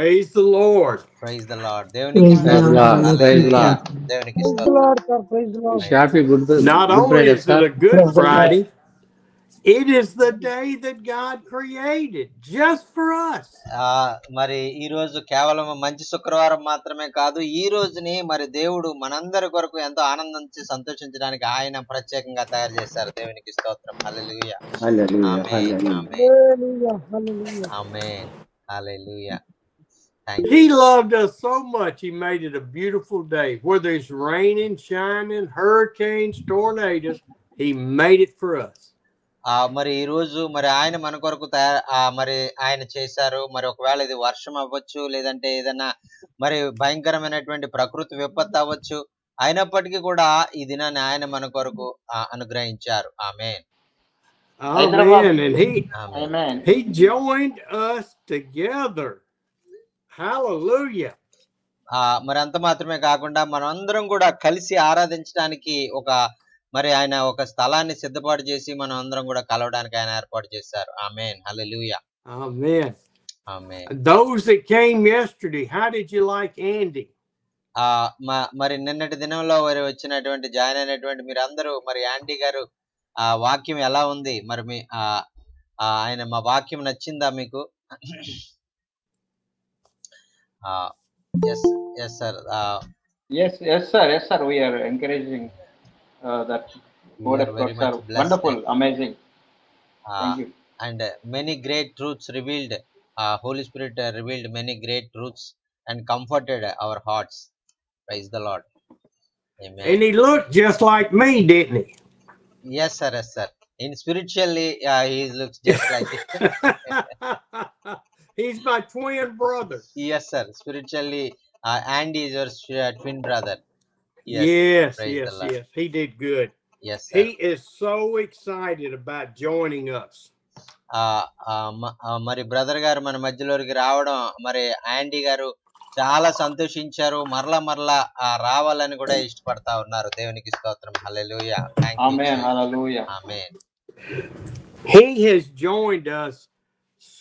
Praise the Lord. Praise the Lord. దేవునికి Praise the Lord. Praise the Lord. దేవునికి Praise the Lord, sir. Praise the Lord. Happy Good Not Good only Friday, is it sir. a Good Praise the Lord. Friday, it is the day that God created just for us. మరి ఈ రోజు కేవలం మంచి శుక్రవారం మాత్రమే కాదు, ఈ రోజుని మరి దేవుడు మనందరి కొరకు ఎంతో ఆనందించి సంతోషించడానికి ఆయన ప్రత్యేకంగా తయారు చేశారు. దేవునికి స్తోత్రం. హల్లెలూయా. Hallelujah. Amen. Hallelujah. Amen. Hallelujah. Hallelujah. Amen. Hallelujah. Thank you. He loved us so much, he made it a beautiful day. Whether it's raining, shining, hurricanes, tornadoes, he made it for us. మరి ఈ రోజు మరి ఆయన మన కొరకు మరి ఆయన చేశారు. మరి ఒకవేళ ఇది వర్షం అవ్వచ్చు, లేదంటే ఏదైనా మరి భయంకరమైనటువంటి ప్రకృతి విపత్తు అవ్వచ్చు, అయినప్పటికీ కూడా ఈ దినాన్ని ఆయన మన కొరకు అనుగ్రహించారు. ఆమేన్. Amen. And amen. he joined us together. Hallelujah. మరి అంత మాత్రమే కాకుండా మనం అందరం కూడా కలిసి ఆరాధించడానికి మరి ఆయన ఒక స్థలాన్ని సిద్ధపాటు చేసి మనం అందరం కూడా కలవడానికి ఆయన ఏర్పాటు చేశారు. ఆమేన్. హల్లెలూయా. Amen. Amen. Those that came yesterday, how did you like Andy? మరి నిన్నటి దినంలో వారు వచ్చినటువంటి జాయిన్ అయినటువంటి మీరందరూ మరి యాంటీ గారు వాక్యం ఎలా ఉంది? మరి మీ ఆయన మా వాక్యం నచ్చిందా మీకు? yes sir. Yes sir, we are encouraging that word of God, sir. Wonderful, amazing. Thank you. And many great truths revealed, Holy Spirit revealed many great truths and comforted our hearts. Praise the Lord. Amen. And he looked just like me, didn't he? Yes sir. In spiritually he looks just like it. He's my twin brother. Yes sir. Spiritually Andy is your twin brother. Yes. He did good. Yes sir. He is so excited about joining us. మరి brother గారు మన మధ్యలోకి రావడం మరి యాండీ గారు చాలా సంతోషించారు. మరలా రావాలని కూడా ఇష్టపడతా ఉన్నారు. దేవునికి స్తోత్రం. హల్లెలూయా. ఆమేన్. హల్లెలూయా. ఆమేన్. He has joined us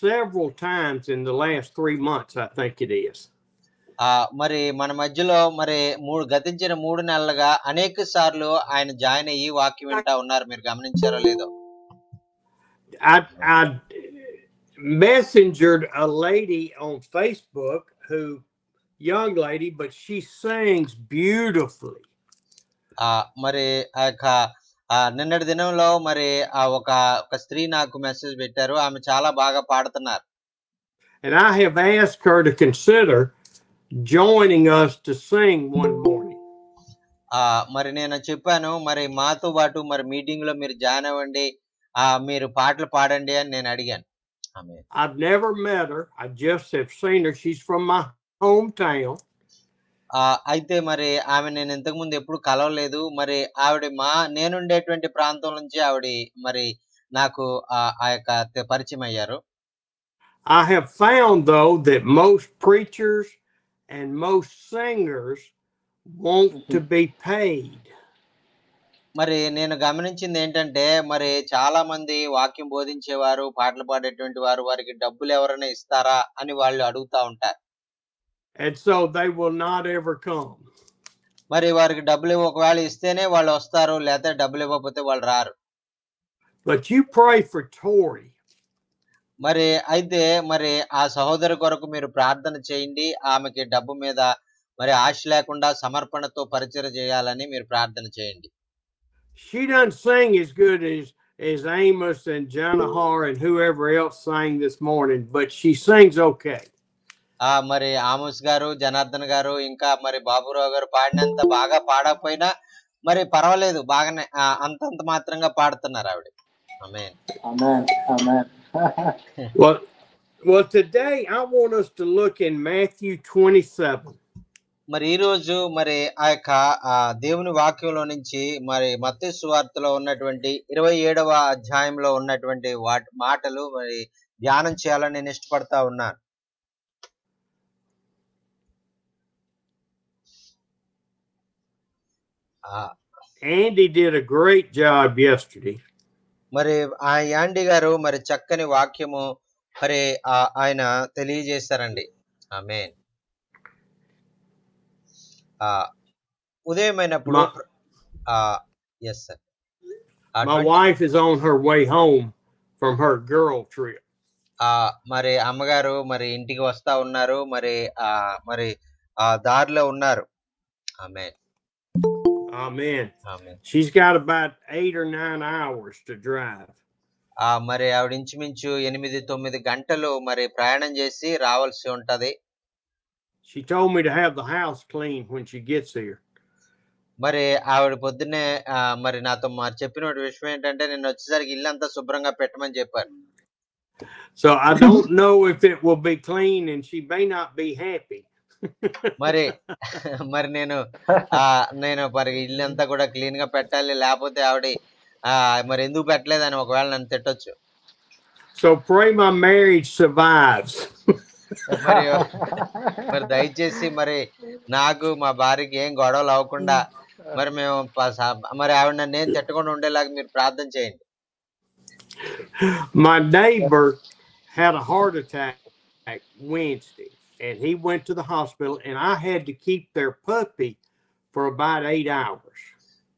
several times in the last 3 months, I think it is. మరి మన మధ్యలో మరి గతించిన 3 నెలలుగా అనేక సార్లు ఆయన జాయిన్ అయ్యి వాక్యం వింటా ఉన్నారు. మీరు గమనించారో లేదో? I messengered a lady on Facebook young lady, but she sings beautifully. మరి నిన్నటి దినంలో మరి ఒక స్త్రీ నాకు మెసేజ్ పెట్టారు. ఆమె చాలా బాగా పాడుతున్నారు. And I have asked her to consider joining us to sing one morning. మరి నేను చెప్పాను, మరి మాతో పాటు మరి మీటింగ్ లో మీరు జాయిన్ అవ్వండి, మీరు పాటలు పాడండి అని నేను అడిగాను. I've never met her. I just have seen her. She's from my hometown. అయితే మరి ఆమె నేను ఇంతకు ముందు ఎప్పుడు కలవలేదు. మరి ఆవిడ నేనుండేటువంటి ప్రాంతం నుంచి ఆవిడ మరి నాకు ఆ యొక్క పరిచయం అయ్యారు. I have found though that most preachers and most singers want to be paid. మరి నేను గమనించింది ఏంటంటే మరి చాలా మంది వాక్యం బోధించేవారు, పాటలు పాడేటువంటి వారు వారికి డబ్బులు ఎవరైనా ఇస్తారా అని వాళ్ళు అడుగుతా ఉంటారు. And so they will not ever come. మరి వారికి డబ్బులు ఒకవేళ ఇస్తేనే వాళ్ళు వస్తారు, లేకపోతే డబ్బులు ఇవ్వకపోతే వాళ్ళు రారు. But you pray for Tori. మరి అయితే మరి ఆ సహోదరు కొరకు మీరు ప్రార్థన చేయండి. ఆమెకి డబ్బు మీద మరి ఆశ లేకుండా సమర్పణతో పరిచయం చేయాలని మీరు ప్రార్థన చేయండి. She doesn't sing as good as Amos and Janahar and whoever else sang this morning, but she sings okay. మరి ఆమోస్ గారు, జనార్దన్ గారు, ఇంకా మరి బాబురావు గారు పాడినంత బాగా పాడకపోయినా మరి పర్వాలేదు, బాగానే అంతంత మాత్రంగా పాడుతున్నారు ఆవిడ. ఆమేన్. ఆమేన్. ఆమేన్. Well, today I want us to look in Matthew 27. మరి ఈ రోజు మరి ఆ యొక్క దేవుని వాక్యంలో నుంచి మరి మత్తయి సువార్తలో ఉన్నటువంటి 27వ అధ్యాయంలో ఉన్నటువంటి మాటలు మరి ధ్యానం చేయాలని నేను ఇష్టపడతా ఉన్నాను. Andy did a great job yesterday. మరి ఆ యాండీ గారు మరి చక్కని వాక్యము మరి ఆయన తెలియజేశారండి. ఆమేన్. ఉదయమైనప్పుడు My, yes sir. my wife is on her way home from her girl trip. మరి అమ్మగారు మరి ఇంటికి వస్తా ఉన్నారు. మరి మరి దారిలో ఉన్నారు. ఆమేన్. Amen. Amen. She's got about 8 or 9 hours to drive. మరి ఆవిడ ఇంచుమించు 8-9 గంటలు మరి ప్రయాణం చేసి రావాల్సి ఉంటది. She told me to have the house clean when she gets here. మరి ఆవిడ పొద్దున్నే మరి నాతో మరి చెప్పిన విషయం ఏంటంటే నిన్న వచ్చేసరికి ఇల్లంతా శుభ్రంగా పెట్టమని చెప్పారు. So I don't know if it will be clean and she may not be happy. మరి మరి నేను మరి ఇల్లంతా కూడా క్లీన్ గా పెట్టాలి, లేకపోతే ఆవిడ మరి ఎందుకు పెట్టలేదని ఒకవేళ నన్ను తిట్టొచ్చు. So pray my marriage survives. మరి దయచేసి మరి నాకు మా భార్యకి ఏం గొడవలు అవ్వకుండా మరి మేము మరి ఆవిడ నన్ను ఏం తిట్టకుండా ఉండేలాగా మీరు ప్రార్థన చేయండి. My neighbor had a heart attack Wednesday and he went to the hospital and I had to keep their puppy for about 8 hours.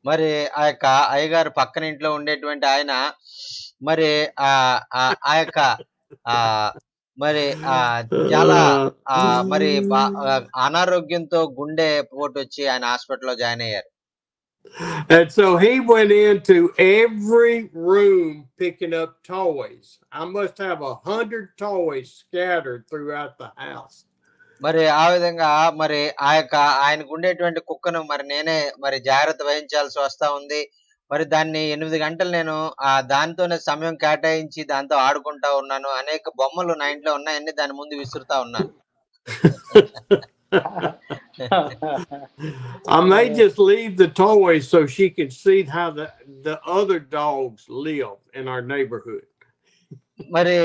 మరి ఆ యొక్క అయ్యగారు పక్కన ఇంట్లో ఉండేటువంటి ఆయన మరి ఆ యొక్క మరి చాలా మరి అనారోగ్యంతో గుండె పోటు వచ్చి ఆయన హాస్పిటల్లో జాయిన్ అయ్యారు. And so he went into every room picking up toys. I must have 100 toys scattered throughout the house. మరి ఆ విధంగా మరి ఆయనకు ఉండేటువంటి కుక్కను మరి నేనే మరి జాగ్రత్త వహించాల్సి వస్తా ఉంది. మరి దాన్ని 8 గంటలు నేను దానితోనే సమయం కేటాయించి దాంతో ఆడుకుంటా ఉన్నాను. అనేక బొమ్మలు నా ఇంట్లో ఉన్నాయని దాని ముందు విసురుతా ఉన్నాను. I may just leave the toys so she can see how the other dogs live in our neighborhood. మరి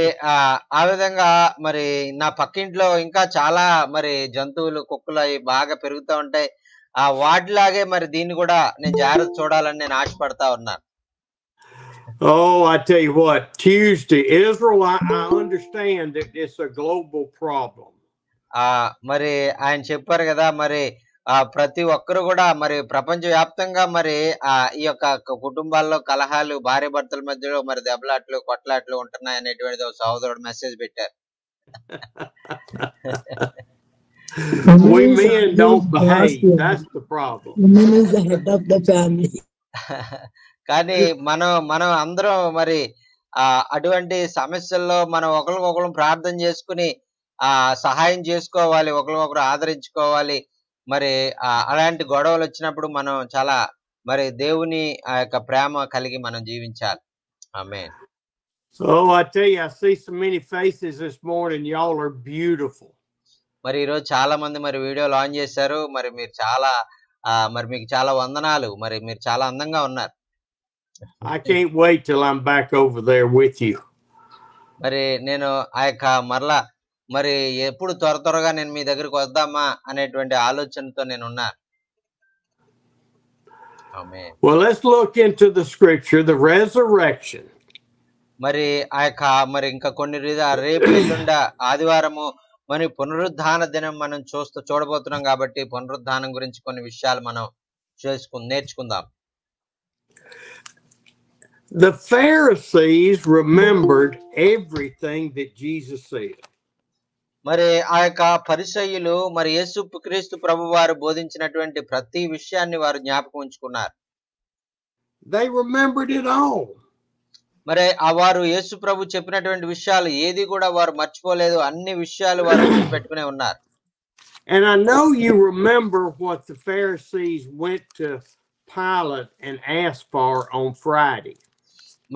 ఆ విధంగా మరి నా పక్కింట్లో ఇంకా చాలా మరి జంతువులు కుక్కలు అవి బాగా పెరుగుతూ ఉంటాయి. వాటిలాగే మరి దీన్ని కూడా నేను జాగ్రత్త చూడాలని నేను ఆశపడతా ఉన్నాను. Oh, I tell you what, Tuesday, Israel, I understand that it's a global problem. మరి ఆయన చెప్పారు కదా మరి ప్రతి ఒక్కరు కూడా మరి ప్రపంచ వ్యాప్తంగా మరి ఈ యొక్క కుటుంబాల్లో కలహాలు, భార్య భర్తల మధ్యలో మరి దెబ్బలాట్లు, కొట్లాట్లు ఉంటున్నాయి అనేటువంటిది ఒక సహోదరుడు మెసేజ్ పెట్టారు. We men don't behave. That's the problem. Woman is the head of the family. కానీ మనం అందరం మరి అటువంటి సమస్యల్లో మనం ఒకరికొకరు ప్రార్థన చేసుకుని సహాయం చేసుకోవాలి, ఒకరికొకరు ఆదరించుకోవాలి. మరి అలాంటి గొడవలు వచ్చినప్పుడు మనం చాలా మరి దేవుని ఆ యొక్క ప్రేమ కలిగి మనం జీవించాలి. ఆమేన్. Oh, I tell you, I see so many faces this morning. Y'all are beautiful. మరి ఈరోజు చాలా మంది మరి వీడియోలు ఆన్ చేశారు. మరి మీరు చాలా మరి మీకు చాలా వందనాలు. మరి మీరు చాలా అందంగా ఉన్నారు. I can't wait till I'm back over there with you. మరి నేను ఆ యొక్క మరలా మరి ఎప్పుడు త్వరగా నేను మీ దగ్గరికి వద్దామా అనేటువంటి ఆలోచనతో నేను ఉన్నాను. ఆమేన్. Well, let's look into the scripture, the resurrection. మరి ఆ యొక్క మరి ఇంకా కొన్ని రేపు ఎల్లుండ ఆదివారము మరి పునరుద్ధాన దినం మనం చూడబోతున్నాం కాబట్టి పునరుద్ధానం గురించి కొన్ని విషయాలు మనం నేర్చుకుందాం. The Pharisees remembered everything that Jesus said. మరి ఆ యొక్క పరిసయ్యులు మరి యేసుక్రీస్తు ప్రభువారు బోధించినటువంటి ప్రతి విషయాన్ని వారు జ్ఞాపకం ఉంచుకున్నారు. They remembered it all. మరి వారు యేసు ప్రభు చెప్పినటువంటి విషయాలు ఏది కూడా వారు మర్చిపోలేదు. అన్ని విషయాలు వారు గుర్తుపెట్టుకునే ఉన్నారు. And I know you remember what the Pharisees went to Pilate and asked for on Friday.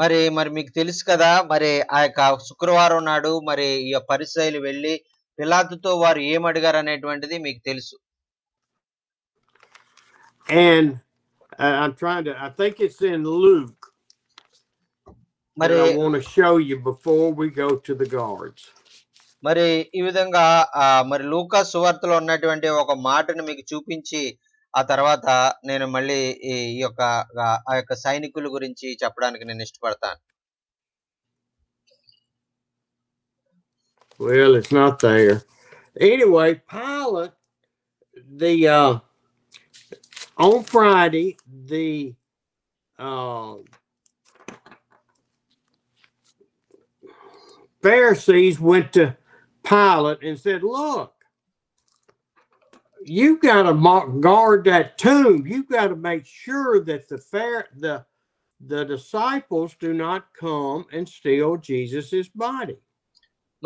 మరి మీకు తెలుసు కదా మరి ఆ యొక్క శుక్రవారం నాడు మరి ఈ పరిసయ్యులు వెళ్ళి పిలాతుతో వారు ఏం అడిగారు అనేటువంటిది మీకు తెలుసు. And I think it's in Luke. But I want to show you before we go to the guards. మరి ఈ విధంగా మరి లూకా సువార్తలో ఉన్నటువంటి ఒక మాటను మీకు చూపించి ఆ తర్వాత నేను మళ్ళీ ఈ యొక్క ఆ యొక్క సైనికుల గురించి చెప్పడానికి నేను ఇష్టపడతాను. Well, it's not there. anyway, Pilate, on Friday, the Pharisees went to Pilate and said, "Look, you got to guard that tomb. You got to make sure that the disciples do not come and steal Jesus's body."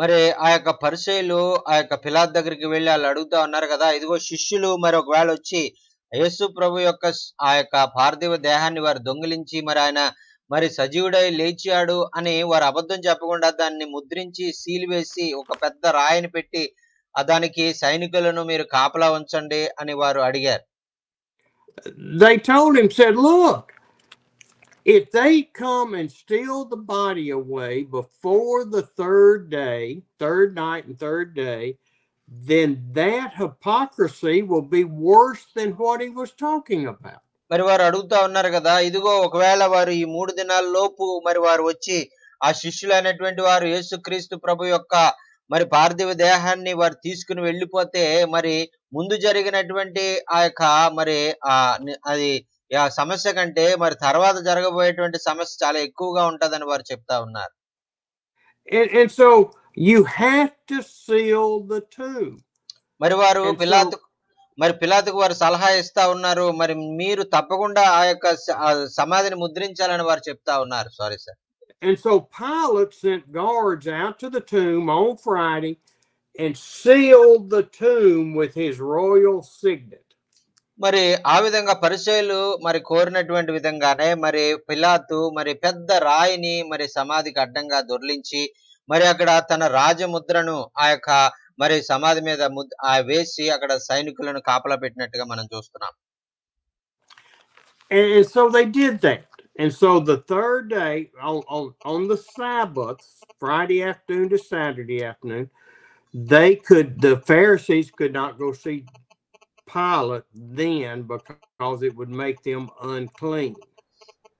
మరి ఆ యొక్క పరిసయ్యులు ఆ యొక్క పిలాతు దగ్గరికి వెళ్ళి వాళ్ళు అడుగుతా ఉన్నారు కదా, ఇదిగో శిష్యులు మరి ఒకవేళ వచ్చి యేసు ప్రభు యొక్క ఆ యొక్క పార్థివ దేహాన్ని వారు దొంగిలించి మరి ఆయన మరి సజీవుడై లేచాడు అని వారు అబద్ధం చెప్పకుండా దాన్ని ముద్రించి సీల్ వేసి ఒక పెద్ద రాయిని పెట్టి దానికి సైనికులను మీరు కాపలా ఉంచండి అని వారు అడిగారు. They told him, said, "Look, if they come and steal the body away before the third night and third day, then that hypocrisy will be worse than what he was talking about." మరి వారు అడుగుతా ఉన్నారు కదా, ఇదిగో ఒకవేళ వారు ఈ 3 దినాల లోపు మరి వారు వచ్చి ఆ శిష్యులైనటువంటి వారు యేసుక్రీస్తు ప్రభు యొక్క మరి పార్థివ దేహాన్ని వారు తీసుకుని వెళ్ళిపోతే మరి ముందు జరిగినటువంటి ఆ యొక్క మరి అది సమస్య కంటే మరి తర్వాత జరగబోయేటువంటి సమస్య చాలా ఎక్కువగా ఉంటదని వారు చెప్తా ఉన్నారు. And so you have to seal the tomb. మరి వారు పిలాతుకు వారు సలహా ఇస్తా ఉన్నారు, మరి మీరు తప్పకుండా ఆ యొక్క సమాధిని ముద్రించాలని వారు చెప్తా ఉన్నారు. Sorry sir. And so Pilate sent guards out to the tomb on Friday and sealed the tomb with his royal signet. మరి ఆ విధంగా పరిసయ్యులు మరి కోరినటువంటి విధంగానే మరి పిలాతు మరి పెద్ద రాయిని మరి సమాధికి అడ్డంగా దొర్లించి మరి అక్కడ తన రాజముద్రను ఆ యొక్క మరి సమాధి మీద వేసి అక్కడ సైనికులను కాపలా పెట్టినట్టుగా మనం చూస్తున్నాం. And so they did that. And so the third day on the Sabbath, Friday afternoon to Saturday afternoon, the Pharisees could not go see Pilate then because it would make them unclean.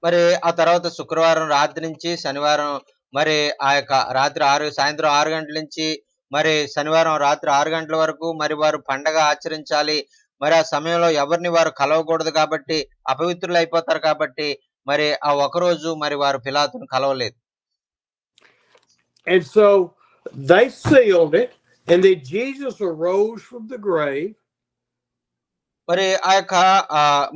మరి ఆ తర్వాత శుక్రవారం రాత్రి నుంచి శనివారం మరి ఆ యొక్క సాయంత్రం 6 గంటల నుంచి మరి శనివారం రాత్రి 6 గంటల వరకు మరి వారు పండగ ఆచరించాలి. మరి ఆ సమయంలో ఎవరిని వారు కలవకూడదు కాబట్టి అపవిత్రులు అయిపోతారు కాబట్టి మరి ఆ ఒకరోజు మరి వారు పిలాతును కలవలేదు. And so they sealed it, and then Jesus arose from the grave. మరి ఆ యొక్క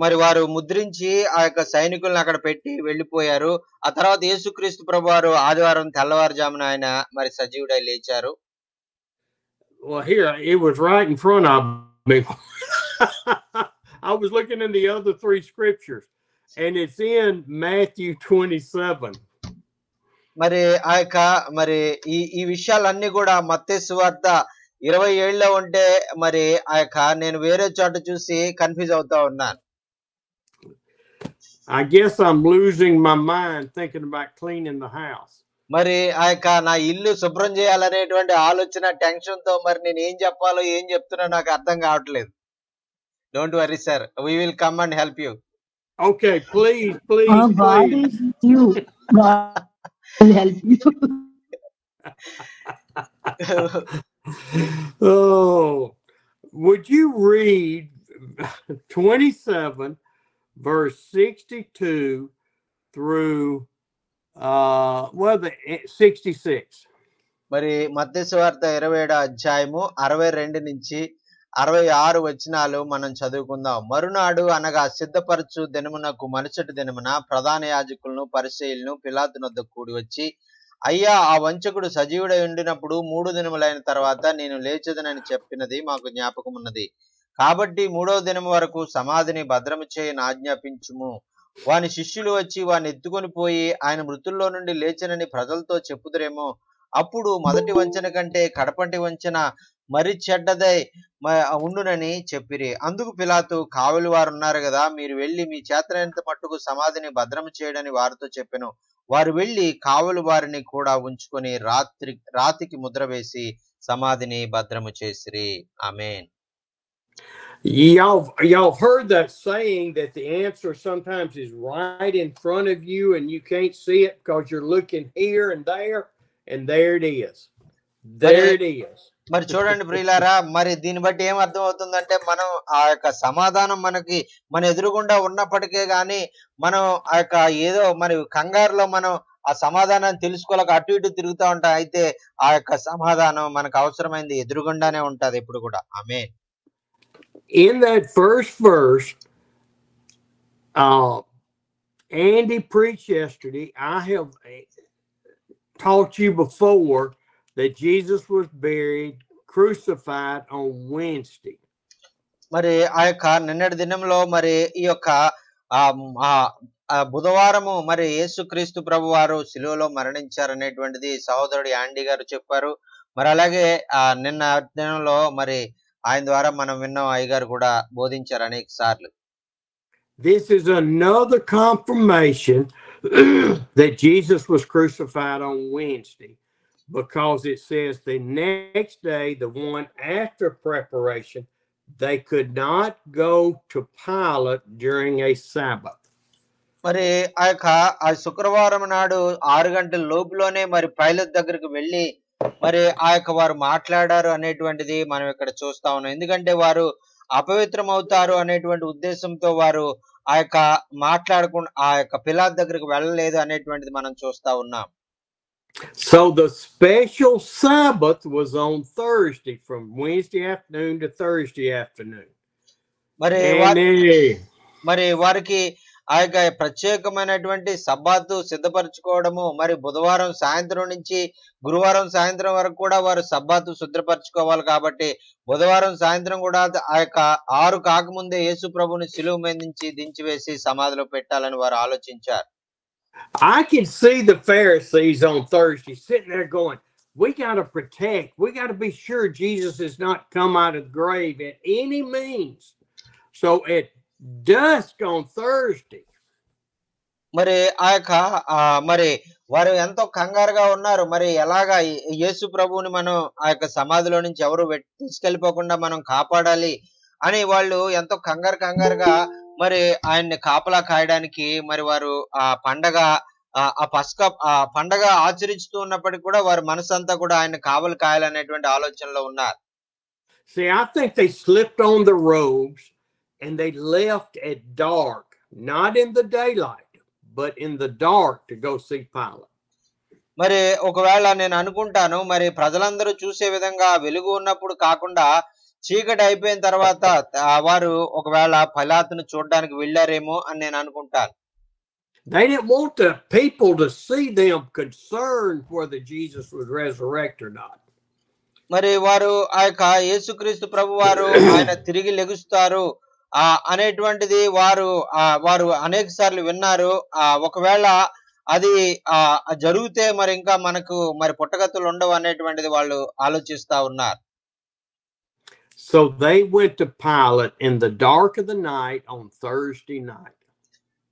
మరి వారు ముద్రించి ఆ యొక్క సైనికులను అక్కడ పెట్టి వెళ్ళిపోయారు. ఆ తర్వాత యేసుక్రీస్తు ప్రభువారు ఆదివారం తెల్లవారుజామున ఆయన మరి సజీవుడై లేచారు. Well, here it was right in front of me. I was looking in the other 3 scriptures, and it's in Matthew 27. మరి ఆ యొక్క మరి ఈ విషయాలన్నీ కూడా మత్తయి సువార్త 27లో ఉంటే మరి ఆ యొక్క నేను వేరే చోట చూసి కన్ఫ్యూజ్ అవుతా ఉన్నాను. I guess I'm losing my mind thinking about cleaning the house. మరి ఆ యొక్క నా ఇల్లు శుభ్రం చేయాలనేటువంటి ఆలోచన టెన్షన్ తో మరి నేను ఏం చెప్పాలో ఏం చెప్తున్నా నాకు అర్థం కావట్లేదు. Don't worry sir, we will come and help you. Okay, please. God is with you. God will help you. Oh, would you read 27 verse 62 through 66? మరి మత్తయి సువార్త 27వ అధ్యాయము 62 నుంచి 66 వచనాలు మనం చదువుకుందాం. మరునాడు అనగా సిద్ధపరచు దినమునకు మరుసటి దినమున ప్రధాన యాజకులను పరిసయ్యులను పిలాతు వద్దకు కూడి వచ్చి, అయ్యా, ఆ వంచకుడు సజీవుడై ఉండినప్పుడు 3 దినములైన తర్వాత నేను లేచదనని చెప్పినది మాకు జ్ఞాపకం ఉన్నది. కాబట్టి 3వ దినము వరకు సమాధిని భద్రము చేయని ఆజ్ఞాపించుము. వాని శిష్యులు వచ్చి వాని ఎత్తుకొని పోయి ఆయన మృతుల్లో నుండి లేచనని ప్రజలతో చెప్పుదురేమో. అప్పుడు మొదటి వంచన కంటే కడపటి వంచన మరి చెడ్డదై ఉండునని చెప్పిరి. అందుకు పిలాతు, కావలి వారు ఉన్నారు కదా, మీరు వెళ్లి మీ చేతనైనంత మట్టుకు సమాధిని భద్రము చేయడని వారితో చెప్పెను. వారు వెళ్లి కావలి వారిని కూడా ఉంచుకొని రాతికి ముద్ర వేసి సమాధిని భద్రము చేసిరి. ఆమేన్. Y'all heard that saying that the answer sometimes is right in front of you and you can't see it because you're looking here and there it is. There it is. మరి చూడండి ప్రియులారా, మరి దీన్ని బట్టి ఏం అర్థం అవుతుందంటే, మనం ఆ యొక్క సమాధానం మనకి మన ఎదురుగుండా ఉన్నప్పటికే గాని మనం ఆ యొక్క ఏదో మరి కంగారులో మనం ఆ సమాధానాన్ని తెలుసుకోలేక అటు ఇటు తిరుగుతూ ఉంటాం. అయితే ఆ యొక్క సమాధానం మనకు అవసరమైంది ఎదురుగుండానే ఉంటది ఎప్పుడు కూడా. ఆమేన్. In that first verse, Andy preached yesterday. I have taught you before that Jesus was buried, crucified on Wednesday. మరి ఆ యొక్క నిన్నటి దినంలో మరి ఈ యొక్క బుధవారము మరి యేసుక్రీస్తు ప్రభు వారు శిలువలో మరణించారనేటువంటిది సహోదరుడు యాండీ గారు చెప్పారు. మరి అలాగే నిన్న దినంలో మరి ఆయన ద్వారా మనం విన్నాం, అయ్యగారు కూడా బోధించారు అనేక సార్లు. This is another confirmation that Jesus was crucified on Wednesday, because it says the next day, the one after preparation, they could not go to Pilate during a Sabbath. మరి ఆ యొక్క శుక్రవారం నాడు 6 గంటల లోపులోనే మరి పైలత్ దగ్గరికి వెళ్ళి మరి ఆ యొక్క వారు మాట్లాడారు అనేటువంటిది మనం ఇక్కడ చూస్తా ఉన్నాం. ఎందుకంటే వారు అపవిత్రం అవుతారు అనేటువంటి ఉద్దేశంతో వారు ఆ యొక్క మాట్లాడకుండా ఆ యొక్క పిలాత్ దగ్గరికి వెళ్ళలేదు అనేటువంటిది మనం చూస్తా ఉన్నాం. So the special Sabbath was on Thursday, from Wednesday afternoon to Thursday afternoon. మరి వారికి ఆ యొక్క ప్రత్యేకమైనటువంటి సబ్బాతు సిద్ధపరచుకోవడము, మరి బుధవారం సాయంత్రం నుంచి గురువారం సాయంత్రం వరకు కూడా వారు సబ్బాతు శుద్ధపరచుకోవాలి. కాబట్టి బుధవారం సాయంత్రం కూడా ఆ యొక్క 6 కాకముందే యేసు ప్రభుని శిలువ మీద నుంచి దించివేసి సమాధిలో పెట్టాలని వారు ఆలోచించారు. I can see the Pharisees on Thursday sitting there going, we got to protect, we got to be sure Jesus has not come out of the grave at any means. So at dusk on Thursday, మరి ఆ యొక్క మరి వారు ఎంతో కంగారుగా ఉన్నారు. మరి ఎలాగా యేసు ప్రభువుని మనం ఆ యొక్క సమాధిలో నుంచి ఎవరు తీసుకెళ్ళిపోకుండా మనం కాపాడాలి అని వాళ్ళు ఎంతో కంగారుగా మరి ఆయన్ని కాపలా కాయడానికి మరి వారు ఆ పండగ ఆ పండగ ఆచరిస్తూ ఉన్నప్పటికీ కూడా వారి మనసంతా కూడా ఆయన కావలి కాయాలనేటువంటి ఆలోచనలో ఉన్నారు. See, I think they slipped on the robes and they left at dark, not in the daylight, but in the dark to go see Pilate. మరి ఒకవేళ నేను అనుకుంటాను, మరి ప్రజలందరూ చూసే విధంగా వెలుగు ఉన్నప్పుడు కాకుండా చీకటి అయిపోయిన తర్వాత వారు ఒకవేళ పిలాతును చూడడానికి వెళ్ళారేమో అని నేను అనుకుంటాను. They didn't want the people to see them concerned whether Jesus was resurrected or not. మరి వారు ఆ యొక్క యేసుక్రీస్తు ప్రభు వారు ఆయన తిరిగి లెగుస్తారు అనేటువంటిది వారు అనేక సార్లు విన్నారు. ఒకవేళ అది జరిగితే మరి ఇంకా మనకు మరి పుట్టగతులు ఉండవు అనేటువంటిది వాళ్ళు ఆలోచిస్తా ఉన్నారు. So they went to Pilate in the dark of the night on Thursday night.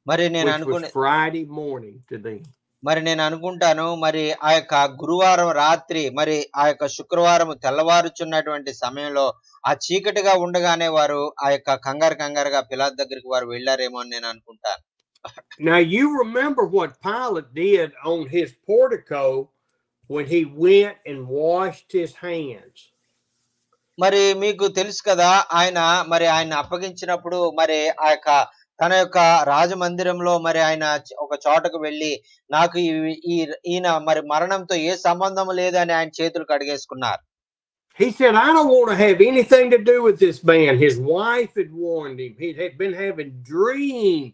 మరి నేను Friday morning to them. మరి నేను అనుకుంటాను, మరి ఆ యొక్క గురువారం రాత్రి మరి ఆ యొక్క శుక్రవారం తెల్లవారుచున్నటువంటి సమయంలో ఆ చీకటిగా ఉండగానే వారు ఆ యొక్క కంగారుగా పిలాత్ దగ్గరికి వారు వెళ్ళారేమో అని నేను అనుకుంటాను. Now you remember what Pilate did on his portico when he went and washed his hands. మరి మీకు తెలుసు కదా, ఆయన అప్పగించినప్పుడు మరి ఆ యొక్క తన యొక్క రాజమందిరంలో మరి ఆయన ఒక చోటకు వెళ్ళి నాకు ఈయన మరి మరణంతో ఏ సంబంధం లేదని ఆయన చేతులు కడిగేసుకున్నారు. He said, I don't want to have anything to do with this man. His wife had warned him. He had been having dreams.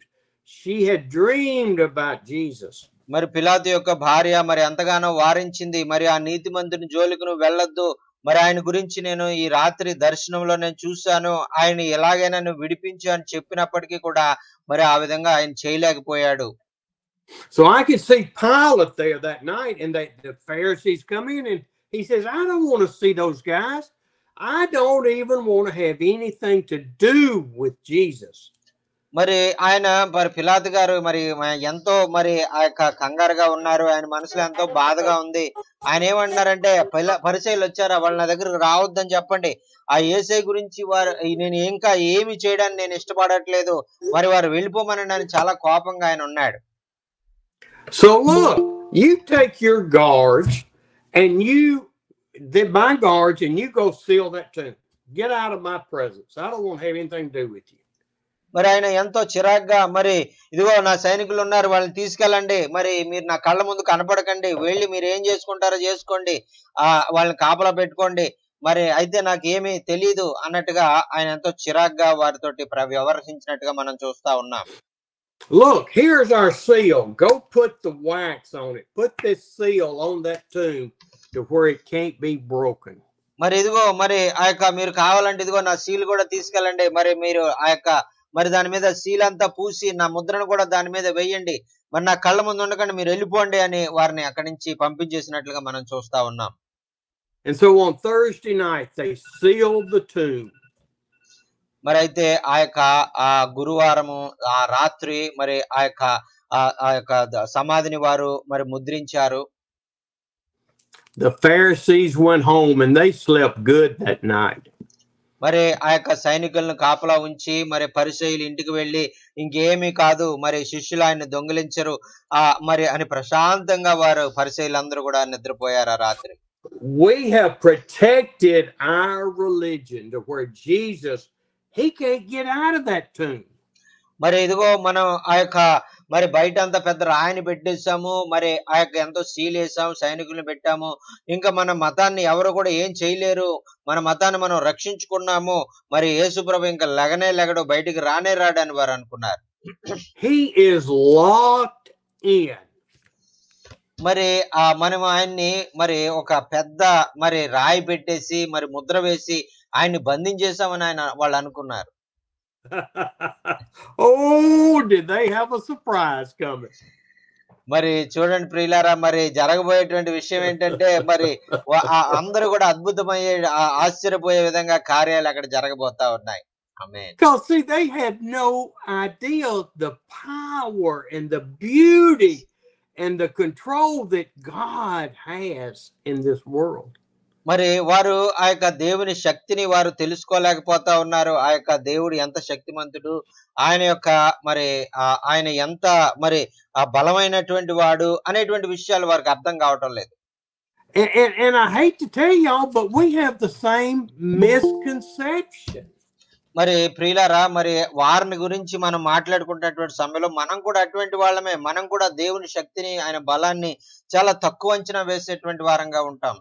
She had dreamed about Jesus. మరి పిలాతు యొక్క భార్య మరి ఎంతగానో వారించింది, మరి ఆ నీతిమంతుని జోలికి నువ్వు వెళ్ళొద్దు, మరి ఆయన గురించి నేను ఈ రాత్రి దర్శనంలో నేను చూశాను, ఆయన ఎలాగైనా నువ్వు విడిపించు అని చెప్పినప్పటికీ కూడా మరి ఆ విధంగా ఆయన చేయలేకపోయాడు. So I could see Pilate there that night, and the Pharisees come in, and he says, I don't want to see those guys. I don't even want to have anything to do with Jesus. మరి ఆయన మరి పిలాతు గారు మరి ఎంతో మరి ఆ యొక్క కంగారుగా ఉన్నారు. ఆయన మనసులో ఎంతో బాధగా ఉంది. ఆయన ఏమంటున్నారంటే, పరిసయ్యులు వచ్చారా, వాళ్ళ నా దగ్గరకు రావద్దని చెప్పండి. ఆ యేసయ్య గురించి నేను ఇంకా ఏమి చేయడానికి నేను ఇష్టపడట్లేదు, మరి వారు వెళ్ళిపోమని చాలా కోపంగా ఆయన ఉన్నాడు. So look, you take your guards and my guards, and you go seal that tomb. Get out of my presence. I don't want to have anything to do with you. మరి ఆయన ఎంతో చిరాగ్గా మరి ఇదిగో నా సైనికులు ఉన్నారు, వాళ్ళని తీసుకెళ్ళండి, మరి మీరు నా కళ్ళ ముందు కనపడకండి, వెళ్ళి మీరు ఏం చేసుకుంటారో చేసుకోండి, వాళ్ళని కాపలా పెట్టుకోండి, మరి అయితే నాకు ఏమీ తెలియదు అన్నట్టుగా ఆయన ఎంతో చిరాగ్గా వారితోటి వ్యవహరించినట్టుగా మనం చూస్తా ఉన్నాం. Look, here's our seal. Go put the wax on it. Put this seal on that tomb to where it can't be broken. మరి ఇదిగో మరి ఆ యొక్క మీరు కావాలంటే ఇదిగో నా సీల్ కూడా తీసుకెళ్ళండి, మరి మీరు ఆ యొక్క మరి దాని మీద సీల్ అంతా పూసి నా ముద్రను కూడా దాని మీద వేయండి, మరి నా కళ్ళ ముందు ఉండకండి, మీరు వెళ్ళిపోండి అని వారిని అక్కడి నుంచి పంపించేసినట్లుగా మనం చూస్తా ఉన్నాం. And so on Thursday night they sealed the tomb. మరి అయితే ఆ యొక్క ఆ గురువారము ఆ రాత్రి మరి ఆ యొక్క సమాధిని వారు మరి ముద్రించారు. The Pharisees went home and they slept good that night. మరి ఆ యొక్క సైనికులను కాపలా ఉంచి మరి పరిసయ్యులు ఇంటికి వెళ్ళి ఇంకేమీ కాదు, మరి శిష్యులు ఆయన దొంగిలించరు మరి అని ప్రశాంతంగా వారు పరిసయ్యులందరూ కూడా నిద్రపోయారు ఆ రాత్రి. We have protected our religion to where Jesus, he can't get out of that tomb. మరి ఇదిగో మనం ఆ యొక్క మరి బయట అంతా పెద్ద రాయిని పెట్టేసాము, మరి ఆ యొక్క ఎంతో సీల్ వేసాము, సైనికులను పెట్టాము, ఇంకా మన మతాన్ని ఎవరు కూడా ఏం చేయలేరు, మన మతాన్ని మనం రక్షించుకున్నాము, మరి యేసుప్రభు ఇంకా లెగడు, బయటికి రానే రాడని వారు అనుకున్నారు. He is locked in. మరి మనం ఆయన్ని మరి ఒక పెద్ద మరి రాయి పెట్టేసి మరి ముద్ర వేసి ఆయన్ని బంధించేసామని వాళ్ళు అనుకున్నారు. Oh, did they have a surprise coming? మరి చూడండి ప్రియులారా, మరి జరగబోయేటువంటి విషయం ఏంటంటే మరి అందరూ కూడా అద్భుతమయ్యే ఆశ్చర్యపోయే విధంగా కార్యాలు అక్కడ జరగబోతా ఉన్నాయి. ఆమేన్. Because see, they had no idea the power and the beauty and the control that God has in this world. మరి వారు ఆ యొక్క దేవుని శక్తిని వారు తెలుసుకోలేకపోతా ఉన్నారు. ఆ యొక్క దేవుడు ఎంత శక్తిమంతుడు, ఆయన యొక్క మరి ఆయన ఎంత మరి బలమైనటువంటి వాడు అనేటువంటి విషయాలు వారికి అర్థం కావటం లేదు. And I hate to tell y'all, but we have the same misconception. మరి ప్రియులారా, మరి వారిని గురించి మనం మాట్లాడుకుంటున్నటువంటి సమయంలో మనం కూడా అటువంటి వాళ్ళమే. మనం కూడా దేవుని శక్తిని ఆయన బలాన్ని చాలా తక్కువ అంచనా వేసేటువంటి వారంగా ఉంటాం.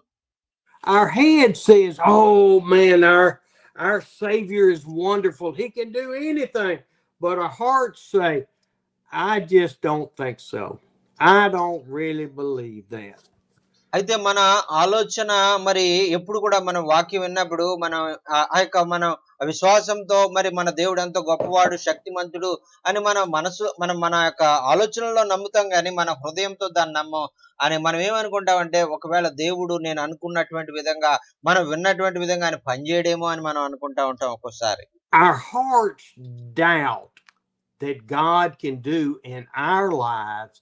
Our head says, oh man, our Savior is wonderful. He can do anything. But our hearts say, I just don't think so. I don't really believe that. అయితే మన ఆలోచన మరి ఎప్పుడు కూడా మనం వాక్యం విన్నప్పుడు మనం ఆ యొక్క మనం విశ్వాసంతో మరి మన దేవుడు ఎంతో గొప్పవాడు, శక్తిమంతుడు అని మన యొక్క ఆలోచనలో నమ్ముతాం, కానీ మన హృదయంతో దాన్ని నమ్మం. అని మనం ఏమనుకుంటామంటే ఒకవేళ దేవుడు నేను అనుకున్నటువంటి విధంగా మనం విన్నటువంటి విధంగా ఆయన పనిచేయడేమో అని మనం అనుకుంటా ఉంటాం ఒక్కోసారి. Our hearts doubt that God can do in our lives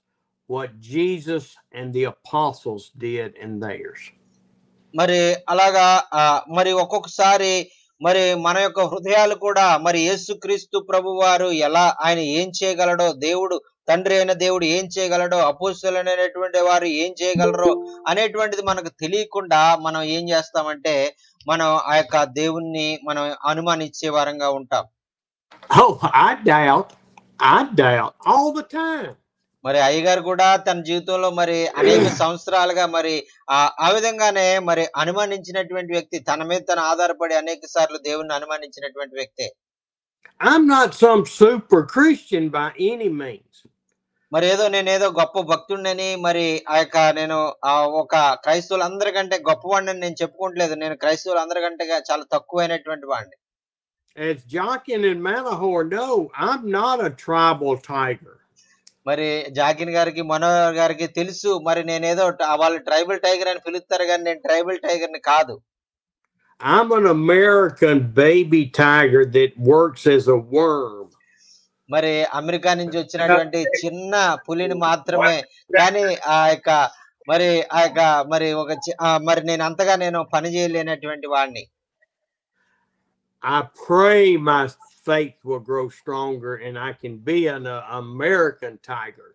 what Jesus and the apostles did in theirs. మరి అలాగా మరి ఒక్కొక్కసారి మరి మన యొక్క హృదయాలు కూడా మరి యేసుక్రీస్తు ప్రభువారు ఎలా ఆయన ఏం చేయగలడో, దేవుడు తండ్రి అయిన దేవుడు ఏం చేయగలడో, అపోస్తలులైనటువంటి వారు ఏం చేయగలరో అనేటువంటిది మనకు తెలియకుండా మనం ఏం చేస్తామంటే మనం ఆ యొక్క దేవుణ్ణి మనం అనుమానించే వారంగా ఉంటాం. Oh, I doubt all the time. మరి అయ్యగారు కూడా తన జీవితంలో మరి అనేక సంవత్సరాలుగా మరి ఆ విధంగానే మరి అనుమానించినటువంటి వ్యక్తి, తన మీద తను ఆధారపడి అనేక సార్లు దేవుణ్ణి అనుమానించినటువంటి వ్యక్తే. I'm not some super Christian by any means. మరి నేనేదో గొప్ప భక్తుడిని మరి ఆ యొక్క నేను ఒక క్రైస్తవులందరికంటే గొప్పవాడిని నేను చెప్పుకోవట్లేదు. నేను క్రైస్తవులందరికంటే చాలా తక్కువైనటువంటి వాడిని. As Joaquin and Manahor know, I'm not a tribal tiger. మరి జాకిన్ గారికి మనోహర్ గారికి తెలుసు, మరి నేనేదో వాళ్ళు ట్రైబల్ టైగర్ అని పిలుస్తారు, కానీ నేను ట్రైబల్ టైగర్ ని కాదు. I'm an American baby tiger that works as a worm. మరి అమెరికా నుంచి వచ్చినటువంటి చిన్న పులిని మాత్రమే, కానీ ఆ యొక్క మరి మరి నేను అంతగా పని చేయలేనటువంటి వాడిని. I pray my faith will grow stronger and I can be an American tiger.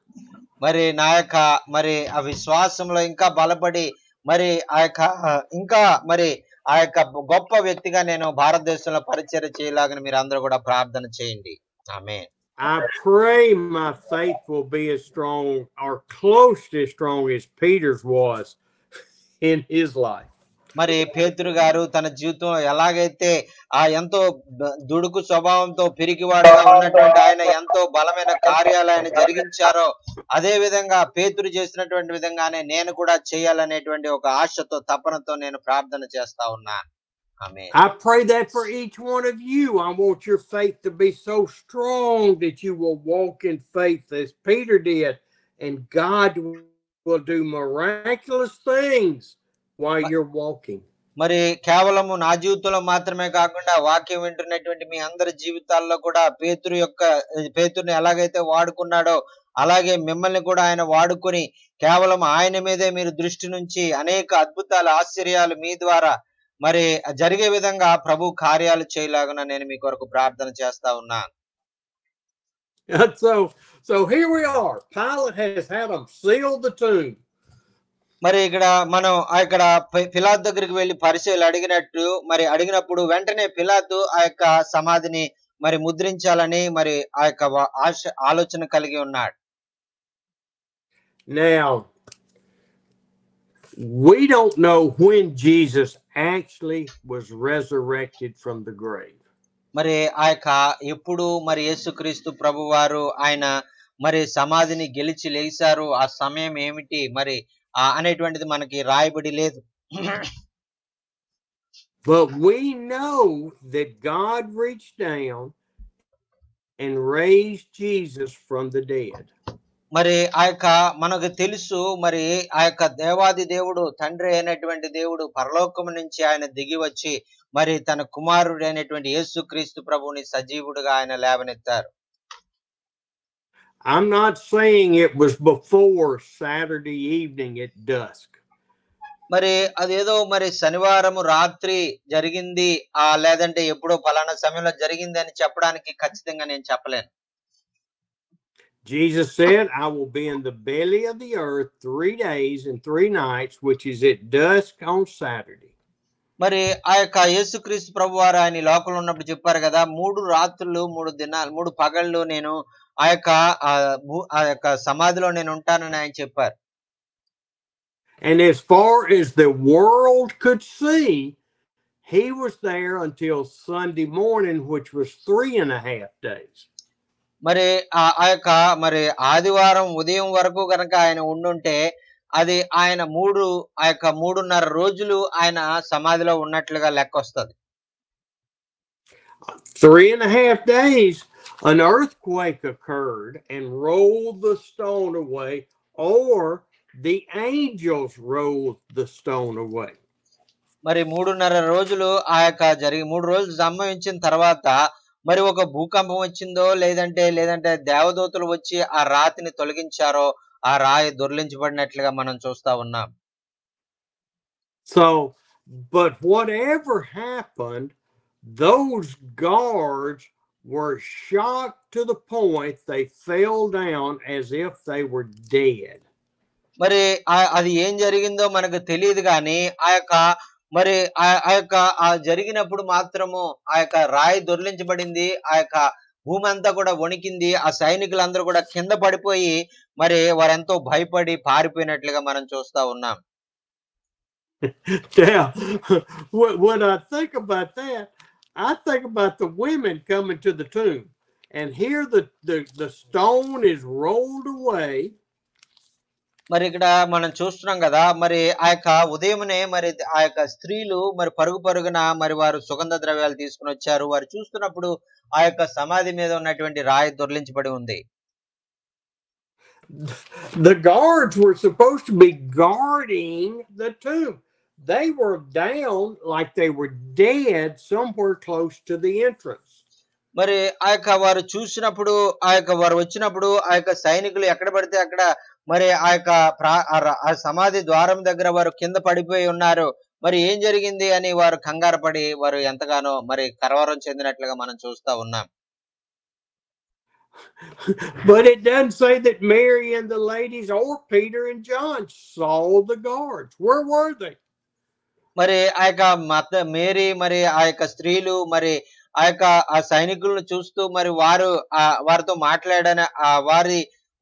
మరి నా యొక్క మరి ఆ విశ్వాసంలో ఇంకా బలపడి మరి ఆ యొక్క ఇంకా మరి ఆ యొక్క గొప్ప వ్యక్తిగా నేను భారతదేశంలో పరిచర్య చేయలాగని మీరు అందరూ కూడా ప్రార్థన చేయండి. ఆమేన్. I pray my faith will be as strong or close to as strong as Peter's was in his life. మరి పేతురు గారు తన జీవితం ఎలాగైతే ఆ ఎంతో దుడుకు స్వభావంతో పిరికివాడుగా ఉన్నటువంటి ఆయన ఎంతో బలమైన కార్యాలు ఆయన జరిగించారో అదే విధంగా పేతురు చేసినటువంటి విధంగానే నేను కూడా చేయాలనేటువంటి ఒక ఆశతో తపనతో నేను ప్రార్థన చేస్తా ఉన్నాను. ఆమేన్. I pray that for each one of you. I want your faith to be so strong that you will walk in faith as Peter did, and God will do miraculous things while you're walking. మరి కేవలము నా జీవితంలో మాత్రమే కాకుండా వాక్యం వింటున్నటువంటి మీ అందరి జీవితాల్లో కూడా పేతురుని ఎలాగైతే వాడుకున్నాడో అలాగే మిమ్మల్ని కూడా ఆయన వాడుకొని కేవలం ఆయన మీదే మీరు దృష్టి నుంచి అనేక అద్భుతాలు ఆశ్చర్యాలు మీ ద్వారా మరి జరిగే విధంగా ప్రభు కార్యాలు చేయలాగున నేను మీ కొరకు ప్రార్థన చేస్తా ఉన్నాను. So here we are. Pilate has had them seal the tomb. మరి ఇక్కడ మనం ఇక్కడ పిలాతు దగ్గరికి వెళ్లి పరిచయాలు అడిగినప్పుడు వెంటనే పిలాతు ఆ యొక్క సమాధిని మరి ముద్రించాలని మరి ఆ యొక్క ఆలోచన కలిగి ఉన్నాడు. Now we don't know when Jesus actually was resurrected from the grave. మరి ఆ యొక్క ఎప్పుడు మరి యేసుక్రీస్తు ప్రభువారు ఆయన మరి సమాధిని గెలిచి లేచారు, ఆ సమయం ఏమిటి మరి అనేటువంటిది మనకి రాయబడి లేదు. But we know that God reached down and raised Jesus from the dead. మరి ఆ యొక్క మనకు తెలుసు మరి ఆ యొక్క దేవాది దేవుడు తండ్రి అయినటువంటి దేవుడు పరలోకము నుంచి ఆయన దిగి వచ్చి మరి తన కుమారుడు అయినటువంటి యేసుక్రీస్తు ప్రభువుని సజీవుడుగా ఆయన లేవనెత్తారు. I'm not saying it was before Saturday evening at dusk. మరి అదేదో మరి శనివారము రాత్రి జరిగింది లేదంటే ఎప్పుడో ఫలానా సమయంలో జరిగింది అని చెప్పడానికి ఖచ్చితంగా నేను చెప్పలేను. Jesus said, I will be in the belly of the earth 3 days and 3 nights, which is at dusk on Saturday. మరి ఆ యొక్క యేసుక్రీస్తు ప్రభువారు ఆయన లోకంలో ఉన్నప్పుడు చెప్పారు కదా, 3 రాత్రులు 3 దినాలు 3 పగళ్ళు నేను ఆ యొక్క సమాధిలో నేను ఉంటానని ఆయన చెప్పారు. And as far as the world could see, he was there until Sunday morning, which was 3.5 days. మరి ఆ యొక్క మరి ఆదివారం ఉదయం వరకు కనుక ఆయన ఉండుంటే అది ఆయన 3.5 రోజులు ఆయన సమాధిలో ఉన్నట్లుగా లెక్కొస్తుంది. 3.5 days, an earthquake occurred and rolled the stone away, or the angels rolled the stone away. మరి 3.5 రోజులు ఆ యొక్క 3 రోజులు సంభవించిన తర్వాత మరి ఒక భూకంపం వచ్చిందో లేదంటే దేవదూతలు వచ్చి ఆ రాతిని తొలగించారో ఆ రాయి దొర్లించబడినట్లుగా మనం చూస్తా ఉన్నాం. So, but whatever happened, those guards were shocked to the point they fell down as if they were dead. మరి అది ఏం జరిగిందో మనకు తెలియదు కానీ మరి జరిగినప్పుడు మాత్రము ఆ యొక్క రాయి దొర్లించబడింది, ఆ యొక్క భూమి అంతా కూడా వణికింది, ఆ సైనికులందరూ కూడా కింద పడిపోయి మరి వారెంతో భయపడి పారిపోయినట్లుగా మనం చూస్తా ఉన్నాం. Now, when I think about that, I think about the women coming to the tomb, and here the stone is rolled away. మరి ఇక్కడ మనం చూస్తున్నాం కదా, మరి ఆ యొక్క ఉదయమునే మరి ఆ యొక్క స్త్రీలు మరి పరుగున మరి వారు సుగంధ ద్రవ్యాలు తీసుకుని వచ్చారు. వారు చూస్తున్నప్పుడు ఆ యొక్క సమాధి మీద ఉన్నటువంటి రాయి దొర్లించబడి ఉంది. The guards were supposed to be guarding the tomb. They were down like they were dead somewhere close to the entrance. మరి ఆ యొక్క వారు చూసినప్పుడు వారు వచ్చినప్పుడు ఆ యొక్క సైనికులు ఎక్కడ పడితే అక్కడ మరి ఆ యొక్క సమాధి ద్వారం దగ్గర వారు కింద పడిపోయి ఉన్నారు. మరి ఏం జరిగింది అని వారు కంగారు పడి వారు ఎంతగానో మరి కలవరం చెందినట్లుగా మనం చూస్తా ఉన్నాం. But it doesn't say that Mary and the ladies or Peter and John saw the guards. Where were they? మరి ఆ యొక్క మేరీ మరి ఆ యొక్క స్త్రీలు మరి ఆ యొక్క ఆ సైనికులను చూస్తూ మరి వారితో మాట్లాడని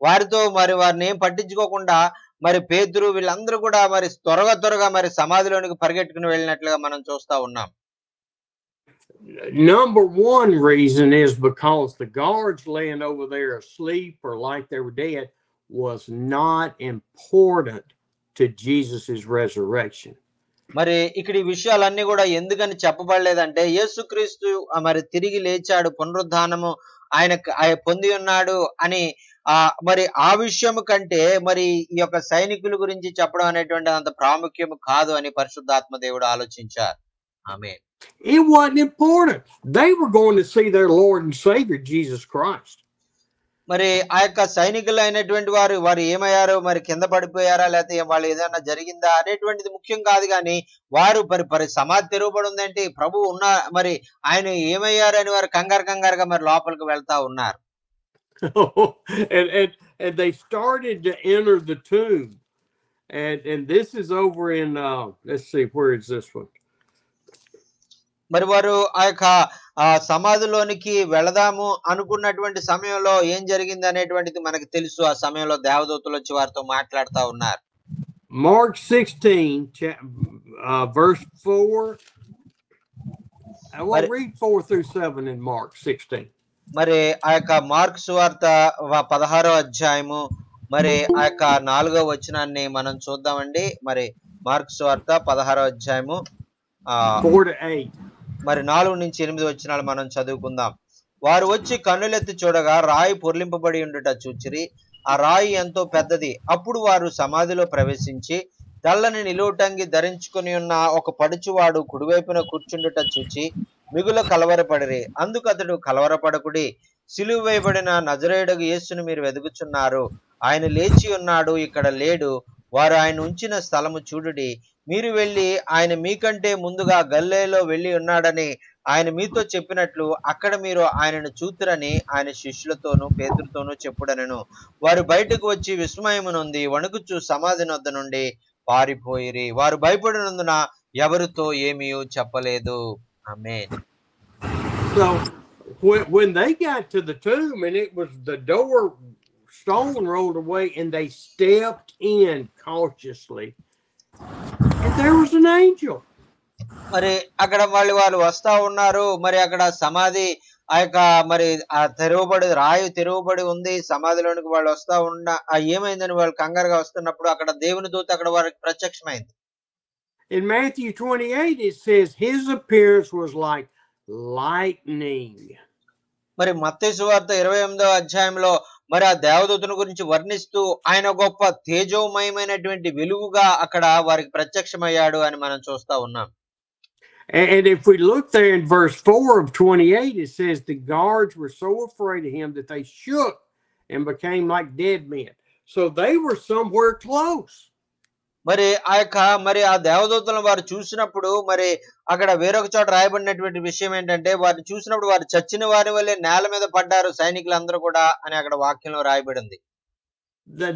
వారితో మరి వారిని ఏం పట్టించుకోకుండా మరి పేతురు వీళ్ళందరూ కూడా మరి త్వరగా మరి సమాధిలోనికి పరిగెట్టుకుని వెళ్ళినట్లుగా మనం చూస్తా ఉన్నాం. Number one reason is because the guards laying over there asleep or like they were dead was not important to Jesus's resurrection. మరి ఇక్కడ ఈ విషయాలన్నీ కూడా ఎందుకని చెప్పబడలేదంటే యేసుక్రీస్తు మరి తిరిగి లేచాడు, పునరుద్ధానము ఆయన పొంది ఉన్నాడు అని మరి ఆ విషయం కంటే మరి ఈ యొక్క సైనికుల గురించి చెప్పడం అనేటువంటి అంత ప్రాముఖ్యం కాదు అని పరిశుద్ధాత్మ దేవుడు ఆలోచించారు. ఆమేన్. It wasn't important. They were going to see their Lord and Savior Jesus Christ. మరి ఆ యొక్క సైనికులు అయినటువంటి వారు ఏమయ్యారు, మరి కింద పడిపోయారా, లేకపోతే వాళ్ళు ఏదైనా జరిగిందా అనేటువంటిది ముఖ్యం కాదు. కానీ వారు మరి సమాధి తెరవబడి ఉందంటే ప్రభు మరి ఆయన ఏమయ్యారు అని వారు కంగారుగా మరి లోపలికి వెళ్తా ఉన్నారు. and they started to enter the tomb, and this is over in let's see, where is this one? మరి వారు ఆ యొక్క సమాధిలోనికి వెళదాము అనుకున్నటువంటి సమయంలో ఏం జరిగింది అనేటువంటిది మనకు తెలుసు. ఆ సమయంలో దేవదూతలు వచ్చి వారితో మాట్లాడుతూ ఉన్నారు. Mark 16 verse 4. I will read 4 through 7 in Mark 16. మరి ఆ యొక్క మార్కు సువార్త 16వ అధ్యాయము మరి ఆ యొక్క 4వ వచనాన్ని మనం చూద్దామండి. మరి మార్కు సువార్త 16వ అధ్యాయము 4 to 8. మరి 4 నుంచి 8 వచనాలు మనం చదువుకుందాం. వారు వచ్చి కన్నులెత్తి చూడగా రాయి పొర్లింపబడి ఉండుట చూచిరి. ఆ రాయి ఎంతో పెద్దది. అప్పుడు వారు సమాధిలో ప్రవేశించి తెల్లని నిలువుటంగి ధరించుకుని ఉన్న ఒక పడుచువాడు కుడివైపున కూర్చుండుట చూచి మిగుల కలవరపడిరి. అందుకు అతడు, కలవరపడకుడి, సిలువ వేయబడిన నజరేయుడగు యేసును మీరు వెదుకుచున్నారు. ఆయన లేచి ఉన్నాడు, ఇక్కడ లేడు. వారు ఆయన ఉంచిన స్థలము చూడుడి. మీరు వెళ్ళి ఆయన మీకంటే ముందుగా గలిలయలో వెళ్ళి ఉన్నాడని ఆయన మీతో చెప్పినట్లు అక్కడ మీరు ఆయనను చూతురని ఆయన శిష్యులతోనూ పేతురుతోనూ చెప్పుడనెను. వారు బయటకు వచ్చి విస్మయము నొంది వణుకుచు సమాధి వద్ద నుండి పారిపోయిరి. వారు భయపడినందున ఎవరితో ఏమీ చెప్పలేదు. ఆమేన్. So when they got to the tomb and it was the door stone rolled away and they stepped in cautiously and there was an angel. మరి అక్కడ వాళ్ళు వస్తా ఉన్నారు. మరి అక్కడ సమాధి ఆ యొక్క మరి ఆ రాయి తెరవబడి ఉంది. సమాధిలోనికి వాళ్ళు వస్తా ఏమైందని వాళ్ళు కంగారుగా వస్తున్నప్పుడు అక్కడ దేవుని దూత అక్కడ వారికి ప్రత్యక్షమైంది. In Matthew 28 it says his appearance was like lightning. మరి మత్తయి సువార్త 28వ అధ్యాయంలో మరి ఆ దేవదూతను గురించి వర్ణిస్తూ ఆయన గొప్ప తేజోమయమైనటువంటి వెలుగుగా అక్కడ వారికి ప్రత్యక్షమయ్యాడు అని మనం చూస్తా ఉన్నాం. And if we look there in verse 4 of 28, it says the guards were so afraid of him that they shook and became like dead men. So they were somewhere close. మరి ఆ దేవదూతలను వారు చూసినప్పుడు మరి అక్కడ వేరొక చోట రాయబడినటువంటి విషయం ఏంటంటే వారిని చూసినప్పుడు వారు చచ్చిన వారి వల్లే నేల మీద పడ్డారు సైనికులందరూ కూడా అని అక్కడ వాక్యంలో రాయబడింది.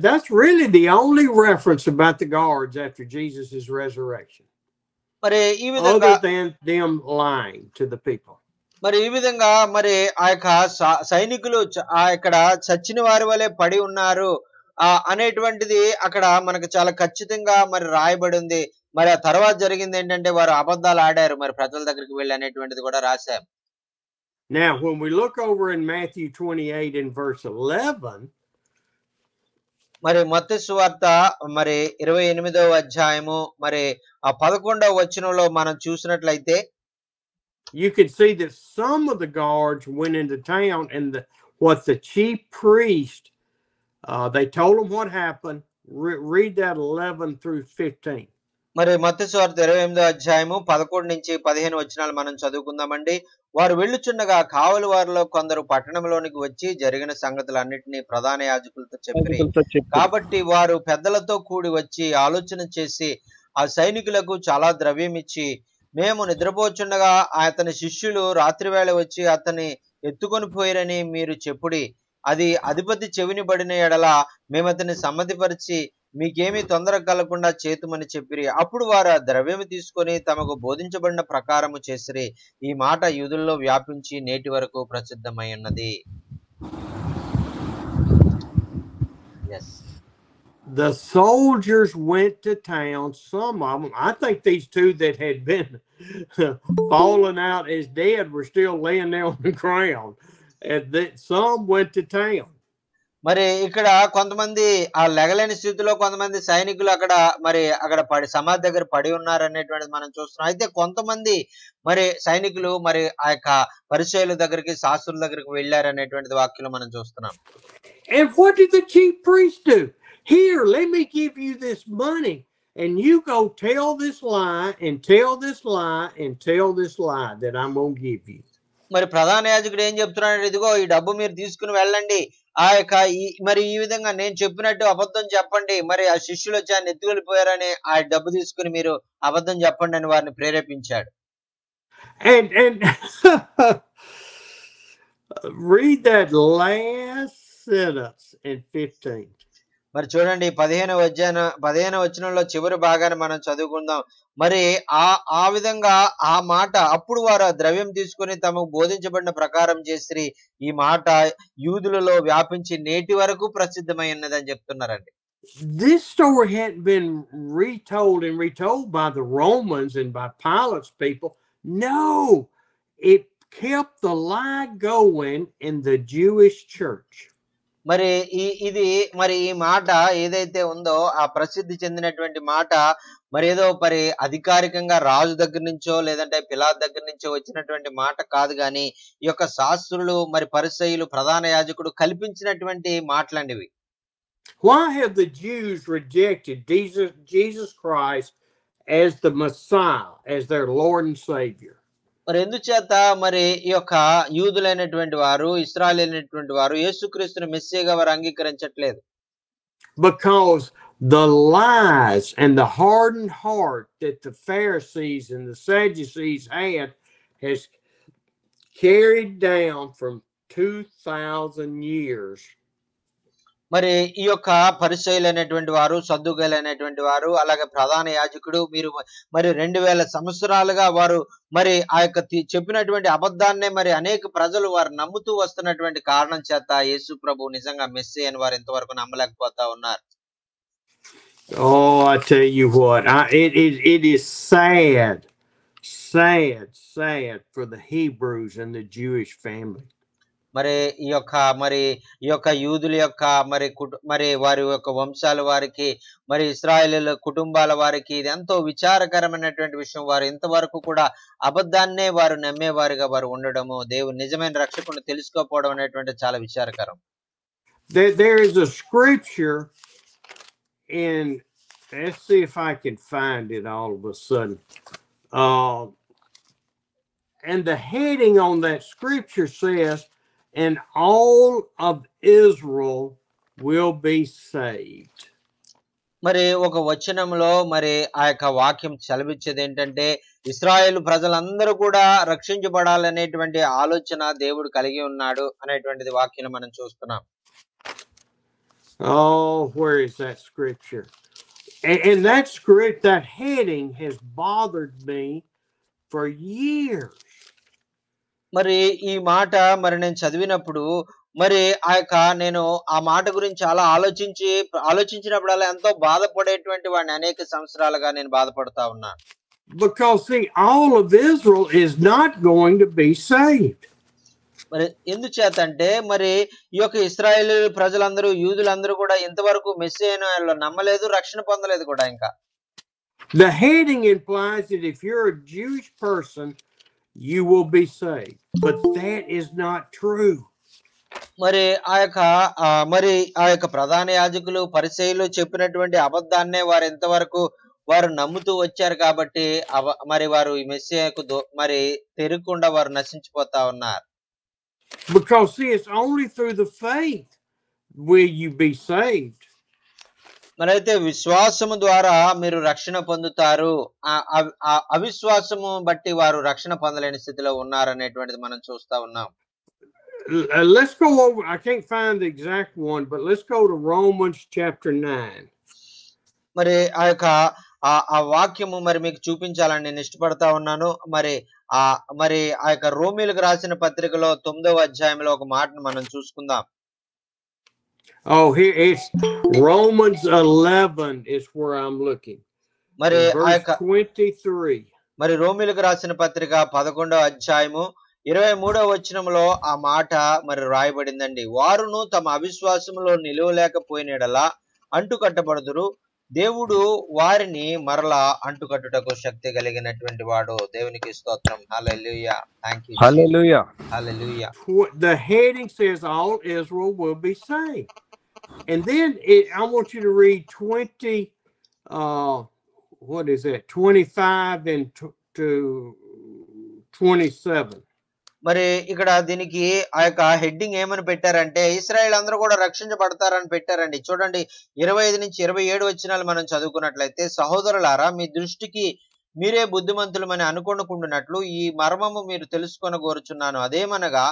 That's really the only reference about the guards after Jesus' resurrection. మరి ఈ విధంగా other than them lying to the people. మరి ఈ విధంగా మరి ఆ యొక్క సైనికులు ఇక్కడ చచ్చిన వారి వలె పడి ఉన్నారు అనేటువంటిది అక్కడ మనకు చాలా ఖచ్చితంగా మరి రాయబడి ఉంది. మరి ఆ తర్వాత జరిగింది ఏంటంటే వారు అబద్ధాలు ఆడారు మరి ప్రజల దగ్గరికి వెళ్ళి అనేటువంటిది కూడా రాశాం. Now when we look over in Matthew 28 in verse 11, మరి మత్తయి సువార్త మరి 28వ అధ్యాయము మరి ఆ 11వ వచనంలో మనం చూసినట్లయితే you can see that some of the guards went into town and what the chief priest they told them what happened. Read that 11 through 15. మరి మత్తయి సువార్త 28వ అధ్యాయము 11 నుంచి 15 వచనాలు మనం చదువుకుందామండి. వారు వెళ్ళుచుండగా కావలి వారిలో కొందరు పట్టణంలోనికి వచ్చి జరిగిన సంగతులన్నిటినీ ప్రధాన యాజకులతో చెప్పిరి. కాబట్టి వారు పెద్దలతో కూడి వచ్చి ఆలోచన చేసి ఆ సైనికులకు చాలా ద్రవ్యం ఇచ్చి, మేము నిద్రపోచుండగా అతని శిష్యులు రాత్రివేళ వచ్చి అతన్ని ఎత్తుకొని పోయిరని మీరు చెప్పుడి. అది అధిపతి చెవిని పడిన ఎడల మేము అతన్ని సమ్మతిపరిచి మీకేమీ తొందర కలగకుండా చేతుమని చెప్పిరి. అప్పుడు వారు ఆ ద్రవ్యము తీసుకొని తమకు బోధించబడిన ప్రకారము చేసిరి. ఈ మాట యూదుల్లో వ్యాపించి నేటి వరకు ప్రసిద్ధమై ఉన్నది. The soldiers went to town. Some of them, I think these two that had been fallen out as dead were still laying there on the ground. And that some went to town. మరి ఇక్కడ కొంతమంది ఆ లెగలేని స్థితిలో కొంతమంది సైనికులు అక్కడ పడి సమాధి దగ్గర పడి ఉన్నారు అనేటువంటిది మనం చూస్తున్నాం. అయితే కొంతమంది మరి సైనికులు మరి ఆ యొక్క పరిచయుల దగ్గరికి శాస్త్రుల దగ్గరికి వెళ్ళారు అనేటువంటిది వాక్యంలో మనం చూస్తున్నాం. And what did the chief priest do? Here, let me give you this money, and you go tell this lie and tell this lie and tell this lie that I'm going to give you. మరి ప్రధాన యాజకుడు ఏం చెప్తున్నాడు? ఇదిగో ఈ డబ్బు మీరు తీసుకుని వెళ్ళండి, ఆ యొక్క మరి ఈ విధంగా నేను చెప్పినట్టు అబద్ధం చెప్పండి, మరి ఆ శిష్యులు వచ్చి ఆయన ఎత్తుకెళ్ళిపోయారని ఆ డబ్బు తీసుకుని మీరు అబద్ధం చెప్పండి అని వారిని ప్రేరేపించాడు. And read that last sentence in 15. మరి చూడండి 15వ వచనంలో చివరి భాగాన్ని మనం చదువుకుందాం. మరి ఆ విధంగా ఆ మాట అప్పుడు వారు ఆ ద్రవ్యం తీసుకుని తమకు బోధించబడిన ప్రకారం చేసి ఈ మాట యూదులలో వ్యాపించి నేటి వరకు ప్రసిద్ధమై ఉన్నదని చెప్తున్నారండి. This story hadn't been retold by the Romans and by Pilate's people. No, it kept the lie going in the Jewish church. మరి ఈ మాట ఏదైతే ఉందో ఆ ప్రసిద్ధి చెందినటువంటి మాట మరి ఏదో మరి అధికారికంగా రాజు దగ్గర నుంచో లేదంటే పిలాతు దగ్గర నుంచో వచ్చినటువంటి మాట కాదు, కానీ ఈ యొక్క శాస్త్రులు మరి పరిసయ్యులు ప్రధాన యాజకుడు కల్పించినటువంటి మాటలండివి. Why have the Jews rejected Jesus Christ as the Messiah, as their Lord and Savior? మరి ఎందుచేత మరి ఈ యొక్క యూదులైనటువంటి వారు ఇశ్రాయేలీయులైనటువంటి వారు యేసుక్రీస్తుని మెస్సీగా వారు అంగీకరించట్లేదు? Because the lies and the hardened heart that the Pharisees and the Sadducees had has carried down from 2000 years. మరి ఈ యొక్క పరిచయులైనటువంటి వారు, సద్దుకైలైనటువంటి వారు, అలాగే ప్రధాన యాజకుడు మీరు మరి 2000 సంవత్సరాలుగా వారు మరి ఆ యొక్క చెప్పినటువంటి అబద్ధాన్నే మరి అనేక ప్రజలు వారు నమ్ముతూ వస్తున్నటువంటి కారణం చేత యేసు ప్రభు నిజంగా మెస్సీ అని వారు ఇంతవరకు నమ్మలేకపోతా ఉన్నారు. Oh, I tell you what, it is sad for the Hebrews and the Jewish family. మరి ఈ యొక్క యూదుల యొక్క మరి వారి యొక్క వంశాల వారికి మరి ఇశ్రాయేలీయుల కుటుంబాల వారికి ఇది ఎంతో విచారకరమైనటువంటి విషయం. వారు ఇంతవరకు కూడా అబద్ధాన్నే వారు నమ్మేవారుగా వారు ఉండడము, దేవుని నిజమైన రక్షకుని తెలుసుకోకపోవడం అనేటువంటి చాలా విచారకరం. There is a scripture in, let's see if I can find it all of a sudden. And the heading on that scripture says, and all of Israel will be saved. మరి ఒక వచనంలో మరి ఆ యొక్క వాక్యం చలవిచ్చేది ఏంటంటే ఇశ్రాయేలు ప్రజలందరూ కూడా రక్షించబడాలనేటువంటి ఆలోచన దేవుడు కలిగి ఉన్నాడు అనేటువంటిది వాక్యం మనం చూస్తున్నాం. Oh, where is that scripture? And that script, that heading has bothered me for years. మరి ఈ మాట మరి నేను చదివినప్పుడు మరి నేను ఆ మాట గురించి చాలా ఆలోచించినప్పుడల్లా ఎంతో బాధపడేటువంటి వాడిని అనేక సంవత్సరాలుగా నేను బాధపడతా ఉన్నాను. Because see, all of Israel is not going to be saved. మరి ఎందుచేత అంటే మరి ఈ యొక్క ఇశ్రాయేలు ప్రజలందరూ యూదులందరూ కూడా ఇంతవరకు మెస్సీయను నమ్మలేదు, రక్షణ పొందలేదు కూడా. ఇంకా the heading implies that if you're a Jewish person you will be saved, but that is not true. మరి ఆ యొక్క ప్రధాన యాజకులు పరిసయ్యులు చెప్పినటువంటి అబద్ధాన్నే వారు ఎంతవరకు వారు నమ్ముతూ వచ్చారు కాబట్టి మరి వారు ఈ మెస్సీయకు మరి తెరకుండా వారు నశించిపోతా ఉన్నారు. Because see, it's only through the faith will you be saved. మరి అయితే విశ్వాసము ద్వారా మీరు రక్షణ పొందుతారు, అవిశ్వాసము బట్టి వారు రక్షణ పొందలేని స్థితిలో ఉన్నారు అనేటువంటిది మనం చూస్తా ఉన్నాం. let's go over. I can't find the exact one, but let's go to Romans chapter 9. మరి ఆ యొక్క ఆ వాక్యము మరి మీకు చూపించాలని నేను ఇష్టపడతా ఉన్నాను. మరి ఆ యొక్క రోమీలకు రాసిన పత్రికలో 9వ అధ్యాయంలో ఒక మాటను మనం చూసుకుందాం. Oh, here it's Romans 11 is where I'm looking. మరి ఆ యొక్క 23. మరి రోమీలకు రాసిన పత్రిక 11వ అధ్యాయము 23వ వచనంలో ఆ మాట మరి రాయబడిందండి. వారును తమ అవిశ్వాసములో నిలువలేకపోయినడలా అంటుకట్టబడుదురు, దేవుడు వారిని మరలా అంటుకట్టుటకు శక్తి కలిగినటువంటి వాడు. దేవునికి స్తోత్రం. హల్లెలూయా. Thank you. Hallelujah. Hallelujah. The heading says all Israel will be saved. And then I want you to read 20, what is that? 25 and to 27. మరి ఇక్కడ దీనికి ఆ యొక్క హెడ్డింగ్ ఏమని పెట్టారంటే ఇశ్రాయేల్ అందరూ కూడా రక్షించబడతారని పెట్టారండి. చూడండి 25 నుంచి 27 వచనాలు మనం చదువుకున్నట్లయితే, సహోదరులారా మీ దృష్టికి మీరే బుద్ధిమంతులమని అనుకొనకుండునట్లు ఈ మర్మము మీరు తెలుసుకొనగోరుచున్నాను. అదేమనగా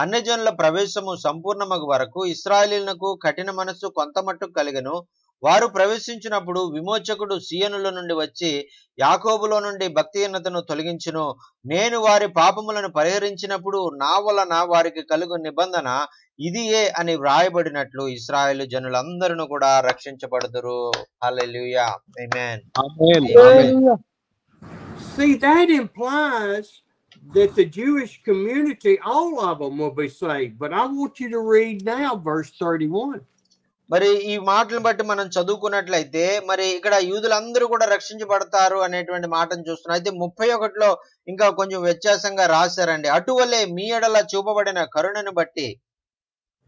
అన్యజనుల ప్రవేశము సంపూర్ణమగు వరకు ఇశ్రాయేలీయులకు కఠిన మనస్సు కొంత మట్టుకు కలిగెను. వారు ప్రవేశించినప్పుడు విమోచకుడు సీయోనులో నుండి వచ్చి యాకోబులో నుండి భక్తిహీనతను తొలగించును. నేను వారి పాపములను పరిహరించినప్పుడు నా వలన వారికి కలుగు నిబంధన ఇదియే అని వ్రాయబడినట్లు ఇశ్రాయేలు జనులందరూ కూడా రక్షించబడుదురు. హల్లెలూయా. ఆమేన్. Amen. See, that implies that the Jewish community, all of them will be saved. But I want you to read now verse 31. మరి ఈ మాటలను బట్టి మనం చదువుకున్నట్లయితే మరి ఇక్కడ యూదులందరూ కూడా రక్షించబడతారు అనేటువంటి మాటను చూస్తున్నాం. అయితే 31లో ఇంకా కొంచెం వ్యత్యాసంగా రాశారండి. అటువలే మీ ఎడల చూపబడిన కరుణను బట్టి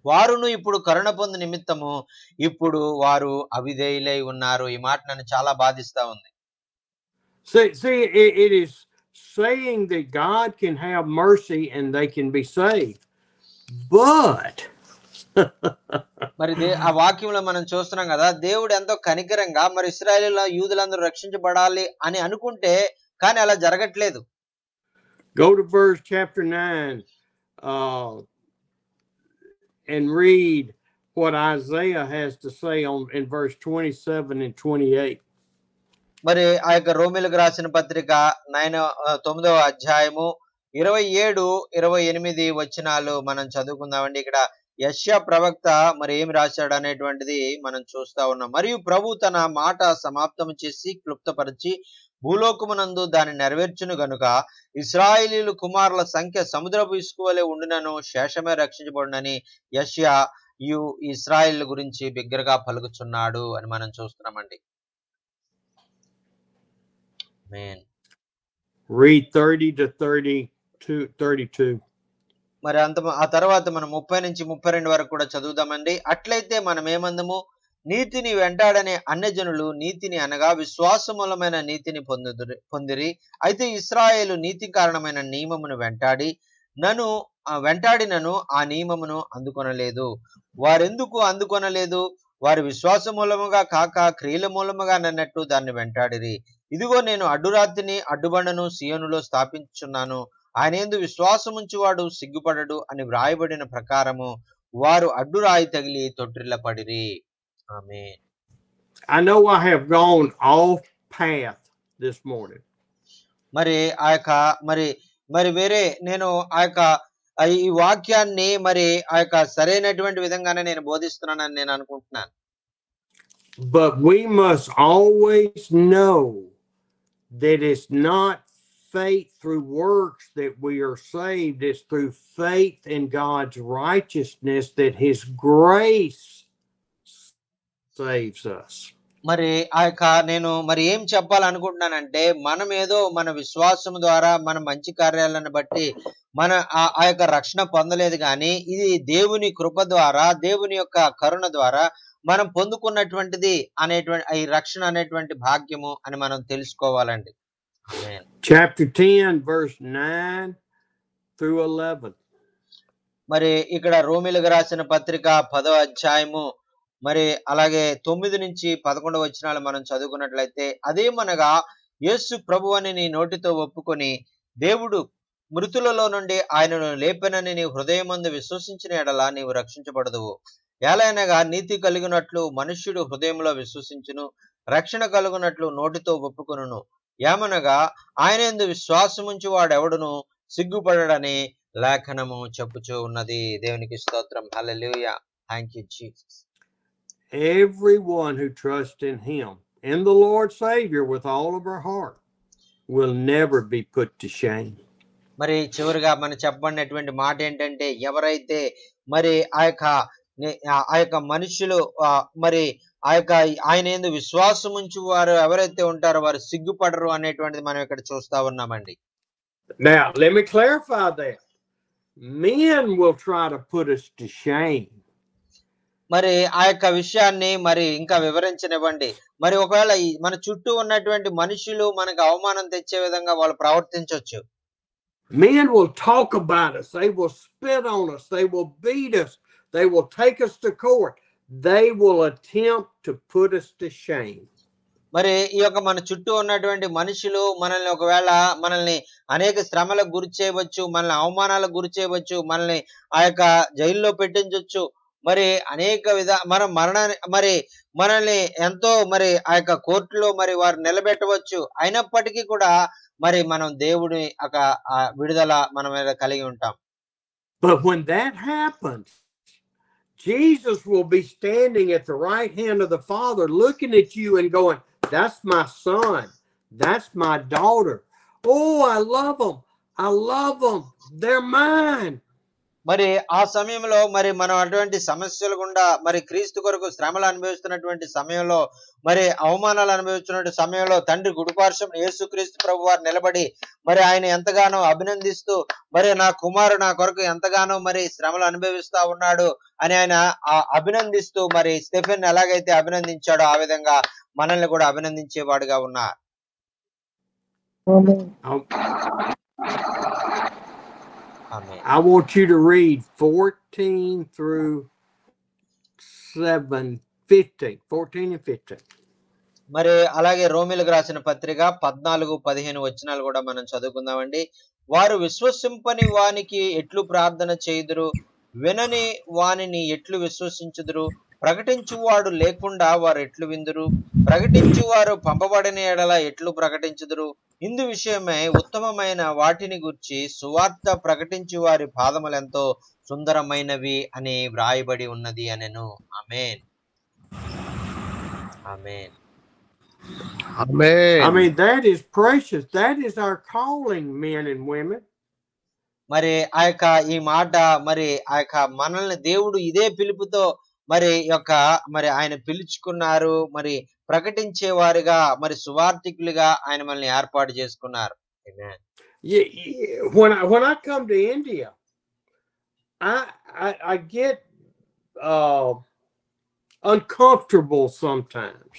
వారును ఇప్పుడు కరుణ పొందు నిమిత్తము ఇప్పుడు వారు అవిధేయులై ఉన్నారు. ఈ మాట నన్ను చాలా బాధిస్తా ఉంది. See, it is saying that God can have mercy and they can be saved. But మరి ఆ వాక్యంలో మనం చూస్తున్నాం కదా, దేవుడు ఎంతో కనికరంగా మరి ఇశ్రాయేలీయుల యూదులందరూ రక్షించబడాలి అని అనుకుంటే కానీ అలా జరగట్లేదు. Go to verse chapter 9 and read what Isaiah has to say in verse 27 and 28. మరి ఆ యొక్క రోమీలకు రాసిన పత్రిక 9వ అధ్యాయము 27, 28 వచనాలు మనం చదువుకుందామండి. ఇక్కడ యెషయా ప్రవక్త మరి ఏమి రాశాడు అనేటువంటిది మనం చూస్తా ఉన్నాం. మరియు ప్రభు తన మాట సమాప్తము చేసి క్లుప్తపరిచి భూలోకమునందు దాన్ని నెరవేర్చును గనుక ఇశ్రాయేలీయుల కుమారుల సంఖ్య సముద్రపు ఇసుక వలె ఉండునను, శేషమే రక్షించబడునని యెషయా ఇశ్రాయేల్ గురించి బిగ్గరగా పలుకుచున్నాడు అని మనం చూస్తున్నామండి. ఆమేన్. Read 30 to 32. మరి ఆ తర్వాత మనం 30 నుంచి 32 వరకు కూడా చదువుదామండి. అట్లయితే మనం ఏమందము, నీతిని వెంటాడనే అన్యజనులు నీతిని అనగా విశ్వాసమూలమైన నీతిని పొందిరి. అయితే ఇశ్రాయేలు నీతి కారణమైన నియమమును వెంటాడినను ఆ నియమమును అందుకొనలేదు. వారెందుకు అందుకొనలేదు? వారి విశ్వాస మూలముగా కాక క్రియల మూలముగా నన్నట్టు దాన్ని వెంటాడిరి. ఇదిగో నేను అడ్డురాతిని అడ్డుబండను సియోనులో స్థాపించుచున్నాను, ఆయన యందు విశ్వాసముంచువాడు సిగ్గుపడడు అని వ్రాయబడిన ప్రకారము వారు అడ్డురాయి తగిలి తొట్టిల్లపడిరి. ఆమేన్. I know I have gone off path this morning. మరి ఆ యొక్క మరి వేరే నేను ఆ యొక్క ఈ వాక్యాన్ని మరి ఆ యొక్క సరైనటువంటి విధంగానే నేను బోధిస్తున్నానని నేను అనుకుంటున్నాను. But we must always know that it's not faith through works that we are saved. It's through faith in God's righteousness that His grace saves us. మరి ఆ యొక్క నేను మరి ఏం చెప్పాలనుకుంటున్నానంటే, మనం ఏదో మన విశ్వాసం ద్వారా మన మంచి కార్యాలను బట్టి మన ఆ యొక్క రక్షణ పొందలేదు, కానీ ఇది దేవుని కృప ద్వారా, దేవుని యొక్క కరుణ ద్వారా మనం పొందుకున్నటువంటిది అనేటువంటి ఈ రక్షణ అనేటువంటి భాగ్యము అని మనం తెలుసుకోవాలండి. Chapter 10 verse 9 through 11. మరి ఇక్కడ రోమీయులకు రాసిన పత్రిక 10వ అధ్యాయము మరి అలాగే 9 నుంచి 11 వచనాలు మనం చదువుకున్నట్లయితే, అదేమనగా యేసు ప్రభువని నీ నోటితో ఒప్పుకొని దేవుడు మృతులలో నుండి ఆయనను లేపెనని నీవు హృదయమందు విశ్వసించిన ఎడల నీవు రక్షించబడదువు. ఎలయనగా నీతి కలిగినట్లు మనుష్యుడు హృదయంలో విశ్వసించును, రక్షణ కలుగునట్లు నోటితో ఒప్పుకొనును. ఏమనగా ఆయన యందు విశ్వాసముంచి వాడెవడును సిగ్గుపడడని లేఖనము చెప్పుచూ ఉన్నది. దేవునికి స్తోత్రం. Hallelujah. Thank you Jesus. Everyone who trusts in him, in the Lord Savior with all of our heart, will never be put to shame. మరి చివరిగా మనం చెప్పబడినటువంటి మాట ఏంటంటే, ఎవరైతే మరి ఆ యొక్క మనుషులు మరి ఆ యొక్క ఆయన యందు విశ్వాసం ఉంచి వారు ఎవరైతే ఉంటారో వారు సిగ్గుపడరు అనేటువంటిది మనం ఇక్కడ చూస్తా ఉన్నామండి. Now, let me clarify that. Men will try to put us to shame. మరి ఆ యొక్క విషయాన్ని మరి ఇంకా వివరించనివ్వండి. మరి ఒకవేళ మన చుట్టూ ఉన్నటువంటి మనుషులు మనకు అవమానం తెచ్చే విధంగా వాళ్ళు ప్రవర్తించవచ్చు. Men will talk about us. They will spit on us. They will beat us. They will take us to court. They will attempt to put us to shame. మరి ఈ యొక్క మన చుట్టూ ఉన్నటువంటి మనుషులు మనల్ని అనేక శ్రమలకు గురి చేయవచ్చు, మనల్ని అవమానాలకు గురి చేయవచ్చు, మనల్ని ఆ యొక్క జైల్లో పెట్టించవచ్చు. మరి అనేక మనల్ని ఎంతో మరి ఆ యొక్క కోర్టులో మరి వారు నిలబెట్టవచ్చు. అయినప్పటికీ కూడా మరి మనం దేవుడి విడుదల మన మీద కలిగి ఉంటాం. But when that happens, Jesus will be standing at the right hand of the Father, looking at you and going, "That's my son. That's my daughter. Oh, I love them. I love them. They're mine." మరి ఆ సమయంలో మరి మనం అటువంటి సమస్యలు గుండా మరి క్రీస్తు కొరకు శ్రమలు అనుభవిస్తున్నటువంటి సమయంలో, మరి అవమానాలు అనుభవిస్తున్న సమయంలో తండ్రి గుడిపార్శ్వం యేసుక్రీస్తు ప్రభు వారు నిలబడి మరి ఆయన ఎంతగానో అభినందిస్తూ, మరి నా కుమారుడు నా కొరకు ఎంతగానో మరి శ్రమలు అనుభవిస్తా ఉన్నాడు అని ఆయన అభినందిస్తూ, మరి స్టెఫెన్ ఎలాగైతే అభినందించాడో ఆ విధంగా మనల్ని కూడా అభినందించేవాడుగా ఉన్నారు. I want you to read 14 through 15. మరి అలాగే రోమిలకు రాసిన పత్రిక 14-15 వచనాలు కూడా మనం చదువుకుందామండి. వారు విశ్వసింపని వానికి ఎట్లు ప్రార్థన చేయుదురు, వినని వానిని ఎట్లు విశ్వసించుదురు, ప్రకటించువాడు లేకుండా వారు ఎట్లు విందురు, ప్రకటించువారు పంపబడిన ఎడల ఎట్లు ప్రకటించుదురు. ఇందు విషయమై ఉత్తమమైన వాటిని గురించి సువార్త ప్రకటించు వారి పాదములెంతో సుందరమైనవి అని వ్రాయబడి ఉన్నది అనెను. ఆమేన్. ఆమేన్. Amen. I mean, that is precious. That is our calling, men and women. మరి ఈ మాట మరి మనల్ని దేవుడు ఇదే పిలుపుతో మరి ఆయన పిలుచుకున్నారు. మరి ప్రకటించే వారిగా, మరి సువార్థికులుగా ఆయన మనల్ని ఏర్పాటు చేసుకున్నారు. When I come to India, I get uncomfortable sometimes.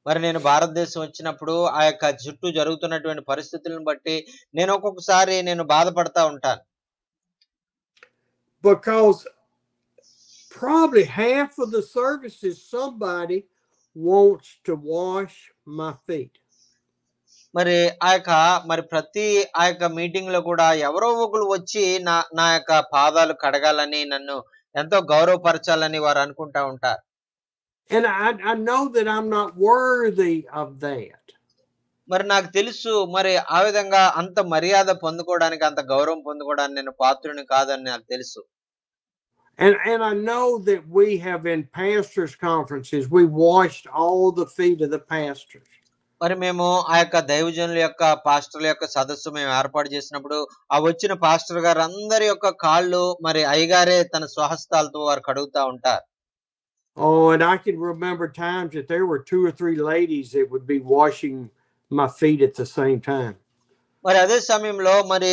మరి నేను భారతదేశం వచ్చినప్పుడు ఆ యొక్క చుట్టూ జరుగుతున్నటువంటి పరిస్థితులను బట్టి నేను ఒక్కొక్కసారి బాధపడతా ఉంటాను. Because probably half of the services somebody wants to wash my feet. మరి మరి ప్రతి మీటింగ్ లో కూడా ఎవరో ఒకరు వచ్చి నా యొక్క పాదాలు కడగాలని, నన్ను ఎంతో గౌరవపరచాలని వారు అనుకుంటా ఉంటారు. And I know that I'm not worthy of that. మరి నాకు తెలుసు మరి ఆ విధంగా అంత మర్యాద పొందుకోవడానికి, అంత గౌరవం పొందుకోవడానికి నేను పాత్రుని కాదని నాకు తెలుసు. And I know that we have in pastors conferences, we washed all the feet of the pastors. మరి మేము ఆ యొక్క దైవజనుల యొక్క పాస్టర్ల యొక్క సదస్సు మేము ఏర్పాటు చేసినప్పుడు ఆ వచ్చిన పాస్టర్ గారు అందరి యొక్క కాళ్ళు మరి అయ్యగారే తన స్వహస్తాలతో వారు కడుగుతా ఉంటారు. Oh, and I can remember times that there were 2 or 3 ladies that would be washing my feet at the same time. మరి అదే సమయంలో మరి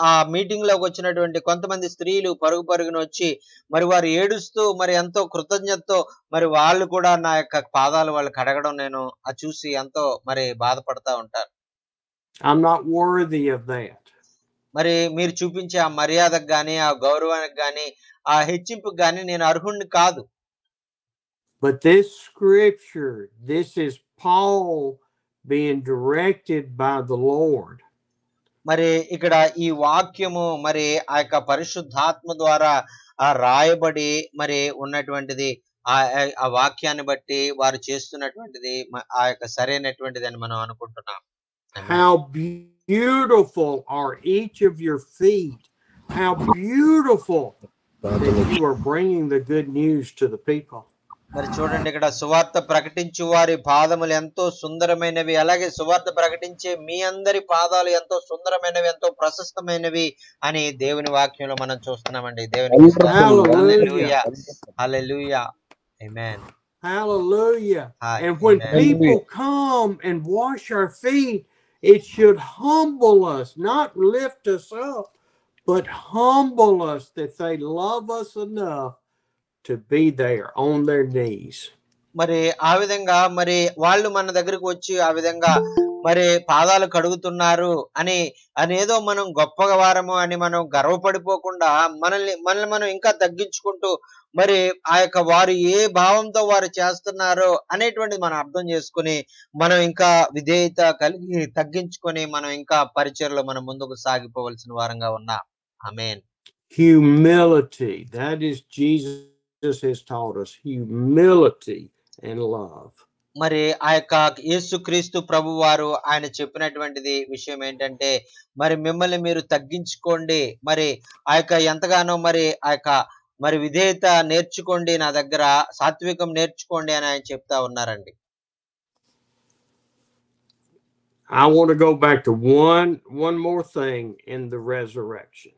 ఆ మీటింగ్ లోకి వచ్చినటువంటి కొంతమంది స్త్రీలు పరుగున వచ్చి మరి వారు ఏడుస్తూ మరి ఎంతో కృతజ్ఞతతో మరి వాళ్ళు కూడా నా యొక్క పాదాలు వాళ్ళు కడగడం నేను చూసి ఎంతో మరి బాధపడతా ఉంటారు. I'm not worthy of that. మరి మీరు చూపించే ఆ మర్యాదకు గాని, ఆ గౌరవానికి గాని, ఆ హెచ్చింపుకు గాని నేను అర్హుణ్ణి కాదు. But this scripture, this is Paul being directed by the Lord. మరి ఇక్కడ ఈ వాక్యము మరి ఆ యొక్క పరిశుద్ధాత్మ ద్వారా రాయబడి మరి ఉన్నటువంటిది ఆ వాక్యాన్ని బట్టి వారు చేస్తున్నటువంటిది ఆ యొక్క సరైనటువంటిది అని మనం అనుకుంటున్నాం. How beautiful are each of your feet. How beautiful that you are bringing the good news to the people. మరి చూడండి, ఇక్కడ సువార్త ప్రకటించు వారి పాదములు ఎంతో సుందరమైనవి, అలాగే సువార్త ప్రకటించే మీ అందరి పాదాలు ఎంతో సుందరమైనవి, ఎంతో ప్రశస్తమైనవి అని దేవుని వాక్యంలో మనం చూస్తున్నామండి. దేవునికి హల్లెలూయా, హల్లెలూయా, ఆమేన్, hallelujah. And when people come and wash our feet, it should humble us, not lift us up, but humble us that they love us enough to be there on their knees. మరి ఆ విధంగా మరి వాళ్ళు మన దగ్గరికి వచ్చి ఆ విధంగా మరి పాదాలు కడుగుతున్నారు అనేదో మనం గొప్పగా వారము అని మనం గర్వపడిపోకుండా మనల్ని మనం ఇంకా తగ్గించుకుంటూ మరి ఆ యొక్క వారు ఏ భావంతో వారు చేస్తున్నారో అనేటువంటిది మనం అర్థం చేసుకుని మనం ఇంకా విధేయత కలిగి తగ్గించుకొని మనం ఇంకా పరిచర్లో మనం ముందుకు సాగిపోవలసిన వారంగా ఉన్నాం. ఆమేన్. Humility, that is Jesus has taught us, humility and love. మరి ఆ యొక్క యేసుక్రీస్తు ప్రభు వారు ఆయన చెప్పినటువంటిది విషయం ఏంటంటే మరి మిమ్మల్ని మీరు తగ్గించుకోండి, మరి ఆ యొక్క ఎంతగానో మరి ఆ యొక్క మరి విధేయత నేర్చుకోండి, నా దగ్గర సాత్వికం నేర్చుకోండి అని ఆయన చెప్తా ఉన్నారండి. I want to go back to one more thing in the resurrection.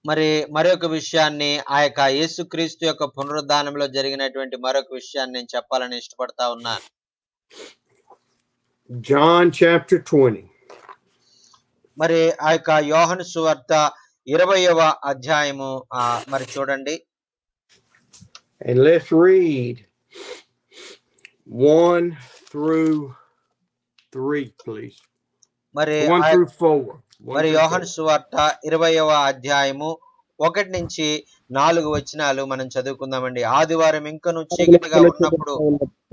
మరి మరొక విషయాన్ని ఆ యొక్క యేసుక్రీస్తు యొక్క పునరుద్ధానంలో జరిగినటువంటి మరొక విషయాన్ని నేను చెప్పాలని ఇష్టపడతా ఉన్నాను. John chapter 20. మరి ఆ యొక్క యోహాను సువార్త 20వ అధ్యాయము మరి చూడండి. And let's read 1 through 3, please. మరి 1 through 4. మరి యోహాను సువార్త 20వ అధ్యాయము 1 నుంచి 4 వచనాలు మనం చదువుకుందామండి. ఆదివారం ఇంకను చీకటిగా ఉన్నప్పుడు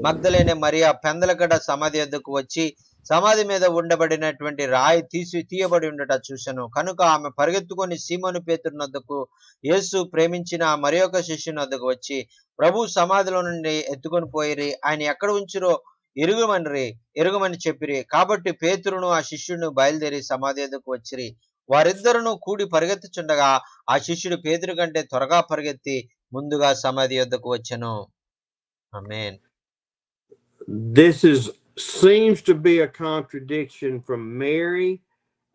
మగ్దలేనే మరియా పెందలగడ సమాధి వద్దకు వచ్చి సమాధి మీద ఉండబడినటువంటి రాయి తీయబడి ఉండట చూశాను. కనుక ఆమె పరిగెత్తుకొని సీమోను పేతురు వద్దకు, యేసు ప్రేమించిన మరి ఒక శిష్యుని వద్దకు వచ్చి, ప్రభు సమాధిలో నుండి ఎత్తుకొని పోయిరి, ఆయన ఎక్కడ ఉంచిరో ఎరుగమని చెప్పిరి. కాబట్టి పేతురును ఆ శిష్యుడిని బయలుదేరి సమాధి వద్దకు వచ్చిరి. వారిద్దరును కూడి పరిగెత్తుచుండగా ఆ శిష్యుడు పేతురు కంటే త్వరగా పరిగెత్తి ముందుగా సమాధి వద్దకు వచ్చెను. ఆమేన్. This seems to be a contradiction from Mary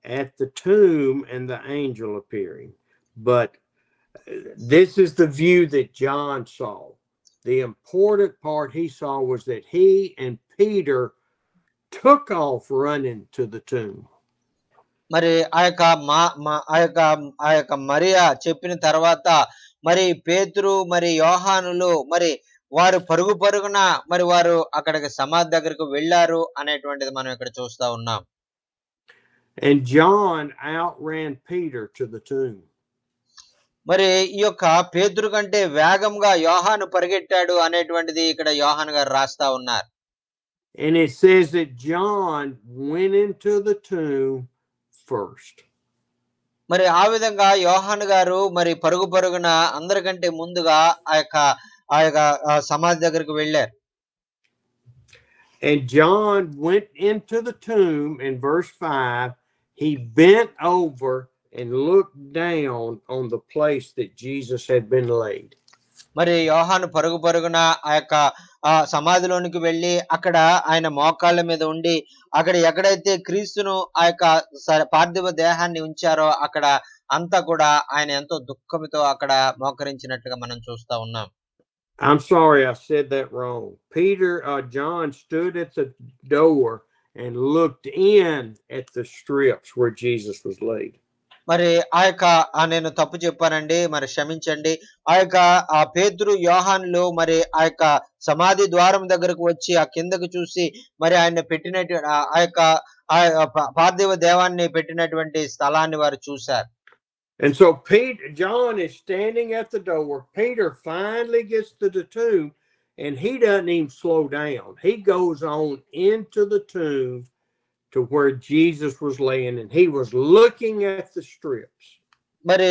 at the tomb and the angel appearing, but this is the view that John saw. The important part he saw was that he and Peter took off running to the tomb. మరి ఆ యొక్క మరియా చెప్పిన తర్వాత మరి పేతురు మరి యోహానులు మరి వారు పరుగున మరి వారు అక్కడికి సమాధి దగ్గరకు వెళ్ళారు అనేటువంటిది మనం ఇక్కడ చూస్తా ఉన్నాం. And John outran Peter to the tomb. మరి ఈ యొక్క పేతురు కంటే వేగంగా యోహాను పరిగెట్టాడు అనేటువంటిది ఇక్కడ యోహాను గారు రాస్తా ఉన్నారు. And it says that John went into the tomb first. మరి ఆ విధంగా యోహాను గారు మరి పరుగున అందరికంటే ముందుగా ఆ యొక్క సమాధి దగ్గరికి వెళ్ళారు. And John went into the tomb in verse 5. He bent over and looked down on the place that Jesus had been laid. మరి యోహాను పరుగున ఆ యొక్క సమాధిలోనికి వెళ్ళి అక్కడ ఆయన మోకాళ్ళ మీద ఉండి అక్కడ ఎక్కడైతే క్రీస్తును ఆ యొక్క పార్థివ దేహాన్ని ఉంచారో అక్కడ అంతా కూడా ఆయన ఎంతో దుఃఖంతో అక్కడ మోకరించినట్టుగా మనం చూస్తా ఉన్నాం. I'm sorry, I said that wrong. John stood at the door and looked in at the strips where Jesus was laid. మరి ఆ యొక్క నేను తప్పు చెప్పానండి, మరి క్షమించండి. ఆ యొక్క పేతురు యోహానులు మరి ఆ యొక్క సమాధి ద్వారం దగ్గరకు వచ్చి ఆ కిందకు చూసి మరి ఆయన పెట్టినట్టు ఆ యొక్క పార్థివ దేవాన్ని పెట్టినటువంటి స్థలాన్ని వారు చూశారు. And so John is standing at the door. Peter finally gets to the tomb and he doesn't even slow down. He goes on into the tomb to where Jesus was laying, and he was looking at the strips. మరి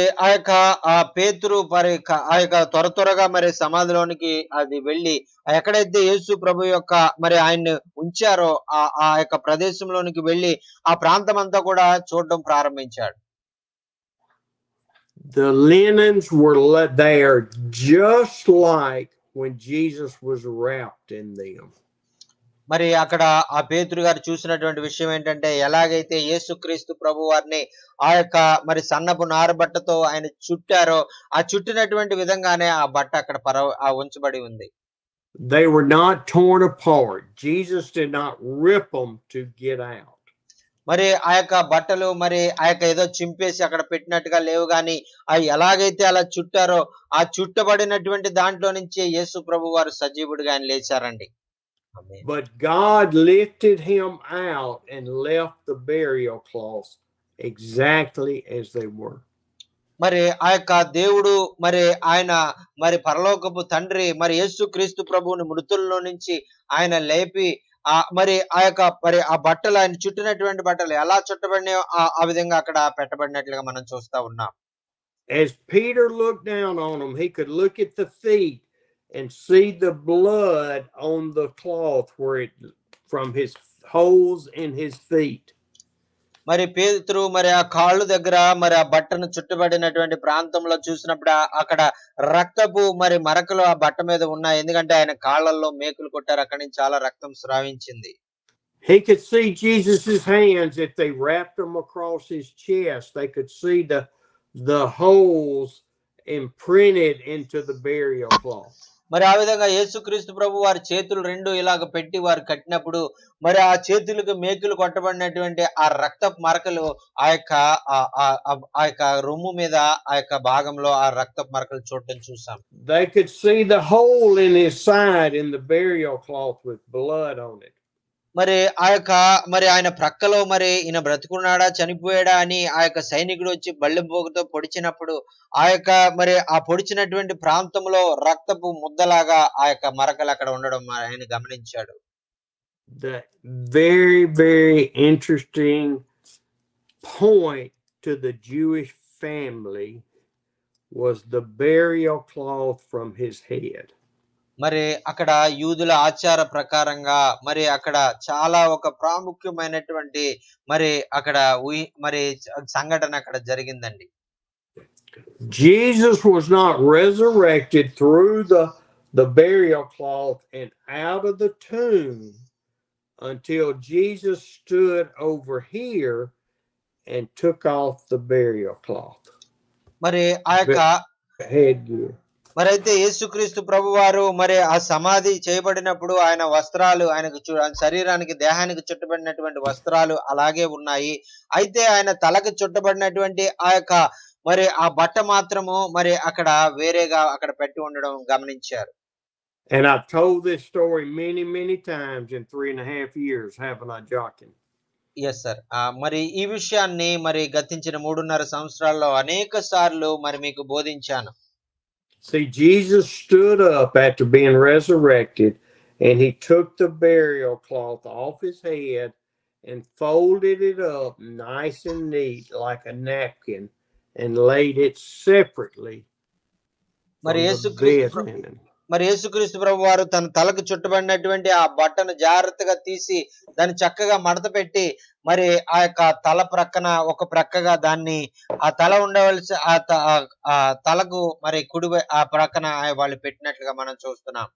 ఆ పేతురు మరి ఆ యొక్క త్వరగా మరి సమాధిలోనికి అది వెళ్ళి ఎక్కడైతే యేసు ప్రభు యొక్క మరి ఆయన్ని ఉంచారో ఆ యొక్క ప్రదేశంలోనికి వెళ్ళి ఆ ప్రాంతం అంతా కూడా చూడడం ప్రారంభించాడు. The linens were there just like when Jesus was wrapped in them. మరి అక్కడ ఆ పేతురు గారు చూసినటువంటి విషయం ఏంటంటే ఎలాగైతే యేసుక్రీస్తు ప్రభు వారిని ఆ యొక్క మరి సన్నపు నారబట్టతో ఆయన చుట్టారో ఆ చుట్టినటువంటి విధంగానే ఆ బట్ట అక్కడ ఉంచబడి ఉంది. They were not torn apart. Jesus did not rip them to get out. మరి ఆ యొక్క బట్టలు మరి ఆ యొక్క ఏదో చింపేసి అక్కడ పెట్టినట్టుగా లేవు గాని అవి ఎలాగైతే అలా చుట్టారో ఆ చుట్టబడినటువంటి దాంట్లో నుంచి యేసు ప్రభు వారు సజీవుడిగా ఆయన లేచారండి. But God lifted him out and left the burial cloths exactly as they were. మరి ఆ యొక్క దేవుడు మరి ఆయన మరి పరలోకపు తండ్రి మరి యేసుక్రీస్తు ప్రభువుని మృతుల్లో నుంచి ఆయన లేపి మరి ఆ యొక్క మరి ఆ బట్టలు ఆయన చుట్టినటువంటి బట్టలు ఎలా చుట్టబడినాయో ఆ విధంగా అక్కడ పెట్టబడినట్లుగా మనం చూస్తా ఉన్నాం. As Peter looked down on him, he could look at the feet and see the blood on the cloth where it from his holes in his feet. మరి పేతురు మరి ఆ కాళ్ళు దగ్గర మరి ఆ బట్టను చుట్టబడినటువంటి ప్రాంతంలో చూసినప్పుడు అక్కడ రక్తపు మరి మరకలు ఆ బట్ట మీద ఉన్నాయి. ఎందుకంటే ఆయన కాళ్ళల్లో మేకులు కొట్టారు, అక్కడి నుంచి చాలా రక్తం స్రావించింది. He could see Jesus's hands. If they wrapped them across his chest, they could see the holes imprinted into the burial cloth. మరి ఆ విధంగా యేసుక్రీస్తు ప్రభు వారి చేతులు రెండు ఇలాగ పెట్టి వారు కట్టినప్పుడు మరి ఆ చేతులకు మేకులు కొట్టబడినటువంటి ఆ రక్తపు మరకలు ఆ యొక్క రొమ్ము మీద ఆ యొక్క భాగంలో ఆ రక్తపు మరకలు చూడటం చూసాం. They could see the hole in his side in the burial cloth with blood on it. మరి ఆ యొక్క మరి ఆయన ప్రక్కలో మరి ఈయన బ్రతుకున్నాడా చనిపోయాడా అని ఆ యొక్క సైనికుడు వచ్చి బల్లెంపోగుతో పొడిచినప్పుడు ఆ యొక్క మరి ఆ పొడిచినటువంటి ప్రాంతంలో రక్తపు ముద్దలాగా ఆ యొక్క మరకలు అక్కడ ఉండడం ఆయన గమనించాడు. The very, very interesting point to the Jewish family was the burial cloth from his head. మరి అక్కడ యూదుల ఆచార ప్రకారంగా మరి అక్కడ చాలా ఒక ప్రాముఖ్యమైనటువంటి మరి అక్కడ మరి సంఘటన అక్కడ జరిగిందండి. Jesus was not resurrected through the burial cloth and out of the tomb until Jesus stood over here and took off the burial cloth. మరి ఆ యొక్క headgear. మరి అయితే యేసుక్రీస్తు ప్రభు వారు మరి ఆ సమాధి చేయబడినప్పుడు ఆయన వస్త్రాలు ఆయనకు శరీరానికి దేహానికి చుట్టబడినటువంటి వస్త్రాలు అలాగే ఉన్నాయి. అయితే ఆయన తలకు చుట్టబడినటువంటి ఆ యొక్క మరి ఆ బట్ట మాత్రము మరి అక్కడ వేరేగా అక్కడ పెట్టి ఉండడం గమనించారు. And I've told this story many times in 3.5 years, haven't I, Joaquin? Yes, sir. మరి ఈ విషయాన్ని మరి గతించిన 3.5 సంవత్సరాల్లో అనేక సార్లు మరి మీకు బోధించాను. See, Jesus stood up after being resurrected, and he took the burial cloth off his head and folded it up nice and neat like a napkin and laid it separately from the bed linen. మరి యేసుక్రీస్తు ప్రభు వారు తన తలకు చుట్టబడినటువంటి ఆ బట్టను జాగ్రత్తగా తీసి దాన్ని చక్కగా మడత పెట్టి మరి ఆ యొక్క తల ప్రక్కన ఒక ప్రక్కగా దాన్ని ఆ తల ఉండవలసి ఆ తలకు మరి కుడి ఆ ప్రక్కన వాళ్ళు పెట్టినట్లుగా మనం చూస్తున్నాం.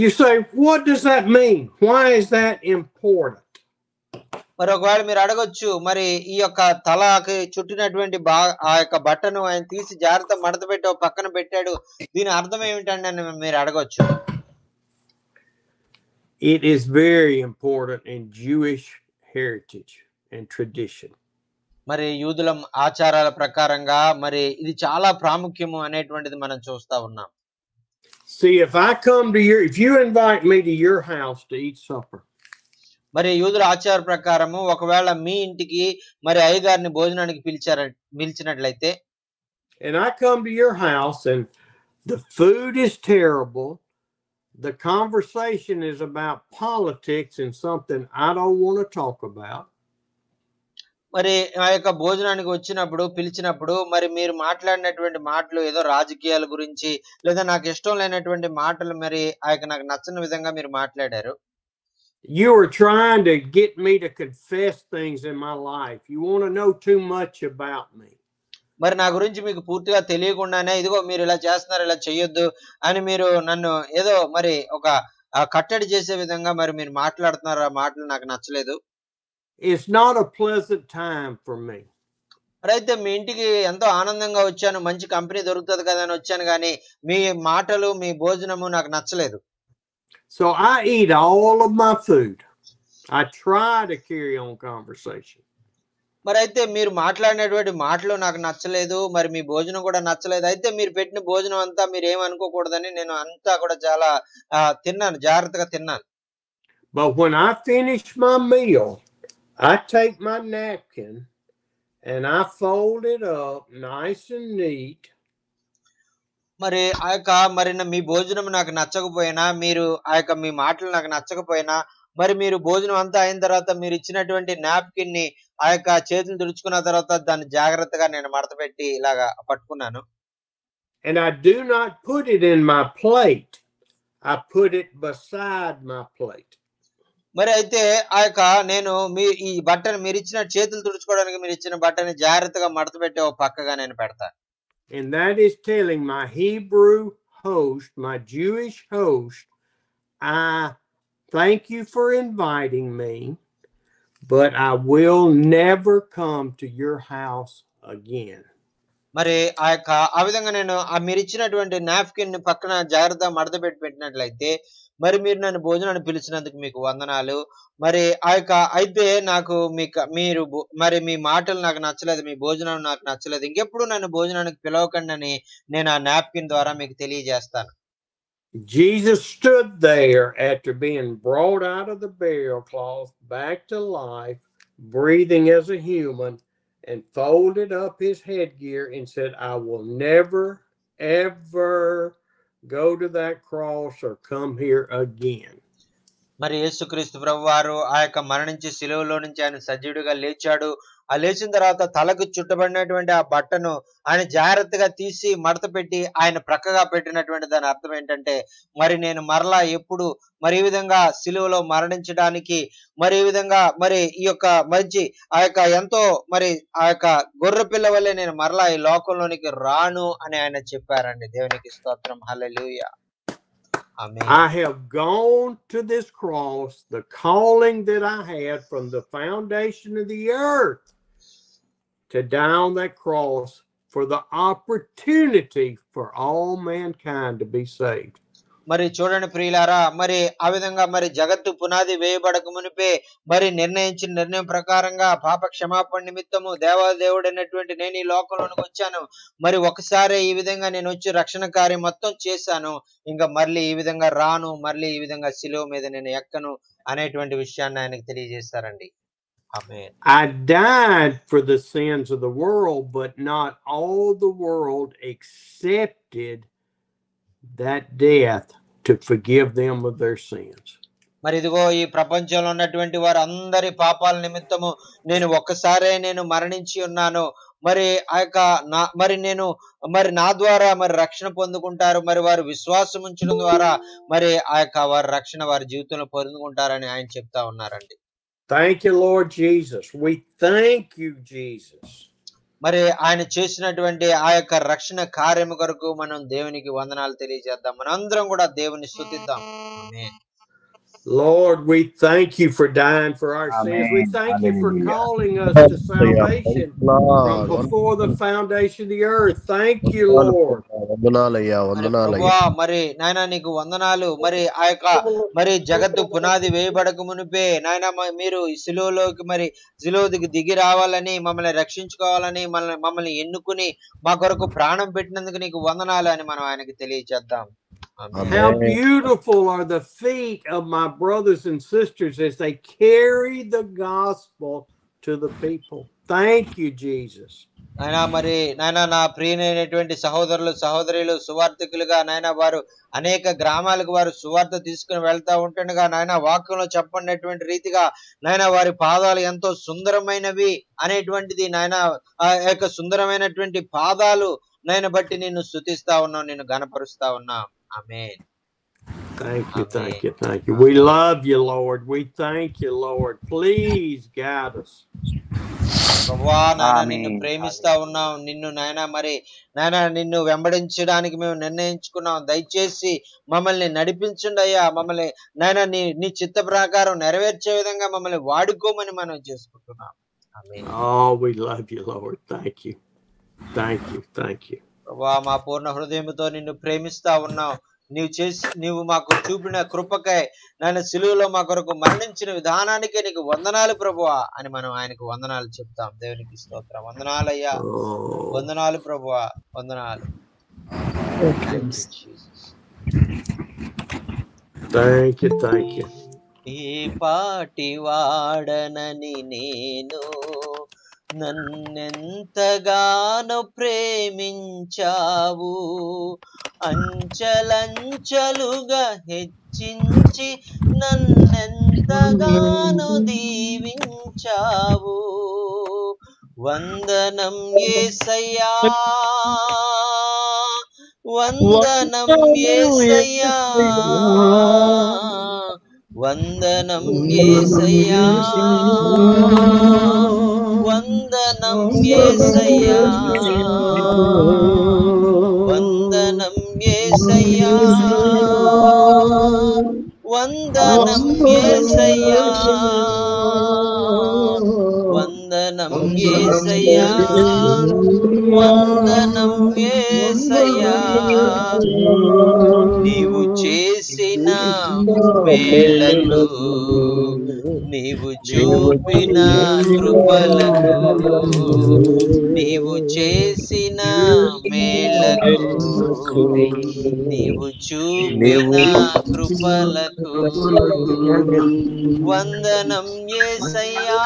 You say, what does that mean? Why is that important? మరి ఒకవేళ మీరు అడగొచ్చు, మరి ఈ యొక్క తలకి చుట్టినటువంటి ఆ యొక్క బట్టను ఆయన తీసి జాగ్రత్త మడత పెట్టి పక్కన పెట్టాడు, దీని అర్థం ఏమిటండి అని మీరు అడగొచ్చు. It is very important in Jewish heritage and tradition. మరి యూదుల ఆచారాల ప్రకారంగా మరి ఇది చాలా ప్రాముఖ్యము అనేటువంటిది మనం చూస్తా ఉన్నాం. See, if you invite me to your house to eat supper. మరి యూదుల ఆచార ప్రకారము ఒకవేళ మీ ఇంటికి మరి అయ్యగారిని భోజనానికి పిలిచినట్లయితే, and I come to your house and the food is terrible, the conversation is about politics and something I don't want to talk about. మరి ఆ యొక్క భోజనానికి వచ్చినప్పుడు పిలిచినప్పుడు మరి మీరు మాట్లాడినటువంటి మాటలు ఏదో రాజకీయాల గురించి లేదా నాకు ఇష్టం లేనటువంటి మాటలు మరి ఆ యొక్క నాకు నచ్చని విధంగా మీరు మాట్లాడారు. You were trying to get me to confess things in my life. You want to know too much about me. మరి నా గురించి మీకు పూర్తిగా తెలియకుండానే ఇదిగో మీరు ఇలా చేస్తున్నారు, ఇలా చేయొద్దు అని మీరు నన్ను ఏదో మరి ఒక కట్టడి చేసే విధంగా మరి మీరు మాట్లాడుతున్నారు. ఆ మాటలు నాకు నచ్చలేదు. It's not a pleasant time for me. మరి అయితే మీ ఇంటికి ఎంతో ఆనందంగా వచ్చాను, మంచి కంపెనీ దొరుకుతుంది కదా అని వచ్చాను, కానీ మీ మాటలు మీ భోజనము నాకు నచ్చలేదు. So I eat all of my food. I try to carry on conversation. మరి అయితే మీరు మాట్లాడినటువంటి మాటలు నాకు నచ్చలేదు, మరి మీ భోజనం కూడా నచ్చలేదు. అయితే మీరు పెట్టిన భోజనం అంతా మీరు ఏమనుకోకూడదని నేను అంతా కూడా చాలా తిన్నాను, జాగ్రత్తగా తిన్నాను. But when I finish my meal, I take my napkin and I fold it up nice and neat. మరి ఆ యొక్క మరి మీ భోజనం నాకు నచ్చకపోయినా, మీరు ఆ యొక్క మీ మాటలు నాకు నచ్చకపోయినా, మరి మీరు భోజనం అంతా అయిన తర్వాత మీరు ఇచ్చినటువంటి నాప్కిన్ ని ఆ యొక్క చేతులు తుడుచుకున్న తర్వాత దాన్ని జాగ్రత్తగా నేను మడత పెట్టి ఇలాగా పట్టుకున్నాను. And I do not put it in my plate. I put it beside my plate. మరి అయితే ఆ యొక్క నేను ఈ బట్టను మీరు ఇచ్చిన చేతులు తుడుచుకోవడానికి మీరు ఇచ్చిన బట్టని జాగ్రత్తగా మడత పెట్టి ఒక పక్కగా నేను పెడతాను. And that is telling my Hebrew host, my Jewish host, I thank you for inviting me, but I will never come to your house again. మరి ఆ విధంగా నేను మీరు ఇచ్చినటువంటి నాప్కిన్ ని పక్కన జాగ్రత్తగా మడత పెట్టి పెట్టినట్లయితే, మరి మీరు నన్ను భోజనాన్ని పిలిచినందుకు మీకు వందనాలు. మరి ఆ యొక్క అయితే నాకు మీరు మరి మీ మాటలు నాకు నచ్చలేదు, మీ భోజనం నాకు నచ్చలేదు, ఇంకెప్పుడు నన్ను భోజనానికి పిలవకండి అని నేను ఆ నాప్కిన్ ద్వారా మీకు తెలియజేస్తాను. Jesus stood there after being brought out of the burial cloth back to life, breathing as a human, and folded up his headgear and said, I will never, ever go to that cross or come here again. మరి యేసుక్రీస్తు ప్రభువారు ఆ యొక్క మరణించి శిలువలో నుంచి ఆయన సజీవుడిగా లేచాడు. ఆ లేచిన తర్వాత తలకు చుట్టబడినటువంటి ఆ బట్టను ఆయన జాగ్రత్తగా తీసి మడత పెట్టి ఆయన ప్రక్కగా పెట్టినటువంటి దాని అర్థం ఏంటంటే, మరి నేను మరలా ఎప్పుడు మరి ఈ విధంగా శిలువలో మరణించడానికి, మరి ఈ విధంగా మరి ఈ యొక్క మంచి ఆ యొక్క ఎంతో మరి ఆ యొక్క గొర్రె పిల్ల వల్లే నేను మరలా ఈ లోకంలోనికి రాను అని ఆయన చెప్పారండి. దేవునికి స్తోత్రం, హల్లెలూయా. I have gone to this cross, the calling that I had from the foundation of the earth, to die on that cross for the opportunity for all mankind to be saved. మరి చూడండి ప్రియులారా, మరి ఆ విధంగా మరి జగత్తు పునాది వేయబడక మునిపే మరి నిర్ణయించిన నిర్ణయం ప్రకారంగా పాప క్షమాపణ నిమిత్తము దేవాదేవుడు అన్నటువంటి నేను ఈ లోకంలోనికి వచ్చాను. మరి ఒకసారి ఈ విధంగా నేను వచ్చి రక్షణ కార్యం మొత్తం చేశాను, ఇంకా మళ్ళీ ఈ విధంగా రాను, మళ్ళీ ఈ విధంగా శిలువ మీద నేను ఎక్కను అనేటువంటి విషయాన్ని ఆయనకు తెలియజేస్తారండి. I died for the sins of the world, but not all the world accepted that death to forgive them of their sins. మరి ఇదిగో ఈ ప్రపంచంలో ఉన్నటువంటి వారు అందరి పాపాల నిమిత్తము నేను ఒక్కసారే నేను మరణించి ఉన్నాను, మరి ఆ యొక్క మరి నేను మరి నా ద్వారా మరి రక్షణ పొందుకుంటారు, మరి వారు విశ్వాసం ఉంచడం ద్వారా మరి ఆ యొక్క వారి రక్షణ వారి జీవితంలో పొందుకుంటారని ఆయన చెప్తా ఉన్నారండి. Thank you, Lord Jesus. We thank you, Jesus. మరి ఆయన చేసినటువంటి ఆ యొక్క రక్షణ కార్యము కొరకు మనం దేవునికి వందనాలు తెలియజేద్దాం. మనందరం కూడా దేవుని స్తుతిద్దాం. ఆమేన్. Lord, we thank you for dying for our sins. We thank you for calling us to salvation from before the foundation of the earth. Thank you, Lord. మరి నాయన నీకు వందనాలు. మరి ఆ యొక్క మరి జగత్తు పునాది వేయబడక మునిపే నాయన మీరు శిలువలోకి మరి శిలువకి దిగి రావాలని, మమ్మల్ని రక్షించుకోవాలని, మమ్మల్ని ఎన్నుకుని మా కొరకు ప్రాణం పెట్టినందుకు నీకు వందనాలు అని మనం ఆయనకి తెలియజేద్దాం. How beautiful are the feet of my brothers and sisters as they carry the gospel to the people. Thank you, Jesus. నాయనా మరి నాయనా నా ప్రియమైనటువంటి సహోదరులు సహోదరులు సువార్థికులుగా నాయనా వారు అనేక గ్రామాలకు వారు సువార్త తీసుకుని వెళ్తా ఉంటుండగా నాయనా వాక్యంలో చెప్పినటువంటి రీతిగా నాయనా వారి పాదాలు ఎంతో సుందరమైనవి అనేటువంటిది నాయనా ఆ యొక్క సుందరమైనటువంటి పాదాలు నాయన బట్టి నిన్ను స్తుతిస్తా ఉన్నాం, నిన్ను గణపరుస్తా ఉన్నాం. ఆమేన్. Thank you, thank Amen. you, thank you. We love you, Lord. We thank you, Lord. Please guide us. ప్రభువా నాయన నిన్ను ఆమేన్. ప్రేమిస్తా ఉన్నాం, నిన్ను నాయన మరి నాయన నిన్ను వెంబడించడానికి మేము నిర్ణయించుకున్నాం. దయచేసి మమ్మల్ని నడిపించండి అయ్యా, మమ్మల్ని నాయన నీ నీ చిత్త ప్రకారం నెరవేర్చే విధంగా మమ్మల్ని వాడుకోమని మనం చేసుకుంటున్నాం. ఆమేన్. Oh, we love you, Lord. Thank you. Thank you, thank you. ప్రభువా మా పూర్ణ హృదయంతో నిన్ను ప్రేమిస్తా ఉన్నాం. నీవు మాకు చూపిన కృపకై నాయన సిలువలో మా కొరకు మరణించిన విధానానికే నీకు వందనాలు ప్రభువా అని మనం ఆయనకు వందనాలు చెప్తాం. దేవునికి స్తోత్రం. వందనాలయ్యా, వందనాలు ప్రభువా, వందనాలు. Thank you, thank you. ఈ పాటి వాడనని నేను నన్నెంతగానో ప్రేమించావు, అంచలంచలుగా హెచ్చించి నన్నెంతగానో దీవించావు. వందనం యేసయ్యా, వందనం యేసయ్యా, వందనం యేసయ్యా, వందనం యేసయ్యా, వందనం యేసయ్యా, వందనం యేసయ్యా, వందనం యేసయ్యా, వందనం యేసయ్యా. నీవు చేసిన మేలకు, నీవు చూపిన కృపలకు, నీవు చేసిన మేలకు, నీవు చూపిన కృపలకు వందనం యేసయ్యా,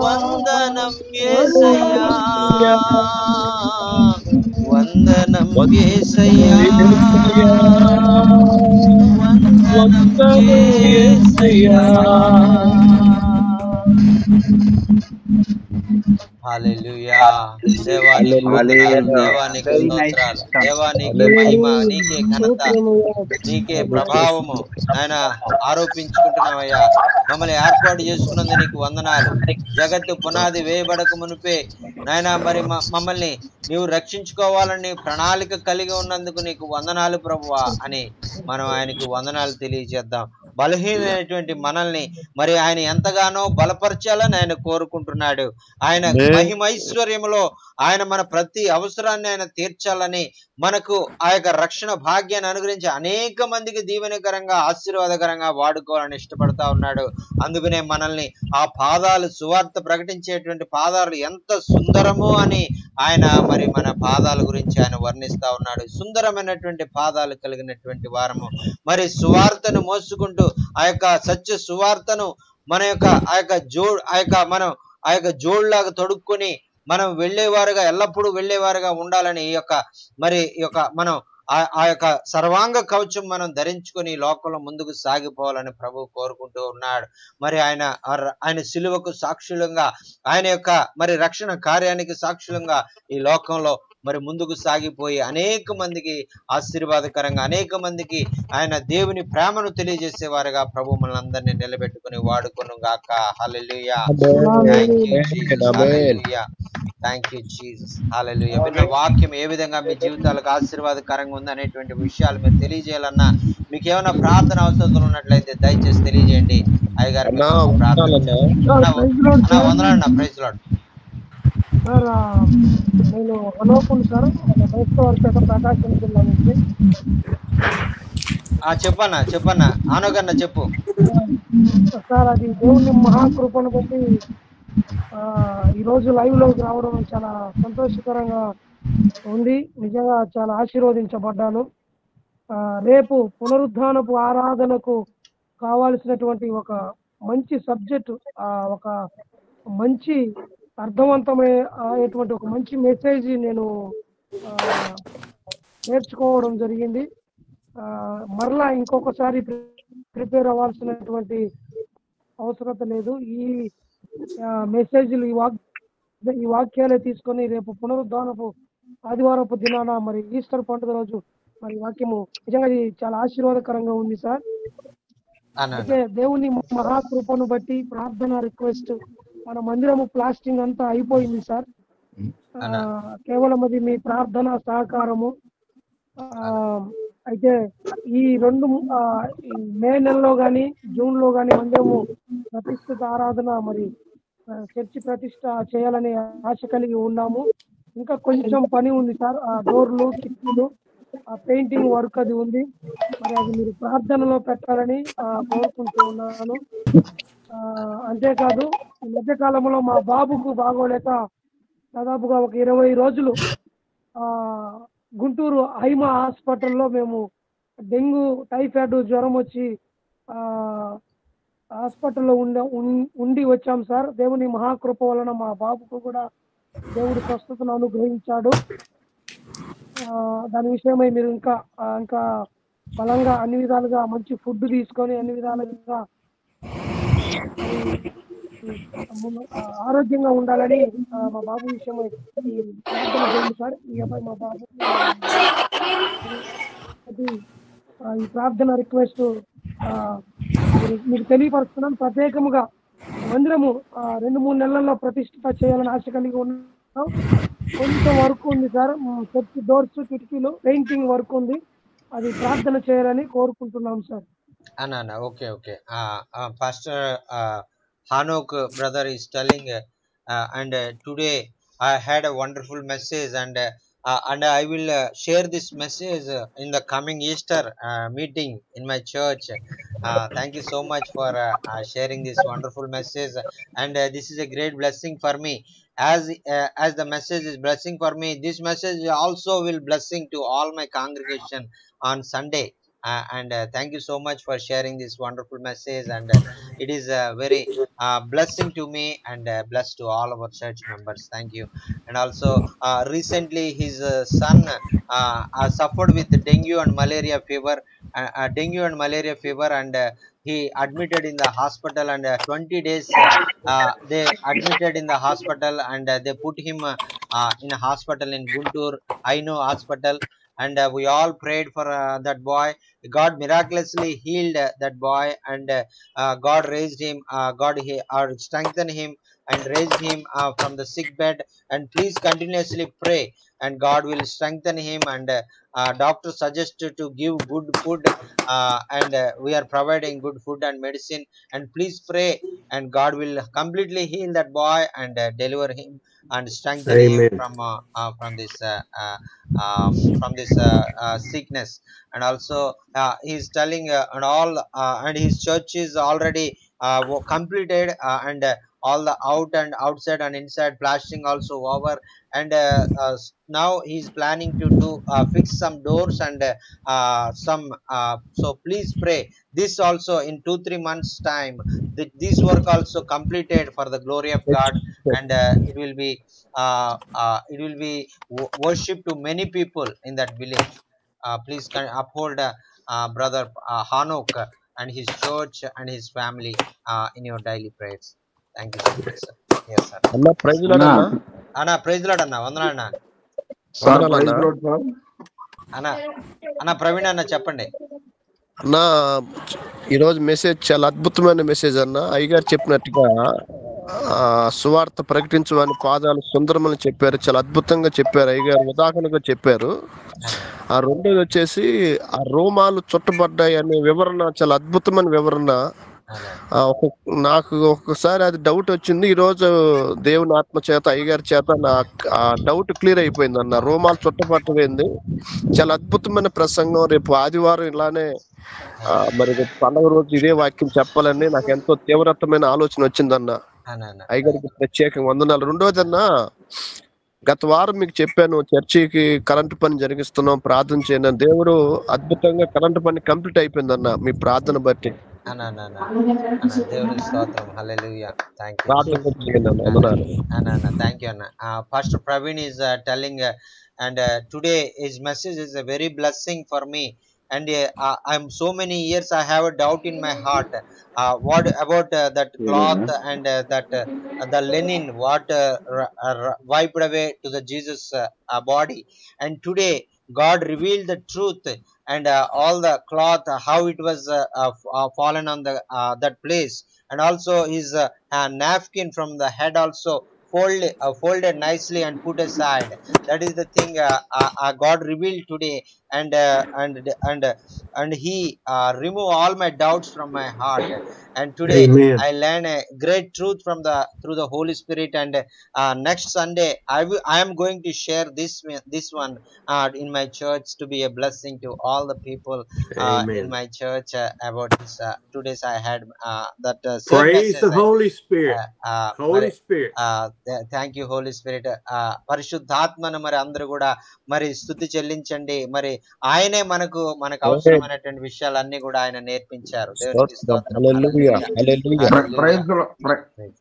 వందనం యేసయ్యా, వందనం యేసయ్యా, వందనం యేసయ్యా. హల్లెలూయా. దేవానికి వందనాలు, దేవానికి స్తోత్రాలు, దేవానికి మహిమ, నీకే ఘనత, నీకే ప్రభావము ఆయన ఆరోపించుకుంటున్నావయ్యా. మమ్మల్ని ఏర్పాటు చేసుకున్నందుకు నీకు వందనాలు. జగత్తు పునాది వేయబడక మునిపే నాయన మరి మమ్మల్ని నీవు రక్షించుకోవాలని ప్రణాళిక కలిగి ఉన్నందుకు నీకు వందనాలు ప్రభువా అని మనం ఆయనకు వందనాలు తెలియజేద్దాం. బలహీనమైనటువంటి మనల్ని మరి ఆయన ఎంతగానో బలపరచాలని ఆయన కోరుకుంటున్నాడు. ఆయన మహిమైశ్వర్యములో ఆయన మన ప్రతి అవసరాన్ని ఆయన తీర్చాలని, మనకు ఆ యొక్క రక్షణ భాగ్యాన్ని అనుగ్రహించి అనేక మందికి దీవెనకరంగా ఆశీర్వాదకరంగా వాడుకోవాలని ఇష్టపడతా ఉన్నాడు. అందుకనే మనల్ని ఆ పాదాలు, సువార్త ప్రకటించేటువంటి పాదాలు ఎంత సుందరమో అని ఆయన మరి మన పాదాల గురించి ఆయన వర్ణిస్తా ఉన్నాడు. సుందరమైనటువంటి పాదాలు కలిగినటువంటి వారము మరి సువార్తను మోసుకుంటూ ఆ యొక్క సత్య సువార్తను మన యొక్క మనం ఆ యొక్క జోడులాగా తొడుక్కొని మనం వెళ్ళేవారుగా, ఎల్లప్పుడూ వెళ్ళేవారుగా ఉండాలని ఈ యొక్క మనం ఆ యొక్క సర్వాంగ కవచం మనం ధరించుకొని లోకంలో ముందుకు సాగిపోవాలని ప్రభు కోరుకుంటూ ఉన్నాడు. మరి ఆయన సిలువకు సాక్షులంగా, ఆయన యొక్క మరి రక్షణ కార్యానికి సాక్షులంగా ఈ లోకంలో మరి ముందుకు సాగిపోయి అనేక మందికి ఆశీర్వాదకరంగా, అనేక మందికి ఆయన దేవుని ప్రేమను తెలియజేసేవారుగా ప్రభు మనల్ని అందరినీ నిలబెట్టుకుని వాడుకొను గాక. Hallelujah. Thank you Jesus. Hallelujah. Thank you Jesus. Hallelujah. విన్న వాక్యం ఏ విధంగా మీ జీవితాలకు ఆశీర్వాదకరంగా ఉంది అనేటువంటి విషయాలు మీరు తెలియజేయాలన్నా, మీకు ఏమైనా ప్రార్థన అవసరం ఉన్నట్లయితే దయచేసి తెలియజేయండి. అయ్యగారు ప్రార్థన వందనాలు. Praise lord. సార్ నేను అనోపుల్ సార్, క్రైస్తవర్పేట ప్రకాశం జిల్లా నుంచి. చెప్పన్నా ఆనోగన్న చెప్పు సార్. అది దేవుని మహాకృపను బట్టి ఈరోజు లైవ్ లోకి రావడం చాలా సంతోషకరంగా ఉంది. నిజంగా చాలా ఆశీర్వదించబడ్డాను. రేపు పునరుద్ధానపు ఆరాధనకు కావాల్సినటువంటి ఒక మంచి సబ్జెక్టు, ఒక మంచి అర్థవంతమైనటువంటి ఒక మంచి మెసేజ్ నేను నేర్చుకోవడం జరిగింది. మరలా ఇంకొకసారి ప్రిపేర్ అవ్వాల్సినటువంటి అవసరత లేదు. ఈ మెసేజ్లు ఈ వాక్యాలే తీసుకొని రేపు పునరుద్ధానపు ఆదివారపు దినాన మరి ఈస్టర్ పండుగ రోజు మరి వాక్యము నిజంగా ఇది చాలా ఆశీర్వాదకరంగా ఉంది సార్. అయితే దేవుని మహాకృపను బట్టి ప్రార్థన రిక్వెస్ట్ మన మందిరము ప్లాస్టింగ్ అంతా అయిపోయింది సార్. కేవలం అది మీ ప్రార్థన సహకారము. అయితే ఈ మే నెలలో కానీ జూన్ లో కానీ మందిరము ప్రతిష్ఠిత ఆరాధన మరి చర్చి ప్రతిష్ట చేయాలని ఆశ కలిగి ఉన్నాము. ఇంకా కొంచెం పని ఉంది సార్. డోర్లు కిటికీలు పెయింటింగ్ వర్క్ అది ఉంది. మరి అది మీరు ప్రార్థనలో పెట్టాలని కోరుకుంటూ ఉన్నాను. అంతేకాదు ఈ మధ్య కాలంలో మా బాబుకు బాగోలేక దాదాపుగా ఒక 20 రోజులు గుంటూరు హైమా హాస్పిటల్లో మేము డెంగ్యూ టైఫాయిడ్ జ్వరం వచ్చి హాస్పిటల్లో ఉండి వచ్చాం సార్. దేవుని మహాకృప వలన మా బాబుకు కూడా దేవుడి స్వస్థతను అనుగ్రహించాడు. దాని విషయమై మీరు ఇంకా బలంగా అన్ని విధాలుగా మంచి ఫుడ్ తీసుకొని అన్ని విధాలుగా ఆరోగ్యంగా ఉండాలని మా బాబు విషయమై ప్రార్థన చేయండి సార్. ఈ అబ్బాయి మా బాబు ఈ ప్రార్థన రిక్వెస్ట్ మీకు తెలియపరుస్తున్నాం. ప్రత్యేకముగా మందిరము 2-3 నెలల్లో ప్రతిష్ఠిత చేయాలని ఆశ కలిగి ఉన్నాం. కొంచెం వర్క్ ఉంది సార్. చర్చ్ డోర్స్ కిటికీలు పెయింటింగ్ వర్క్ ఉంది. అది ప్రార్థన చేయాలని కోరుకుంటున్నాం సార్. అన్నా okay okay. Pastor Hanok brother is telling and today I had a wonderful message and I will share this message in the coming Easter meeting in my church. Thank you so much for sharing this wonderful message and this is a great blessing for me. As the message is blessing for me, this message also will blessing to all my congregation on Sunday. And thank you so much for sharing this wonderful message and it is very blessing to me and blessed to all our church members. Thank you. And also recently his son suffered with dengue and malaria fever and he admitted in the hospital and 20 days they admitted in the hospital and they put him in a hospital in Guntur Aino hospital. And we all prayed for that boy. God miraculously healed that boy and God raised him. God strengthened him and raised him from the sick bed. And please continuously pray and God will strengthen him and doctor suggested to give good food and we are providing good food and medicine and please pray and God will completely heal that boy and deliver him and strengthen Amen. him from this sickness. And also he is telling and all and his church is already completed and all the out and outside and inside plastering also over and now he is planning to do fix some doors and some so please pray this also in 2-3 months time this work also completed for the glory of God and it will be worship to many people in that village. Please uphold brother Hanok and his church and his family in your daily prayers. Thank you so much sir. Yes sir. అన్న praise lord అన్న. అన్నా praise lord అన్న వందనాలు అన్న. Sir praise lord sir. అన్న ప్రవీణ్ అన్న చెప్పండి అన్న. ఈరోజు మెసేజ్ చాలా అద్భుతమైన మెసేజ్ అన్న. అయ్యగారు చెప్పినట్టుగా సువార్త ప్రకటించమని పాదాలు సుందరమని చెప్పారు. చాలా అద్భుతంగా చెప్పారు అయ్యగారు, ఉదాహరణగా చెప్పారు. ఆ రెండోది వచ్చేసి ఆ రోమాలు చుట్టబడ్డాయి అనే వివరణ చాలా అద్భుతమైన వివరణ. నాకు ఒక్కసారి అది డౌట్ వచ్చింది. ఈరోజు దేవుని ఆత్మ చేత అయ్యగారి చేత ఆ డౌట్ క్లియర్ అయిపోయింది అన్న. రోమాలు చుట్టపట్టమైంది. చాలా అద్భుతమైన ప్రసంగం. రేపు ఆదివారం ఇలానే మరి రేపు పండుగ రోజు ఇదే వాక్యం చెప్పాలని నాకు ఎంతో తీవ్రతమైన ఆలోచన వచ్చిందన్న. అయ్యగారికి ప్రత్యేకంగా వందనాలు. రెండోది అన్న, గత వారం మీకు చెప్పాను చర్చికి కరెంటు పని జరిగిస్తున్నాం, ప్రార్థన చేయను. దేవుడు అద్భుతంగా కరెంటు పని కంప్లీట్ అయిపోయిందన్న మీ ప్రార్థన బట్టి. అన్న అన్న అన్న అన్న దేవునికి స్తోత్రం. హల్లెలూయా. థ్యాంక్ యూ ప్రార్థన చేయండి అన్న. వందనాలు. Anna. Thank you, Anna. Pastor Praveen is telling, and today his message is a very blessing for me. And I'm so many years I have a doubt in my heart. What about that cloth and the linen? What wiped away to the Jesus body? And today God revealed the truth, and all the cloth, how it was fallen on the that place, and also his napkin from the head also folded nicely and put aside. That is the thing God revealed today, and and he remove all my doubts from my heart. And today Amen. I learn a great truth from the through the Holy Spirit. And next Sunday I am going to share this one in my church to be a blessing to all the people in Amen. my church about this. 2 days I had that same Praise message. the Holy Spirit. Holy Spirit. Thank you holy spirit. పరిశుద్ధాత్మను మరి అందరూ కూడా మరి స్తుతి చెల్లించండి. మరి ఆయనే మనకు అవసరమైనటువంటి విషయాలన్నీ కూడా ఆయన నేర్పించారు. దేవునికి స్తోత్రం. హల్లెలూయా. హల్లెలూయా.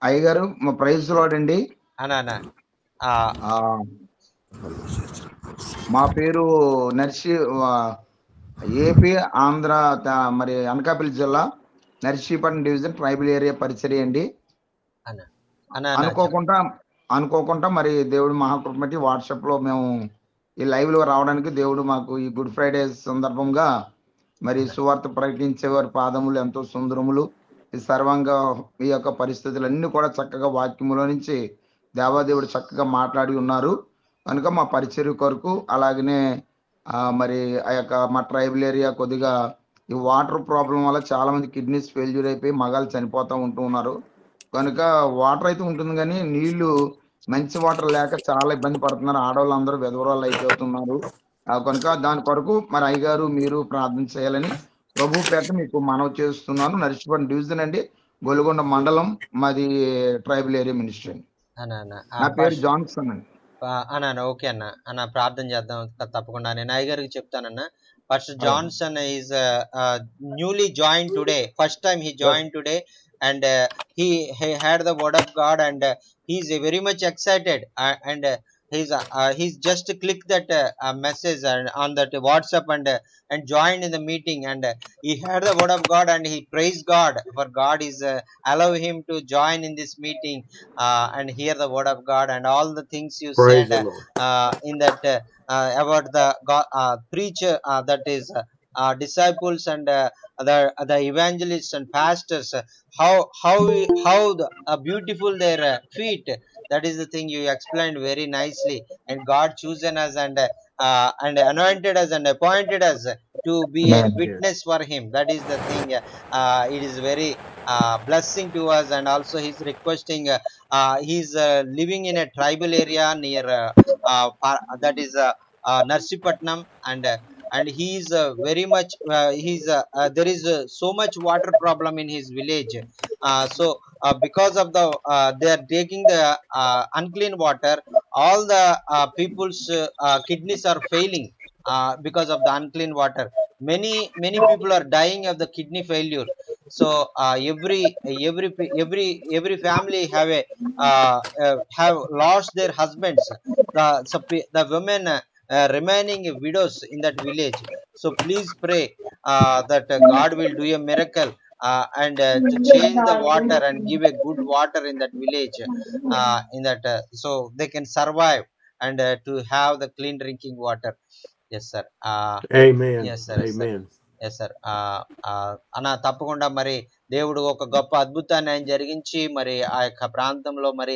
అయ్యగారు ప్రైజ్ లార్డ్ అండి. అన్నా మా పేరు ఏపీ ఆంధ్ర మరి అనకాపల్లి జిల్లా నర్సీపట్నం డివిజన్ ట్రైబల్ ఏరియా పరిచర్య అండి. అనుకోకుండా మరి దేవుడు మహాకృప బట్టి వాట్సాప్ లో మేము ఈ లైవ్ లో రావడానికి దేవుడు మాకు ఈ గుడ్ ఫ్రైడే సందర్భంగా మరి సువార్త ప్రకటించే వారి పాదములు ఎంతో సుందరములు. ఈ సర్వంగా ఈ యొక్క పరిస్థితులన్నీ కూడా చక్కగా వాక్యములో నుంచి దేవాదేవుడు చక్కగా మాట్లాడి ఉన్నారు కనుక మా పరిచర్య కొరకు, అలాగనే మరి ఆ యొక్క మా ట్రైబల్ ఏరియా కొద్దిగా ఈ వాటర్ ప్రాబ్లం వల్ల చాలా మంది కిడ్నీస్ ఫెయిల్యూర్ అయిపోయి మగాళ్ళు చనిపోతూ ఉన్నారు. కనుక వాటర్ అయితే ఉంటుంది కానీ నీళ్లు మంచి వాటర్ లేక చాలా ఇబ్బంది పడుతున్నారు. ఆడవాళ్ళు అందరూ విధవరాళ్ళు అయిపోతున్నారు. కనుక దాని కొరకు మరి అయ్యగారు మీరు ప్రార్థన చేయాలని ప్రభు పేట మీకు మనవి చేస్తున్నాను. నర్సీపట్నం డివిజన్ అండి, గొలుగొండ మండలం, మాది ట్రైబల్ ఏరియా మినిస్ట్రీ అండి. నా పేరు జాన్సన్ అండి. ఓకే అన్న ప్రార్థన చేద్దాం తప్పకుండా. నేను అయ్యగారికి చెప్తానన్నా. Pastor Johnson is newly joined today. First time he joined today, and he had the word of God, and he's very much excited, and he's just clicked that message on that WhatsApp and joined in the meeting, and he heard the word of God, and he praised God for God is allow him to join in this meeting and hear the word of God and all the things you Praise said the Lord. in that about the God, preacher that is disciples and the evangelists and pastors, how beautiful their feet. That is the thing you explained very nicely. And God chosen us and anointed us and appointed us to be a witness for him. That is the thing. It is very blessing to us. And also he's requesting, he's living in a tribal area near that is Narsipatnam, and he is very much there is so much water problem in his village. So because of the they are taking the unclean water, all the people's kidneys are failing because of the unclean water. Many people are dying of the kidney failure. So every family have lost their husbands. The women remaining widows in that village. So please pray that God will do a miracle and to change the water and give a good water in that village, in that so they can survive and to have the clean drinking water. Yes sir. Amen. Yes sir. Amen. Yes sir. అన్న తప్పకుండా మరి దేవుడు ఒక గొప్ప అద్భుతాన్ని ఆయన జరిగించి మరి ఆ యొక్క ప్రాంతంలో మరి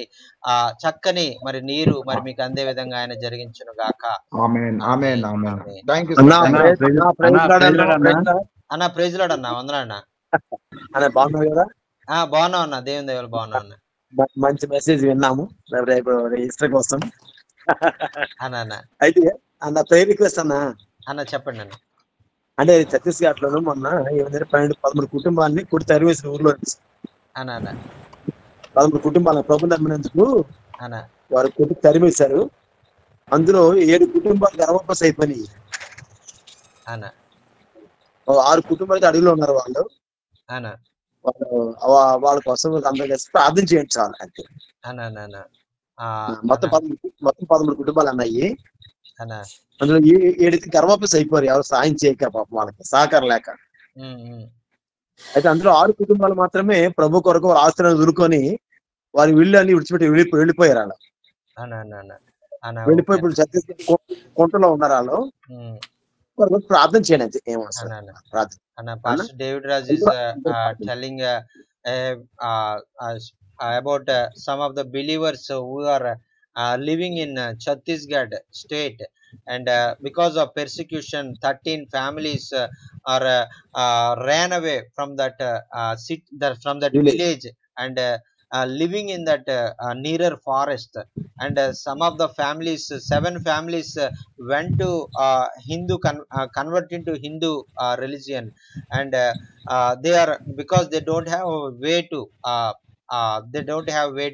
చక్కని మరి నీరు మరి మీకు అందే విధంగా ఆయన జరిగించును గాక. అన్న ప్రైజ్ లార్డ్ అన్న. వందనాలు అన్న. బాగున్నావు కదా? బాగున్నావు అన్న, దేవుని దేవులు బాగున్నావు అన్న. మంచి మెసేజ్ విన్నాము రేపు రిజిస్టర్ కోసం. అన్న అయితే అన్న ప్రేయర్ రిక్వెస్ట్ అన్న చెప్పండి అన్న. అంటే ఛత్తీస్గఢ్ లోను మొన్న 13 కుటుంబాలని కుడి తరివేసిన ఊర్లో 13 కుటుంబాలను ప్రభు నమ్మినందుకు వారు కొట్టి తరిమేశారు. అందులో 7 కుటుంబాలు గర్భపాస అయిపోయి 6 కుటుంబాలకి అడవిలో ఉన్నారు వాళ్ళు. అనా వాళ్ళ కోసం అందరూ కలిసి ప్రార్థన చేయండి చాలు అంతే. అనా అనా మొత్తం 13 కుటుంబాలు అన్నాయి. అనా అందులో 7 గర్భాపస్ అయిపోయారు, ఎవరు సాయం చేయక పాపం వాళ్ళకి సహకారం లేక. అయితే అందులో 6 కుటుంబాలు మాత్రమే ప్రభు కొరకు వారి ఆస్తులను దురుకొని వారి వీళ్ళు అన్ని విడిచిపెట్టి వెళ్ళిపోయారు. వాళ్ళు వెళ్ళిపోయి ఇప్పుడు ఛత్తీస్గఢ్ కొంటలో ఉన్నారు. వాళ్ళు ప్రార్థన చేయండి అంతే. Pastor David Raj is telling about some of the believers who are living in Chhattisgarh state, and because of persecution 13 families are ran away from that from that village, and living in that nearer forest, and some of the families, 7 families went to convert into Hindu religion, and they are, because they don't have a way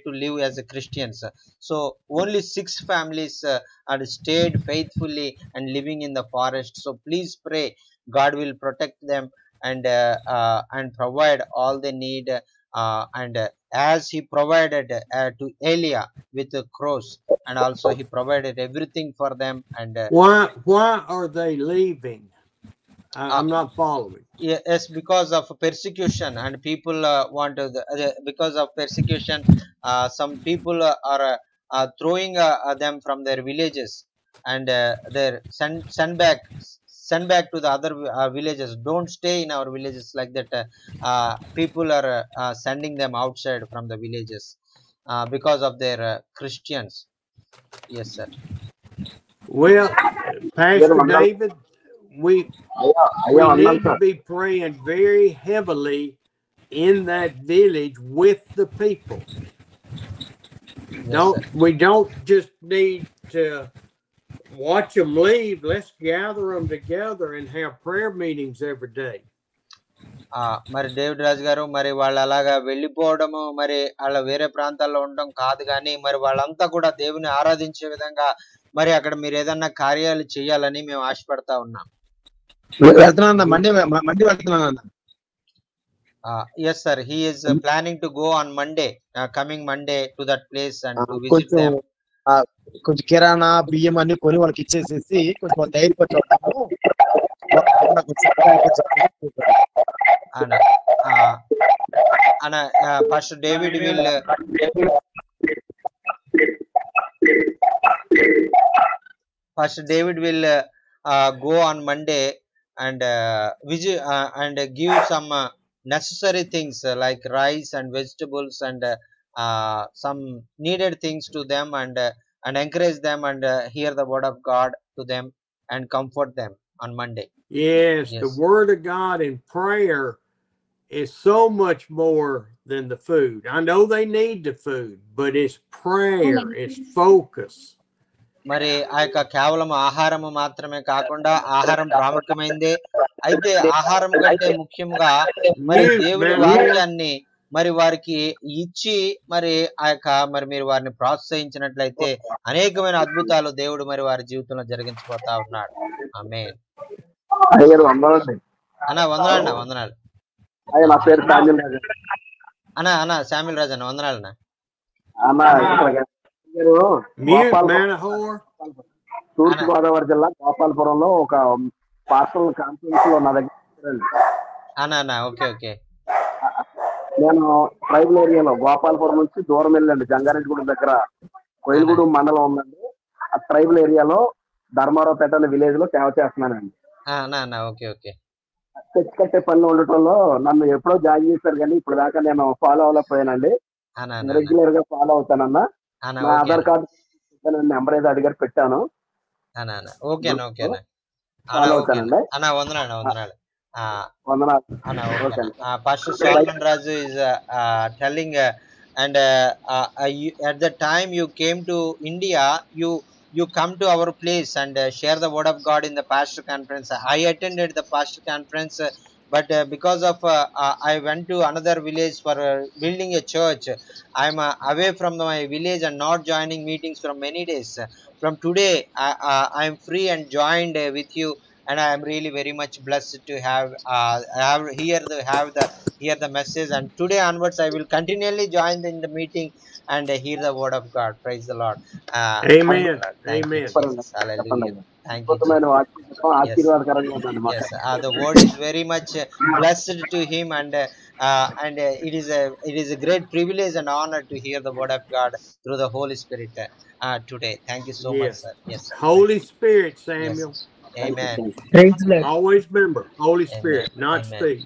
to live as a Christians, so only 6 families are stayed faithfully and living in the forest. So please pray God will protect them and provide all they need, and as he provided to Elia with the cross, and also he provided everything for them. And why are they leaving? I'm not following. Yes, because of persecution, and people want to because of persecution, some people are throwing them from their villages, and they're sent back to the other villages. Don't stay in our villages, like that. People are sending them outside from the villages because of their Christians. Yes, sir. Well, Pastor David, we need to be praying very heavily in that village with the people. Yes, we don't just need to watch them leave. Let's gather them together and have prayer meetings every day. మరి David రాజు గారు, మరి వాళ్ళు అలాగా వెళ్ళిపోవడము, మరి వాళ్ళ వేరే ప్రాంతాల్లో ఉండడం కాదు, కానీ మరి వాళ్ళంతా కూడా దేవుని ఆరాధించే విధంగా మరి అక్కడ మీరు ఏదన్నా కార్యాలు చేయాలని మేము ఆశపడతా ఉన్నాం. Yes, sir. He is planning to go on Monday, coming Monday, to that place and to visit them. కొంచెం కిరాణా బియ్యం అన్ని కొని వాళ్ళకి ఇచ్చేసేసి కొంచెం ధైర్యపరచు. Pastor David will go on Monday and visit and give some necessary things like rice and vegetables and some needed things to them, and encourage them and hear the word of God to them and comfort them on Monday. Yes, the word of God and prayer is so much more than the food. I know they need the food, but it's prayer, it's focus. మరి ఆ యొక్క కేవలం ఆహారము మాత్రమే కాకుండా, ఆహారం ప్రాముఖ్యమైందే అయితే ఆహారం కంటే ముఖ్యంగా మరి దేవుని వాక్యాన్ని మరి వారికి ఇచ్చి, మరి ఆ యొక్క మరి మీరు వారిని ప్రోత్సహించినట్లయితే అనేకమైన అద్భుతాలు దేవుడు మరి వారి జీవితంలో జరిగించబోతా ఉన్నాడు. ఆమేన్. అన్నా వందనాలు. వందనాలు అన్నా శామ్యుల్ రాజు అన్న. వందనాలు తూర్పు గోదావరి జిల్లా గోపాలపురంలో ఒక పాస్టల్ కాన్ఫరెన్స్ లో నా దగ్గర. Okay okay. నేను ట్రైబల్ ఏరియాలో గోపాలపురం నుంచి దూరం వెళ్ళండి, జంగారెడ్డిగూడెం దగ్గర కోయిలగూడెం మండలం ఉందండి. ఆ ట్రైబల్ ఏరియాలో ధర్మారావుపేట అనే విలేజ్ లో సేవ చేస్తున్నానండి. Okay okay. చర్చ్ కట్టే పనిలో ఉండటంలో నన్ను ఎప్పుడో జాయిన్ చేశారు, కానీ ఇప్పుడు దాకా నేను ఫాలో అవ్వలేకపోయానండి. రెగ్యులర్ గా ఫాలో అవుతానన్నా. నా ఆధార్ కార్డు నెంబర్ ఏదో అడిగారు, పెట్టాను. ఫాలో అవుతానండి. Pastor Solomon Raju is telling and at the time you came to India, you come to our place and share the word of God in the pastor conference. I attended the pastor conference, but because of I went to another village for building a church. I'm away from my village and not joining meetings from many days. From today I am free and joined with you, and I am really very much blessed to hear the message. And today onwards, I will continually join in the meeting and hear the word of God. Praise the Lord. Praise the Amen. Lord. Thank you, Amen. Jesus. Hallelujah. Thank you, అద్భుతమైన Jesus. వాక్యం చెప్పడం Yes. ఆశీర్వాదకరంగా ఉందండి మాకు. Yes, the word is very much blessed to him, and it is a great privilege and honor to hear the word of God through the Holy Spirit today. Thank you so much, Yes. sir. Yes, sir. Holy Spirit, Yes. Samuel. Amen. Praise lord Always remember, Holy Amen. Spirit, not Amen. Steve.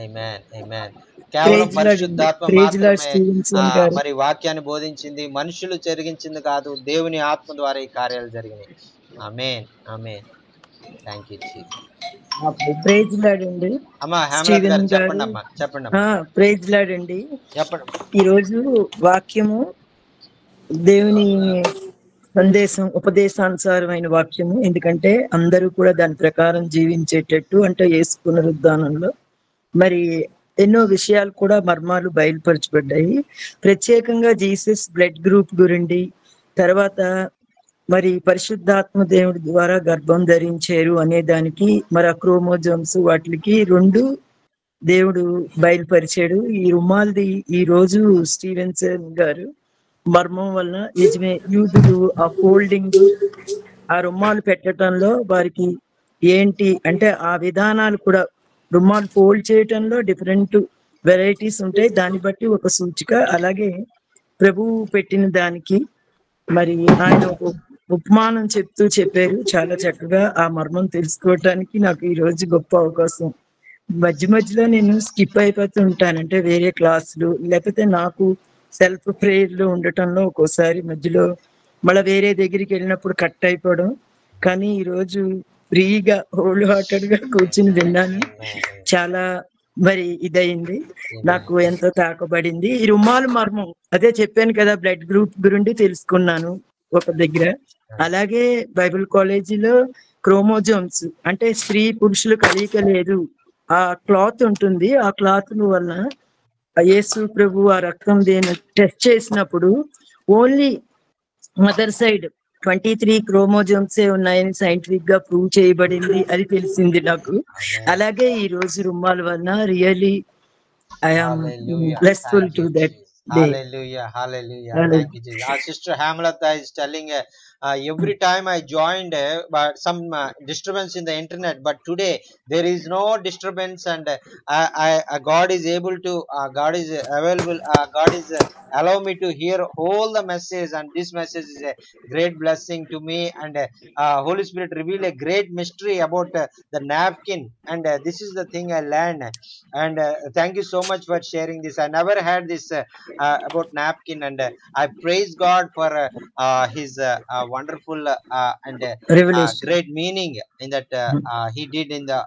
Amen. Amen. కేవలం praise lord అండి. పరిశుద్ధాత్మ praise lord మాత్రమే Stevenson గారు. మరి వాక్యాన్ని బోధించింది, మనుషులు జరిగించింది కాదు, దేవుని ఆత్మ ద్వారా ఈ కార్యాలు జరిగినాయి. Amen. Amen. Thank you Jesus. Praise lord అండి. అమ్మా హేమలత స్టీవెన్ గారు గారు. చెప్పండి అమ్మా, చెప్పండి అమ్మా, ప్రైజ్ లార్డ్ అండి. చెప్పండి. ఈరోజు వాక్యము దేవుని సందేశం, ఉపదేశానుసారమైన వాక్యము. ఎందుకంటే అందరూ కూడా దాని ప్రకారం జీవించేటట్టు, అంటే యేసు పునరుద్ధానంలో మరి ఎన్నో విషయాలు కూడా మర్మాలు బయలుపరచబడ్డాయి. ప్రత్యేకంగా జీసస్ బ్లడ్ గ్రూప్ గురించి, తర్వాత మరి పరిశుద్ధాత్మ దేవుడి ద్వారా గర్భం ధరించారు అనే దానికి, మరి ఆ క్రోమోజోమ్స్ వాటికి 2 దేవుడు బయలుపరిచాడు. ఈ రుమాల్ది ఈ రోజు స్టీవెన్సన్ గారు మర్మం వల్ల నిజమే, యూదులు ఆ ఫోల్డింగ్, ఆ రుమాలు పెట్టడంలో వారికి ఏంటి అంటే ఆ విధానాలు కూడా, రుమాలు ఫోల్డ్ చేయటంలో డిఫరెంట్ వెరైటీస్ ఉంటాయి. దాన్ని బట్టి ఒక సూచిక. అలాగే ప్రభువు పెట్టిన దానికి మరి ఆయన ఒక ఉపమానం చెప్తూ చెప్పారు. చాలా చక్కగా ఆ మర్మం తెలుసుకోవటానికి నాకు ఈ రోజు గొప్ప అవకాశం. మధ్య మధ్యలో నేను స్కిప్ అయిపోతూ ఉంటాను, అంటే వేరే క్లాసులు, లేకపోతే నాకు సెల్ఫ్ ప్రేయర్లు ఉండటంలో ఒక్కోసారి మధ్యలో మళ్ళీ వేరే దగ్గరికి వెళ్ళినప్పుడు కట్ అయిపోవడం. కానీ ఈరోజు ఫ్రీగా హోల్ హార్టెడ్ గా కూర్చుని విన్నాను. చాలా మరి ఇదయింది, నాకు ఎంతో తాకబడింది. ఈ రుమాలు మర్మం అదే చెప్పాను కదా, బ్లడ్ గ్రూప్ గురించి తెలుసుకున్నాను ఒక దగ్గర. అలాగే బైబిల్ కాలేజీలో క్రోమోజోమ్స్ అంటే స్త్రీ పురుషులు కలయిక లేదు, ఆ క్లాత్ ఉంటుంది. ఆ క్లాత్ వల్ల యేసు ప్రభు ఆ రక్తం దేని టెస్ట్ చేసినప్పుడు ఓన్లీ మదర్ సైడ్ 23 క్రోమోజోమ్సే ఉన్నాయని సైంటిఫిక్ గా ప్రూవ్ చేయబడింది. అది తెలిసింది నాకు. అలాగే ఈ రోజు రుమాల వలన really I am blissful to that day. Hallelujah, hallelujah. Thank you, Jesus. Our sister Hamlata is telling every time I joined but some disturbance in the internet, but today there is no disturbance, and God is able to God is available, God is allow me to hear all the message, and this message is a great blessing to me, and Holy Spirit reveal a great mystery about the napkin, and this is the thing I learned, and thank you so much for sharing this. I never had this about napkin, and I praise God for his wonderful and Revelation. great meaning in that he did in the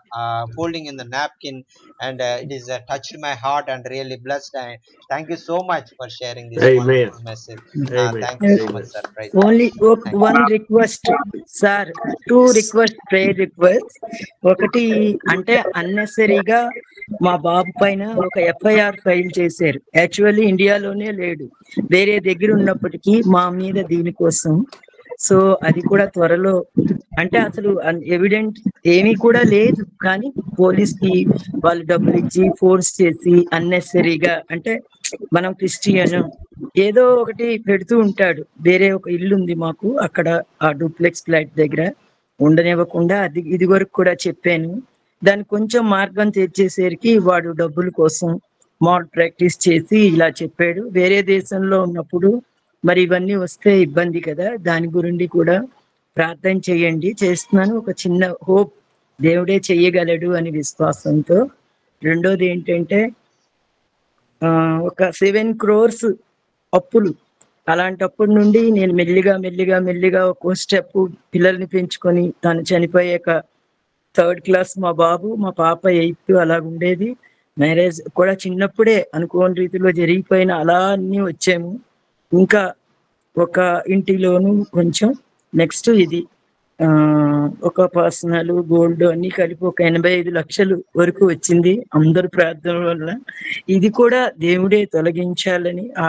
folding in the napkin, and it is touched my heart and really blessed. And thank you so much for sharing this Amen. wonderful message. Amen. Thank you so much, sir. Praise God. Only Thank you. One request sir, 2 request, prayer request. ఒకటి అంటే అన్నెసరీగా మా బాబు పైన ఒక FIR file చేశారు. Actually ఇండియాలోనే లేడు, వేరే దగ్గర ఉన్నప్పటికీ మా మీద దీనికోసం. సో అది కూడా త్వరలో, అంటే అసలు ఎవిడెంట్ ఏమీ కూడా లేదు, కానీ పోలీస్ కి వాళ్ళు డబ్బులు ఇచ్చి ఫోర్స్ చేసి అన్నెసరీగా, అంటే మనం క్రిస్టియన్ ఏదో ఒకటి పెడుతూ ఉంటాడు. వేరే ఒక ఇల్లు ఉంది మాకు అక్కడ, ఆ డూప్లెక్స్ ఫ్లాట్ దగ్గర ఉండనివ్వకుండా, అది ఇది వరకు కూడా చెప్పాను. దాన్ని కొంచెం మార్గం తెచ్చేసరికి వాడు డబ్బుల కోసం మాల్ ప్రాక్టీస్ చేసి ఇలా చెప్పాడు. వేరే దేశంలో ఉన్నప్పుడు మరి ఇవన్నీ వస్తే ఇబ్బంది కదా, దాని గురించి కూడా ప్రార్థన చేయండి. చేస్తున్నాను, ఒక చిన్న హోప్, దేవుడే చెయ్యగలడు అని విశ్వాసంతో. రెండోది ఏంటంటే ఒక 7 crores అప్పులు. అలాంటప్పటి నుండి నేను మెల్లిగా ఒక్కో స్టెప్ పిల్లల్ని పెంచుకొని, తను చనిపోయాక 3rd class మా బాబు, మా పాప 8th అలా ఉండేది. మ్యారేజ్ కూడా చిన్నప్పుడే అనుకోని రీతిలో జరిగిపోయిన అలా అన్నీ వచ్చాము. ఇంకా ఒక ఇంటిలోను కొంచెం, నెక్స్ట్ ఇది ఒక పర్సనల్ గోల్డ్ అన్ని కలిపి ఒక 85 లక్షలు వరకు వచ్చింది అందరు ప్రార్థన వల్ల. ఇది కూడా దేవుడే తొలగించాలని, ఆ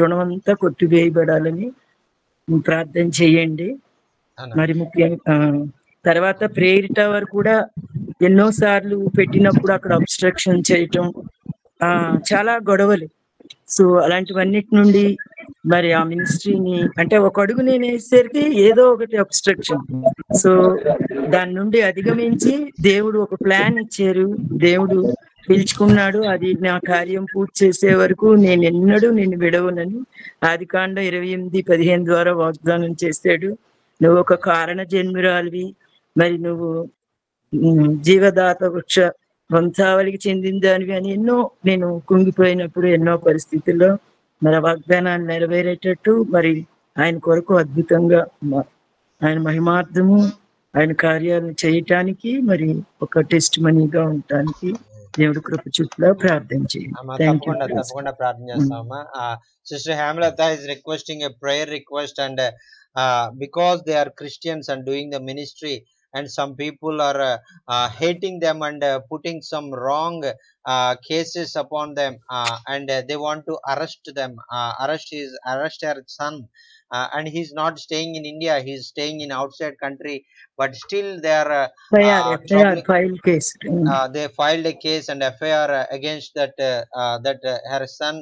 రుణం అంతా కొట్టివేయబడాలని ప్రార్థన చేయండి. మరి ముఖ్యంగా తర్వాత ప్రేయర్ టవర్ కూడా ఎన్నో సార్లు పెట్టినప్పుడు అక్కడ అబ్స్ట్రక్షన్ చేయటం, చాలా గొడవలు. సో అలాంటివన్నిటి నుండి మరి ఆ మినిస్ట్రీని అంటే ఒక అడుగు నేను వేసేసరికి ఏదో ఒకటి అబ్స్ట్రక్షన్. సో దాని నుండి అధిగమించి దేవుడు ఒక ప్లాన్ ఇచ్చారు, దేవుడు పిలుచుకున్నాడు. అది నా కార్యం పూర్తి చేసే వరకు నేను ఎన్నడూ నిన్ను విడవనని ఆదికాండం 28:15 ద్వారా వాగ్దానం చేశాడు. నువ్వు ఒక కారణ జన్మురాలివి, మరి నువ్వు జీవదాత వృక్ష వంశావళికి చెందిన దానివి అని ఎన్నో నేను కుంగిపోయినప్పుడు ఎన్నో పరిస్థితుల్లో మరి వాగ్దానాన్ని నెరవేరేటట్టు మరి ఆయన కొరకు అద్భుతంగా ఆయన మహిమార్థము ఆయన కార్యాలను చేయటానికి మరి ఒక టెస్ట్ మనీగా ఉండటానికి దేవుడు కృప చూపులా ప్రార్థన చేయండి. తప్పకుండా ప్రార్థన చేస్తామమ్మా. Sister Hemalatha is requesting a prayer request, and because they are Christians and doing the ministry, and some people are hating them and putting some wrong cases upon them, and they want to arrest them, arrest her son, and he's not staying in India, he's staying in outside country, but still they are they filed a case and FIR against that her son,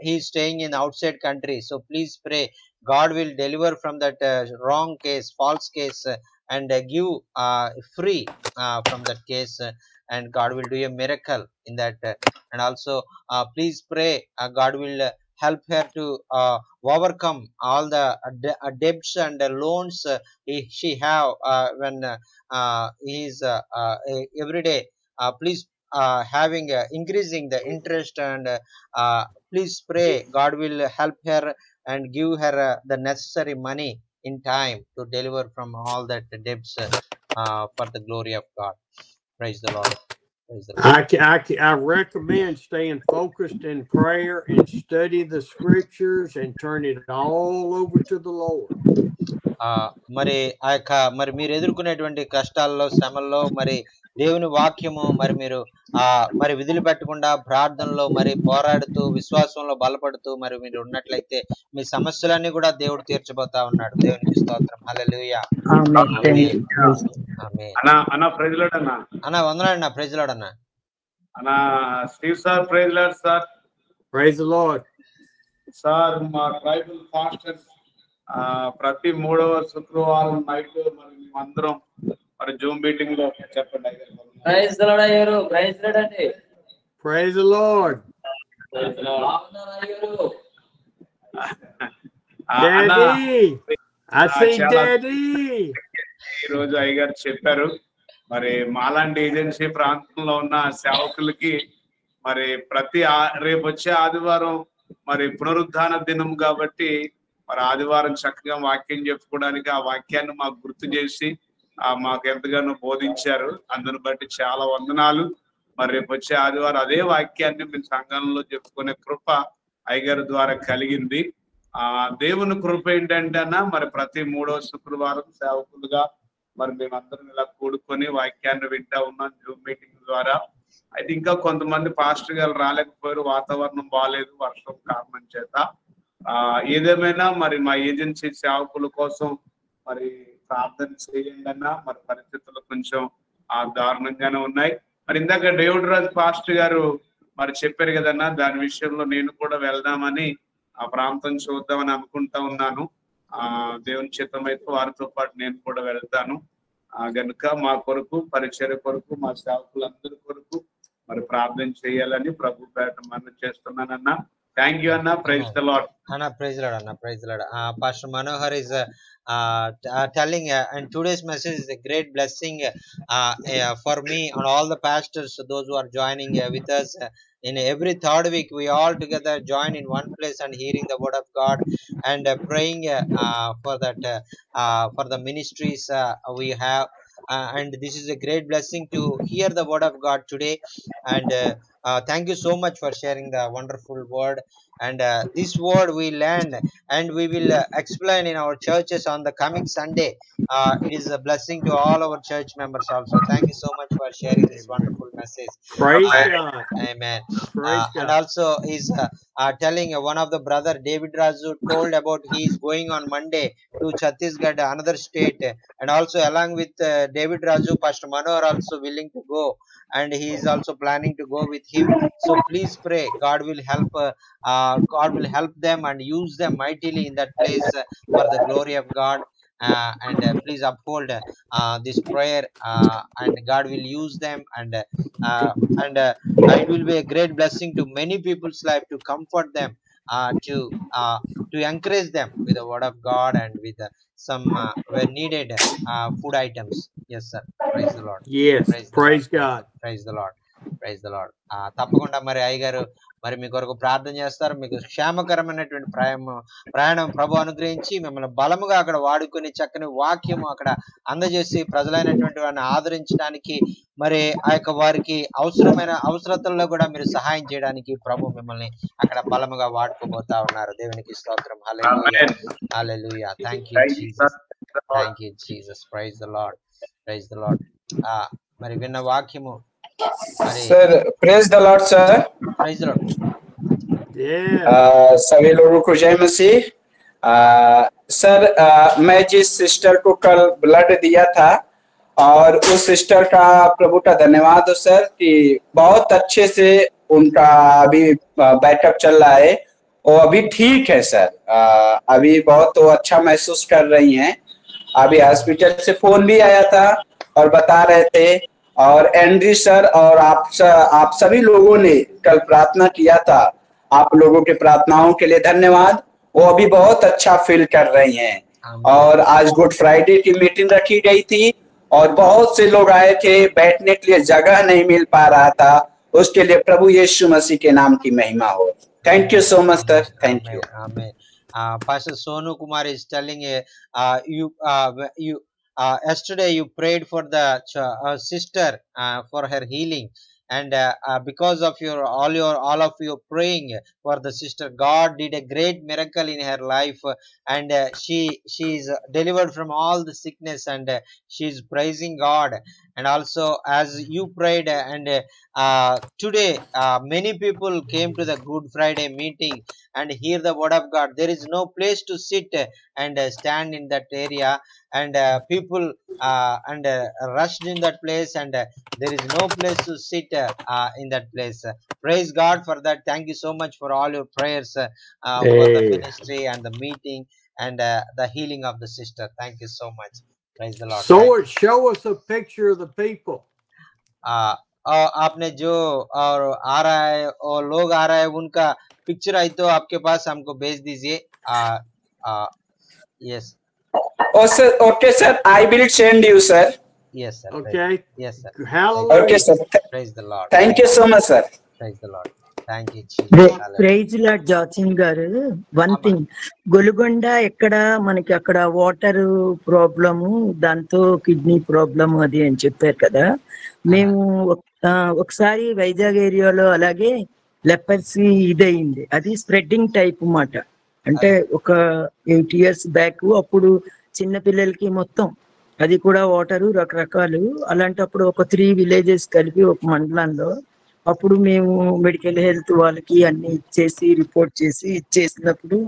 he's staying in outside country. So please pray God will deliver from that wrong case, false case, and give free from that case, and God will do a miracle in that. And also please pray God will help her to overcome all the debts and loans she have when he is every day please having increasing the interest, and please pray God will help her and give her the necessary money in time to deliver from all that debts for the glory of God. Praise the Lord. I recommend staying focused in prayer and study the scriptures and turn it all over to the Lord. మరి ఆ యొక్క మరి మీరు ఎదుర్కొనేటువంటి కష్టాల్లో శ్రమల్లో మరి దేవుని వాక్యము మరి మీరు మరి విధులు పెట్టకుండా ప్రార్థనలో మరి పోరాడుతూ విశ్వాసంలో బలపడుతూ మరి మీరు ఉన్నట్లయితే మీ సమస్యలన్నీ కూడా దేవుడు తీర్చబోతా ఉన్నాడు. దేవునికి స్తోత్రం. హల్లెలూయా. అన్న వందనాలన్నా. ప్రైజ్ లార్డ్ అన్న. అన్నా Steve sir, praise lord sir. Praise the lord sir. మా ట్రైబల్ పాస్టర్స్ ప్రతి 3వ శుక్రవారం నైట్ మరి మేమందరం మరి జూమ్ మీటింగ్ లో చెప్పండి. ప్రైజ్ ది లార్డ్ అయ్యారు. ప్రైజ్ లార్డ్ అండి. Praise the lord. ఈ రోజు అయ్యగారు చెప్పారు మరి మాలాంటి ఏజెన్సీ ప్రాంతంలో ఉన్న సేవకులకి మరి రేపు వచ్చే ఆదివారం మరి పునరుద్ధాన దినం కాబట్టి మరి ఆదివారం చక్కగా వాక్యం చెప్పుకోవడానికి ఆ వాక్యాన్ని మాకు గుర్తు చేసి మాకు ఎంతగానో బోధించారు. అందుని బట్టి చాలా వందనాలు. మరి రేపు వచ్చే ఆదివారం అదే వాక్యాన్ని మేము సంఘంలో చెప్పుకునే కృప అయ్యగారి ద్వారా కలిగింది. దేవుని కృప ఏంటంటే అన్న మరి ప్రతి 3వ శుక్రవారం సేవకులుగా మరి మేమందరం ఇలా కూడుకొని వాక్యాన్ని వింటా ఉన్నాం జూమ్ మీటింగ్ ద్వారా. అయితే ఇంకా కొంతమంది పాస్టర్ గారు రాలేకపోయారు, వాతావరణం బాగాలేదు, వర్షం కారణం చేత. ఏదేమైనా మరి మా ఏజెన్సీ సేవకుల కోసం మరి ప్రార్థన చేయండి అన్న. మరి పరిస్థితులు కొంచెం దారుణంగానే ఉన్నాయి. మరి ఇందాక డేవిడ్ రాజ్ పాస్టర్ గారు మరి చెప్పారు కదన్నా, దాని విషయంలో నేను కూడా వెళ్దామని ఆ ప్రాంతం చూద్దామని అనుకుంటా ఉన్నాను. దేవుని చిత్తం అయితే వారితో పాటు నేను కూడా వెళ్తాను. గనుక మా కొరకు, పరిచర్య కొరకు, మా సేవకులందరి కొరకు మరి ప్రార్థన చేయాలని ప్రభు పేట మనం చేస్తున్నానన్నా. Thank you, Anna. Praise the Lord. Anna, praise the Lord. Anna, praise the Lord. Pastor Manohar is telling, and today's message is a great blessing for me and all the pastors, those who are joining with us. In every third week, we all together join in one place and hearing the word of God and praying for that for the ministries we have. And this is a great blessing to hear the word of God today. And Thank you so much for sharing the wonderful word. And this word we learn and we will explain in our churches on the coming Sunday. It is a blessing to all our church members also. Thank you so much for sharing this wonderful message. Praise God. Amen. Praise And God. also he's telling one of the brother David Raju told about he is going on Monday to Chhattisgarh, another state, and also along with David Raju, Pastor Manohar also willing to go, and he is also planning to go with him. So please pray God will help them and use them mightily in that place for the glory of God. And please uphold this prayer, and God will use them, and it will be a great blessing to many people's life, to comfort them, to encourage them with the word of God, and with some where needed food items. Yes, sir. Praise the Lord. Yes. Praise the Praise Lord. God. Praise the Lord. Praise the lord. తప్పకుండా మరి అయ్యగారు మరి మీ కొరకు ప్రార్థన చేస్తారు. మీకు క్షేమకరమైనటువంటి ప్రయాణం ప్రభు అనుగ్రహించి మిమ్మల్ని బలముగా అక్కడ వాడుకొని చక్కని వాక్యము అక్కడ అందజేసి ప్రజలైనటువంటి వారిని ఆదరించడానికి, మరి ఆ యొక్క వారికి అవసరమైన అవసరతల్లో కూడా మీరు సహాయం చేయడానికి ప్రభు మిమ్మల్ని అక్కడ బలముగా వాడుకోబోతా ఉన్నారు. దేవునికి స్తోత్రం. Hallelujah, hallelujah. Thank you Jesus, thank you Jesus. Praise the Lord, praise the Lord. మరి విన్న వాక్యము sir, praise the Lord sir. Praise the Lord. सभी लोगों को जय मसीह। सर, मैं जिस सिस्टर को कल ब्लड दिया था, और उस सिस्टर का प्रभु का धन्यवाद हो सर कि बहुत अच्छे से उनका अभी बैकअप चल रहा है, वो अभी ठीक है सर। अभी बहुत अच्छा महसूस कर रही हैं। अभी हॉस्पिटल से फोन भी आया था और बता रहे थे, और एंड्री सर और आप सभी लोगों ने कल प्रार्थना किया था, आप लोगों के प्रार्थनाओं के लिए धन्यवाद। वो अभी बहुत अच्छा फील कर रही हैं। और आज गुड फ्राइडे की मीटिंग रखी गई थी, और बहुत से लोग आए थे, बैठने के लिए जगह नहीं मिल पा रहा था। उसके लिए प्रभु यीशु मसीह के नाम की महिमा हो। Thank you so much sir, thank you. Pastor Sonu Kumar is telling you yesterday you prayed for the sister for her healing, and because of all of your praying for the sister, God did a great miracle in her life, and she is delivered from all the sickness, and she is praising God. And also as you prayed, and today many people came to the Good Friday meeting and hear the word of God. There is no place to sit and stand in that area, and people rushed in that place, and there is no place to sit in that place. Praise God for that. Thank you so much for all your prayers for the ministry and the meeting and the healing of the sister. Thank you so much. Praise the Lord. So show us a picture of the people. आपने जो और आ रहा है और लोग आ रहा है उनका पिक्चर आई तो आपके पास हमको भेज दीजिए। Yes Okay sir, I will send you sir. Yes sir. Okay. Yes sir. Hallelujah. Okay sir. Praise the Lord. Thank you so much sir. Praise the Lord. Thank you Jesus. Praise Lord Jachin గారు. One thing, Golugonda ఎక్కడ మనకి అక్కడ water problem, దాంతో kidney problem అది అని చెప్పారు కదా. మేము ఒకసారి వైజాగ్ ఏరియాలో అలాగే లెపర్సీ ఇదయింది. అది స్ప్రెడ్డింగ్ టైప్ మాట. అంటే ఒక 8 years బ్యాక్, అప్పుడు చిన్న పిల్లలకి మొత్తం అది కూడా వాటరు రకరకాలు. అలాంటప్పుడు ఒక 3 villages కలిపి ఒక మండలంలో, అప్పుడు మేము మెడికల్ హెల్త్ వాళ్ళకి అన్ని ఇచ్చేసి రిపోర్ట్ చేసి ఇచ్చేసినప్పుడు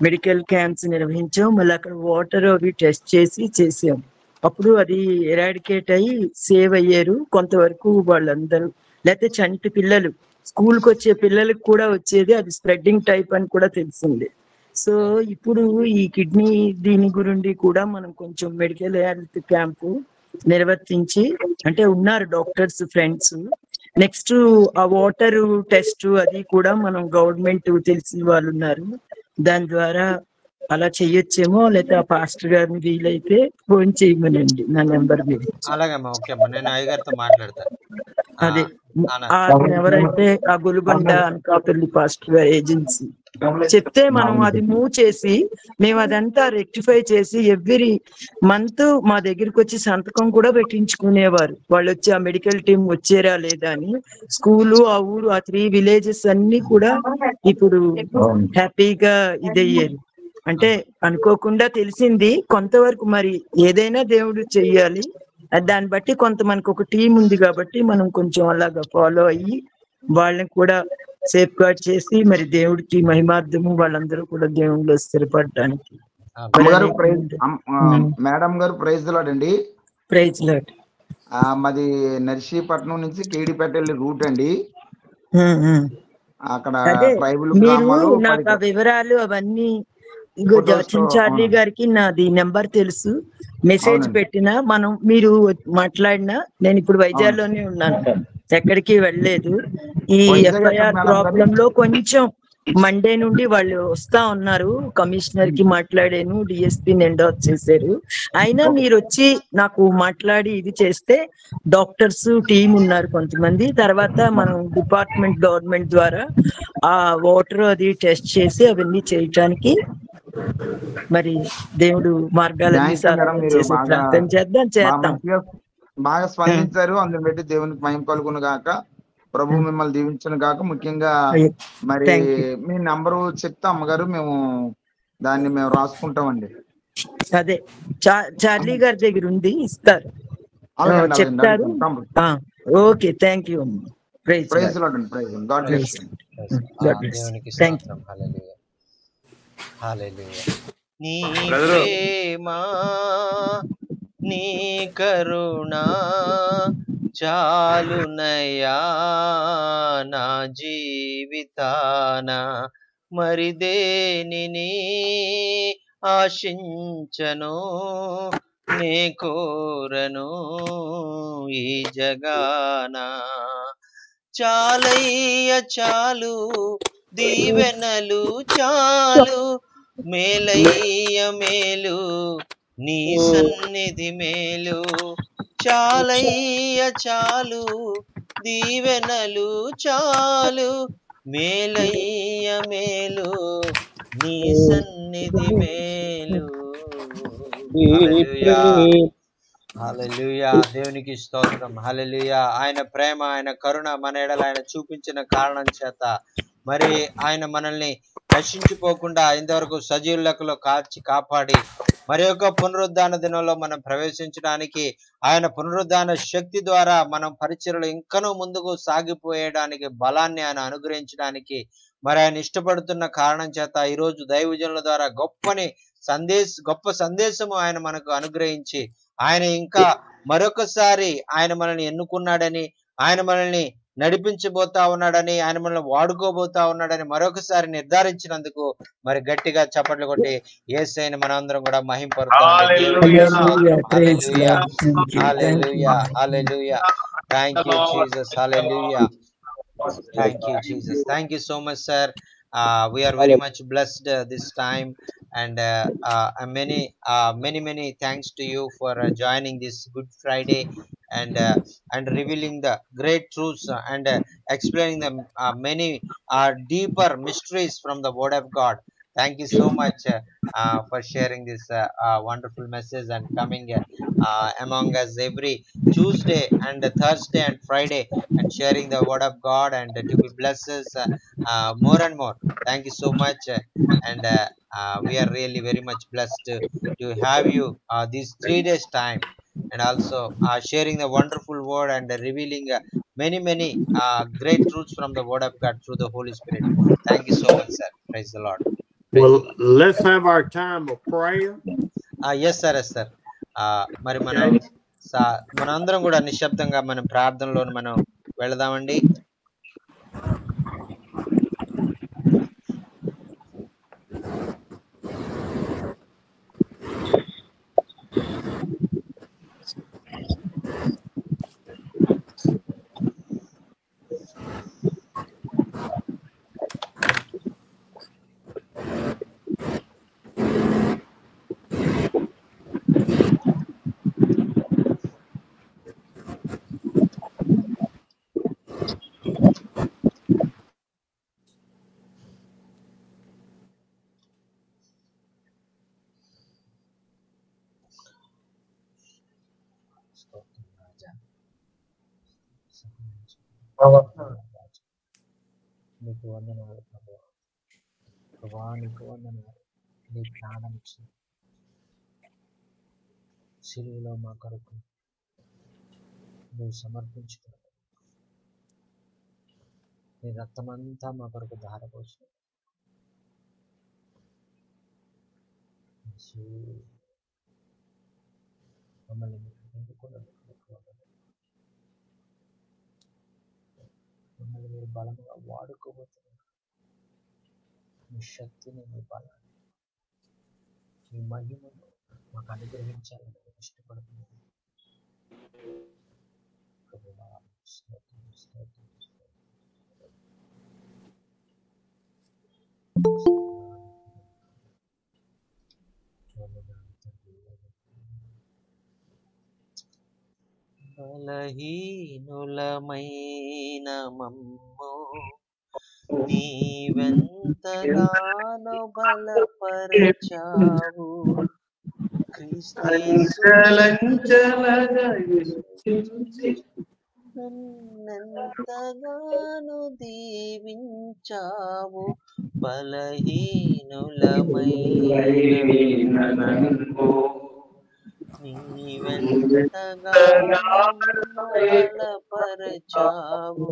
మెడికల్ క్యాంప్స్ నిర్వహించాం. మళ్ళీ అక్కడ వాటర్ అవి టెస్ట్ చేసాం. అప్పుడు అది ఎరాడికేట్ అయ్యి సేవ్ అయ్యారు కొంతవరకు వాళ్ళందరూ. లేకపోతే చంటి పిల్లలు, స్కూల్కి వచ్చే పిల్లలకు కూడా వచ్చేది, అది స్ప్రెడ్డింగ్ టైప్ అని కూడా తెలిసింది. సో ఇప్పుడు ఈ కిడ్నీ దీని గురించి కూడా మనం కొంచెం మెడికల్ హెల్త్ క్యాంపు నిర్వర్తించి, అంటే ఉన్నారు డాక్టర్స్ ఫ్రెండ్స్. నెక్స్ట్ ఆ వాటర్ టెస్ట్ అది కూడా మనం గవర్నమెంట్ తెలిసిన వాళ్ళు ఉన్నారు, దాని ద్వారా అలా చెయ్యొచ్చేమో. లేకపోతే ఆ పాస్టర్ గారిని వీలైతే ఫోన్ చేయమనండి, నా నెంబర్ మీద. అలాగమ్మా, ఓకే అమ్మా, నేను అయ్యగారితో మాట్లాడతాను. అదే ఎవరైతే ఆ గొలుగొండ అనకాపల్లి పాస్టర్ గారి ఏజెన్సీ చెప్తే మనం అది మూవ్ చేసి మేము అదంతా రెక్టిఫై చేసి ఎవ్రీ మంత్ మా దగ్గరికి వచ్చి సంతకం కూడా పెట్టించుకునేవారు. వాళ్ళు వచ్చి ఆ మెడికల్ టీం వచ్చేరా లేదా అని. స్కూలు, ఆ ఊరు, ఆ 3 విలేజెస్ అన్ని కూడా ఇప్పుడు హ్యాపీగా ఇదయ్యేది. అంటే అనుకోకుండా తెలిసింది కొంతవరకు. మరి ఏదైనా దేవుడు చెయ్యాలి, దాన్ని బట్టి కొంత మనకు ఒక టీం ఉంది కాబట్టి మనం కొంచెం అలాగా ఫాలో అయ్యి వాళ్ళని కూడా సేఫ్ గార్డ్ చేసి మరి దేవుడికి మహిమార్థము వాళ్ళందరూ కూడా దేవుళ్ళు స్థిరపడడానికి. మేడం గారు ప్రైజ్ లాడ్ అండి. Praise lord. మాది నర్సీపట్నం నుంచి కేడిపేట వెళ్ళి రూట్ అండి. అక్కడ ట్రైబల్ గ్రామాలు. నాకు ఆ వివరాలు అవన్నీ చార్లీ గారికి నాది నెంబర్ తెలుసు. మెసేజ్ పెట్టినా మీరు మాట్లాడినా నేను ఇప్పుడు వైజాగ్లోనే ఉన్నాను, ఎక్కడికి వెళ్ళలేదు. ఈ ఎఫ్ఐఆర్ ప్రాబ్లం లో కొంచెం మండే నుండి వాళ్ళు వస్తా ఉన్నారు. కమిషనర్ కి మాట్లాడాను, డిఎస్పీని ఎండోర్స్ చేశారు. అయినా మీరు వచ్చి నాకు మాట్లాడి ఇది చేస్తే డాక్టర్స్ టీం ఉన్నారు కొంతమంది. తర్వాత మనం డిపార్ట్మెంట్ గవర్నమెంట్ ద్వారా ఆ వాటర్ అది టెస్ట్ చేసి అవన్నీ చేయటానికి మరి దేవుడు మార్గాలన్నీ చేసే ప్రార్థన చేద్దాం. బాగా స్పందించారు. అందులో పెట్టి దేవునికి మహిమ కలుగును గాక, ప్రభు మిమ్మల్ని దీవించను గాక. ముఖ్యంగా మరి మీ నంబరు చెప్తా అమ్మగారు, మేము దాన్ని రాసుకుంటామండి. అదే చార్లీ గారి దగ్గర ఉంది, ఇస్తారు, చెప్తారు. Okay, thank you. Praise lord అండి. Praise God bless you. Thank you. నీ ప్రేమ నీ కరుణ చాలునయా నా జీవితాన, మరి దేనిని ఆశించను నే కోరను ఈ జగాన. చాలయ్య చాలు దీవెనలు చాలు, మేలయ్య మేలు నీ సన్నిధి మేలు. చాలయ్య చాలు దీవెనలు చాలు, మేలయ్య మేలు నీ సన్నిధి మేలు. హల్లెలూయా, హల్లెలూయా. దేవునికి స్తోత్రం. హల్లెలూయా. ఆయన ప్రేమ, ఆయన కరుణ మన ఎడల ఆయన చూపించిన కారణం చేత మరి ఆయన మనల్ని నశించిపోకుండా ఇంతవరకు సజీవ లెక్కలో కాపాడి మరి యొక్క పునరుద్ధాన దినంలో మనం ప్రవేశించడానికి, ఆయన పునరుద్ధాన శక్తి ద్వారా మనం పరిచర్యలు ఇంకనూ ముందుకు సాగిపోయడానికి బలాన్ని ఆయన అనుగ్రహించడానికి మరి ఆయన ఇష్టపడుతున్న కారణం చేత ఈరోజు దైవజనుల ద్వారా గొప్ప సందేశము ఆయన మనకు అనుగ్రహించి ఆయన ఇంకా మరొకసారి ఆయన మనల్ని ఎన్నుకున్నాడని, ఆయన మనల్ని నడిపించబోతా ఉన్నాడని, ఆయన మనల్ని వాడుకోబోతా ఉన్నాడని మరొకసారి నిర్ధారించినందుకు మరి గట్టిగా చప్పట్లు కొట్టి యేసయ్యని మనందరం కూడా మహింపరుద్దాం. Hallelujah, hallelujah, hallelujah. Thank you Jesus. Hallelujah. Thank you, Jesus. Thank you so much, sir. We are very much blessed this time, and many thanks to you for joining this Good Friday and revealing the great truths and explaining the many deeper mysteries from the Word of God. Thank you so much for sharing this wonderful message and coming among us every Tuesday and Thursday and Friday and sharing the Word of God and to be blessed more and more. Thank you so much, and we are really very much blessed to have you these 3 days time, and also sharing the wonderful word and revealing many great truths from the Word of God through the Holy Spirit. Thank you so much, sir. Praise the Lord. Well, let's have our time of prayer. Yes, sir. Yes, sir. మరి మనందరం కూడా నిశ్శబ్దంగా మనం ప్రార్థనలో మనం వెళదామండి. నీకు వందనాలు ప్రభువా. ప్రభువా నీకు వందనాలు. నీ ప్రాణం ఇచ్చి సిలువలో మా కొరకు నువ్వు సమర్పించుకున్నావు. నీ రక్తమంతా మా కొరకు ధారపోసు. మమ్మల్ని మమ్మల్ని మీరు బలంగా వాడుకోబోతున్నారు. మీ శక్తిని, మీ బలాన్ని, మీ మహిమను మాకు అనుగ్రహించాలని ఇష్టపడుతున్నాను. బలహీనులమైన మమ్ము నీవెంతగానో బలపరచావు. నన్నెంతగానో దీవించావు. బలహీనులమైన నీవెంతగానో బలపరచావు.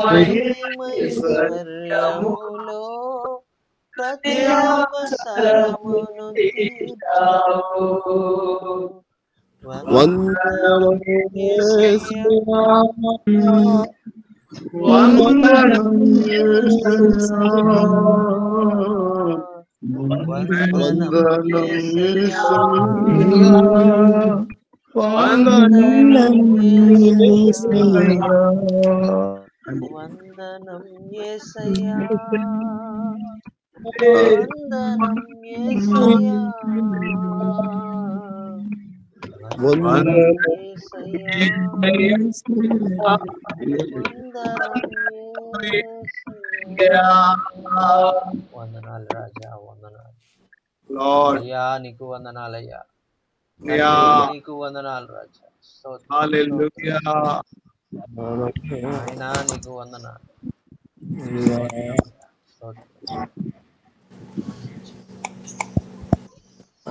మహిమైశ్వర్యములో ప్రతి అవసరమును తీర్చావు. వందనం యేసయ్యా, వందనం యేసయ్యా, వందనం యేసయ్యా, వందనం యేసయ్యా, వందనం యేసయ్యా, వందనం యేసయ్యా, వందనాలు రాజా, వందనాలు అయ్యా, నీకు వందనాలయ్యా, నీకు వందనాలు రాజా. అయినా నీకు వందనాలు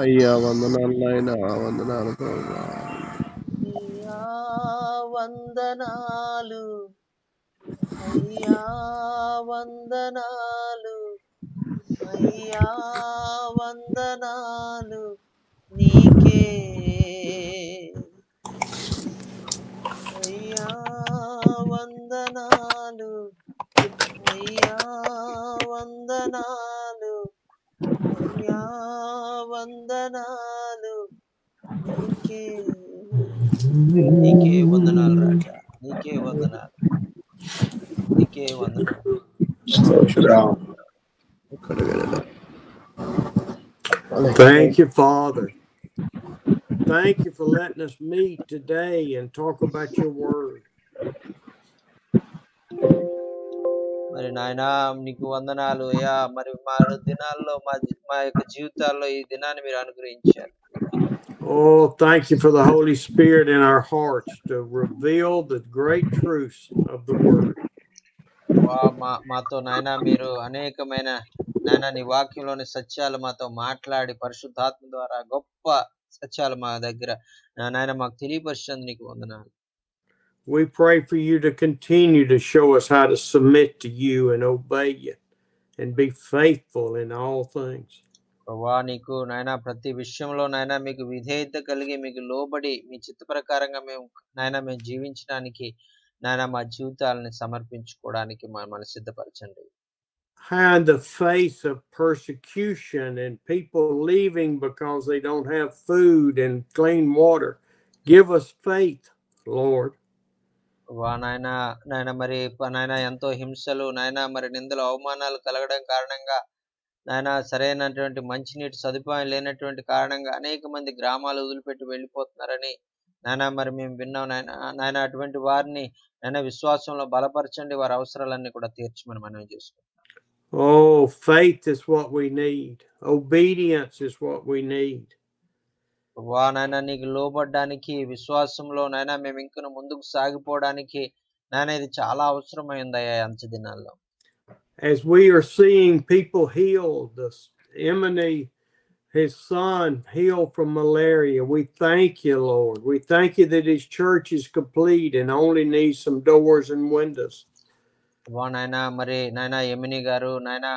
అయ్యా. వందనాలు నాయనా, వందనాలు ప్రభువా. అయ్యా వందనాలు, అయ్యా వందనాలు, అయ్యా వందనాలు నీకే. అయ్యా వందనాలు, అయ్యా వందనాలు, అయ్యా వందనాలు నీకే. నీకే వందనాలు రాజా, నీకే వందనాలు, నీకే వందనాలు. Thank you, Father. Thank you for letting us meet today and talk about your word. మరి నాయన నీకు వందనాలు అయ్యా. మరి మా దినాల్లో మా యొక్క జీవితాల్లో ఈ దినాన్ని మీరు అనుగ్రహించారు. Oh, thank you for the Holy Spirit in our hearts to reveal the great truths of the word. మాతో నాయన మీరు అనేకమైన నాయన నీ వాక్యంలోని సత్యాలు మాతో మాట్లాడి పరిశుద్ధాత్మ ద్వారా గొప్ప సత్యాలు మా దగ్గర నాయన మాకు తెలియపరిచినందుకు నీకు వందనాలు. We pray for you to continue to show us how to submit to you and obey you and be faithful in all things. ప్రభువా నీకు నాయన ప్రతి విషయంలో నాయన మీకు విధేయత కలిగి మీకు లోబడి మీ చిత్త ప్రకారంగా మేము జీవించడానికి నాయన మా జీవితాలని సమర్పించుకోవడానికి మమ్మల్ని సిద్ధపరచండి. In the face of persecution and people leaving because they don't have food and clean water, give us faith, Lord. నాయన మరి నాయన ఎంతో హింసలు నాయన మరి నిందలు అవమానాలు కలగడం కారణంగా నాయన సరైనటువంటి మంచినీటి సదుపాయం లేనటువంటి కారణంగా అనేక మంది గ్రామాలు వదిలిపెట్టి వెళ్ళిపోతున్నారని నాయన మరి మేము విన్నాం. నాయన అటువంటి వారిని నాయన విశ్వాసంలో బలపరచండి, వారి అవసరాలన్నీ కూడా తీర్చమని మనం చేసుకుంటాం. Oh, faith is what we need. Obedience is what we need. వా నాయన నీకు లోబడ్డానికి విశ్వాసంలో నాయన మేము ఇంకను ముందుకు సాగిపోవడానికి నాయన ఇది చాలా అవసరమైందయ్యా ఈ అంచె దినాల్లో. As we are seeing people healed, Emily, his son, healed from malaria, we thank you, Lord. We thank you that his church is complete and only needs some doors and windows. వా నాయన మరి నాయన యమిని గారు నాయన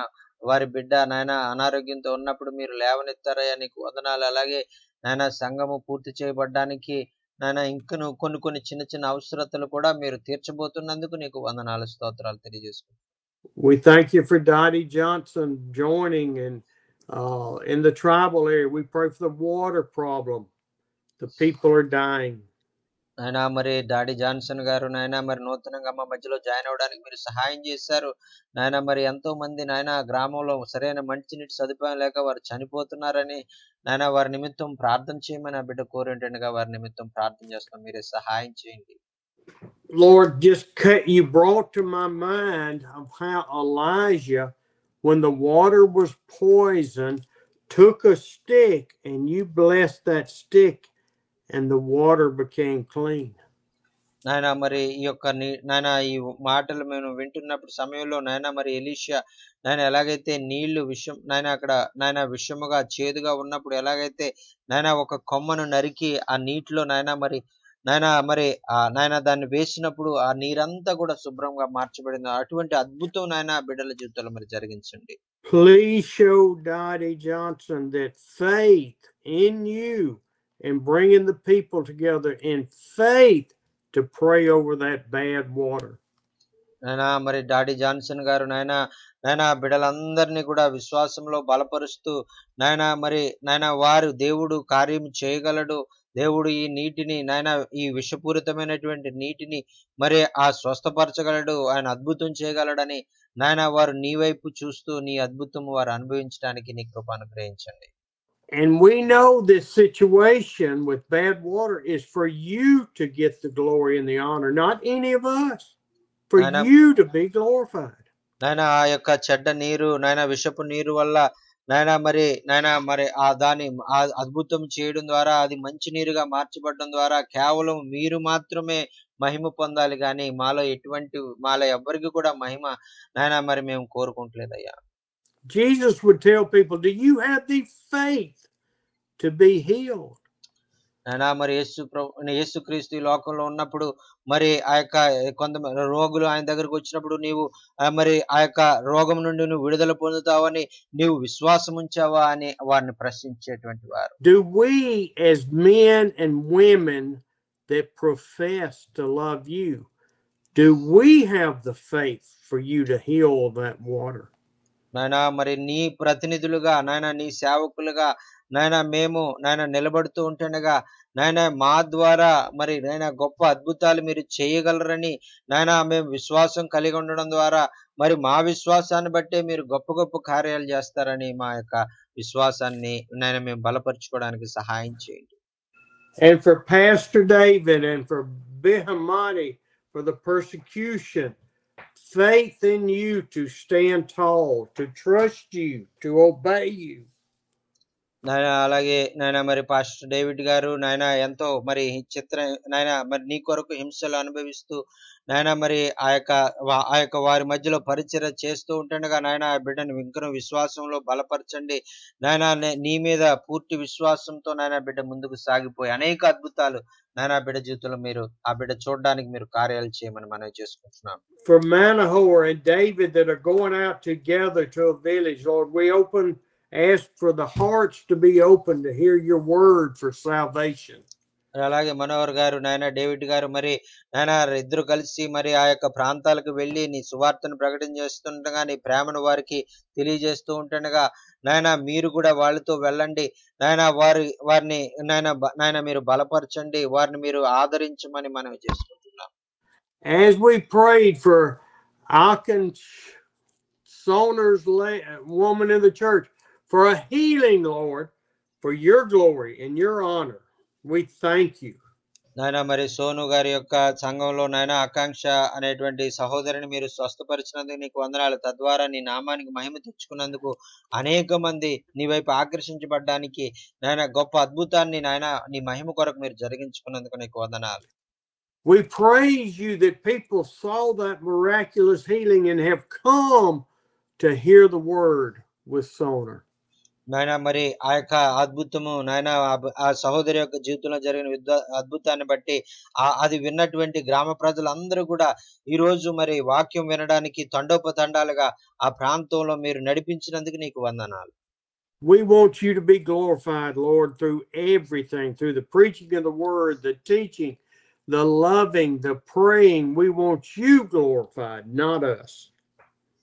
వారి బిడ్డ నాయన అనారోగ్యంతో ఉన్నప్పుడు మీరు లేవనెత్తారయ్యా, నీకు వందనాలు. అలాగే నాయన సంఘము పూర్తి చేయబడ్డానికి నాయన ఇంకను కొన్ని చిన్న చిన్న అవసరతలు కూడా మీరు తీర్చబోతున్నందుకు నీకు వందనాలు, స్తోత్రాలు తెలియజేసుకుంటాం. We thank you for Dottie Johnson joining and in the tribal area. We pray for the water problem. The people are dying. నాయన మరి డాడీ జాన్సన్ గారు నాయన మరి నూతనంగా మా మధ్యలో జాయిన్ అవడానికి మీరు సహాయం చేశారు. నాయన మరి ఎంతో మంది నాయన గ్రామంలో సరైన మంచినీటి సదుపాయం లేక వారు చనిపోతున్నారని నాయన వారి నిమిత్తం ప్రార్థన చేయమని ఆ బిడ్డ కోరింటండుగా వారి నిమిత్తం ప్రార్థన చేస్తాం. మీరే సహాయం చేయండి. Lord, you brought to my mind of how Elijah, when the water was poisoned, took a stick and you blessed that stick and the water became clean. నాయన మరి ఈ యొక్క నాయన ఈ మాటలు మేము వింటున్నప్పుడు సమయంలో నాయన మరి ఎలీషా నాయన ఎలాగైతే నీళ్లు విషం నాయన అక్కడ నాయన విషముగా చేదుగా ఉన్నప్పుడు ఎలాగైతే నాయన ఒక కొమ్మను నరికి ఆ నీటిలో నాయన మరి నాయన దాన్ని వేసినప్పుడు ఆ నీరంతా కూడా శుభ్రంగా మార్చబడింది. అటువంటి అద్భుతం నాయన బిడ్డల జీవితంలో మరి జరిగించండి. Please show Dottie Johnson that faith in you and bringing the people together in faith to pray over that bad water. నాయన మరి డాడీ జాన్సన్ గారు నాయన బిడ్డలందరినీ కూడా విశ్వాసంలో బలపరుస్తూ నాయన వారు దేవుడు కార్యం చేయగలడు, దేవుడు ఈ నీటిని నాయన ఈ విషపూరితమైనటువంటి నీటిని మరి ఆ స్వస్థపరచగలడు, ఆయన అద్భుతం చేయగలడని నాయన వారు నీ వైపు చూస్తూ నీ అద్భుతం వారు అనుభవించడానికి నీ కృప అనుగ్రహించండి. And we know this situation with bad water is for you to get the glory and the honor, not any of us, for you to be glorified. నాయన ఆ యొక్క చెడ్డ నీరు నాయన విషపు నీరు వల్ల నాయన మరి ఆ దాని అద్భుతం చేయడం ద్వారా అది మంచి నీరుగా మార్చబడడం ద్వారా కేవలం మీరు మాత్రమే మహిమ పొందాలి, కానీ మాలో ఎవ్వరికి కూడా మహిమ నాయన మరి మేము కోరుకుంటలేదయ్యా. Jesus would tell people, do you have the faith to be healed? నాయన మరి యేసుక్రీస్తు ఈ లోకంలో ఉన్నప్పుడు మరి ఆ యొక్క కొంతమంది రోగులు ఆయన దగ్గరకు వచ్చినప్పుడు నీవు మరి ఆ యొక్క రోగం నుండి నువ్వు విడుదల పొందుతావని నీవు విశ్వాసం ఉంచావా అని వారిని ప్రశ్నించేటువంటి వారు. Do we as men and women that profess to love you, do we have the faith for you to heal that water? నాయన మరి నీ ప్రతినిధులుగా నాయన నీ సేవకులుగా నాయన మేము నాయన నిలబడుతూ ఉంటుండగా నాయన మా ద్వారా మరి నాయన గొప్ప అద్భుతాలు మీరు చేయగలరని నాయన మేము విశ్వాసం కలిగి ఉండడం ద్వారా మరి మా విశ్వాసాన్ని బట్టే మీరు గొప్ప గొప్ప కార్యాలు చేస్తారని మా యొక్క విశ్వాసాన్ని నాయన మేము బలపరుచుకోవడానికి సహాయం చేయండి. And for Pastor David and for Bihamani for the persecution, faith in you to stand tall, to trust you, to obey you. నాయన అలాగే నాయన మరి పాస్టర్ డేవిడ్ గారు నాయన ఎంతో మరి నాయన మరి నీ కొరకు హింసలు అనుభవిస్తూ నాయన మరి ఆ యొక్క వారి మధ్యలో పరిచర్య చేస్తూ ఉంటుండగా నాయన ఆ బిడ్డను ఇంకను విశ్వాసంలో బలపరచండి నాయన. నీ మీద పూర్తి విశ్వాసంతో నాయన బిడ్డ ముందుకు సాగిపోయి అనేక అద్భుతాలు నాయన బిడ్డ జీవితంలో మీరు ఆ బిడ్డ చూడడానికి మీరు కార్యాలు చేయమని మనం చేసుకుంటున్నాం. For Manohor and David that are going out together to a village, Lord, we ask for the hearts to be open to hear your word for salvation. అలాగే మనోహర్ గారు నాయన డేవిడ్ గారు మరి నాయన ఇద్దరు కలిసి మరి ఆ యొక్క ప్రాంతాలకు వెళ్ళి నీ సువార్తను ప్రకటన చేస్తుండగా నీ ప్రేమను వారికి తెలియజేస్తూ ఉంటుండగా నాయన మీరు కూడా వాళ్ళతో వెళ్ళండి నాయన వారిని నాయన మీరు బలపరచండి, వారిని మీరు ఆదరించమని మనం చేసుకుంటున్నాం. As we prayed for Aachen Soner's woman in the church for a healing, Lord, for your glory and your honor, we thank you. నాయన మరి సోను గారి యొక్క సంఘంలో నాయన ఆకాంక్ష అనేటువంటి సహోదరిని మీరు స్వస్థపరిచినందుకు నీకు వందనాలు. తద్వారా నీ నామానికి మహిమ తెచ్చుకున్నందుకు అనేక మంది నీ వైపు ఆకర్షించబడ్డానికి నాయన గొప్ప అద్భుతాన్ని నాయన నీ మహిమ కొరకు మీరు జరిగించుకున్నందుకు నీకు వందనాలు. We praise you that people saw that miraculous healing and have come to hear the word with Soner. నాయన మరి ఆ యొక్క అద్భుతము నాయన ఆ సహోదరి యొక్క జీవితంలో జరిగిన అద్భుతాన్ని బట్టి అది విన్నటువంటి గ్రామ ప్రజలందరూ కూడా ఈ రోజు మరి వాక్యం వినడానికి తండోపతండాలుగా ఆ ప్రాంతంలో మీరు నడిపించినందుకు నీకు వందనాలు. We want you to be glorified, Lord, through everything, through the preaching of the word, the teaching, the loving, the praying. We want you glorified, not us.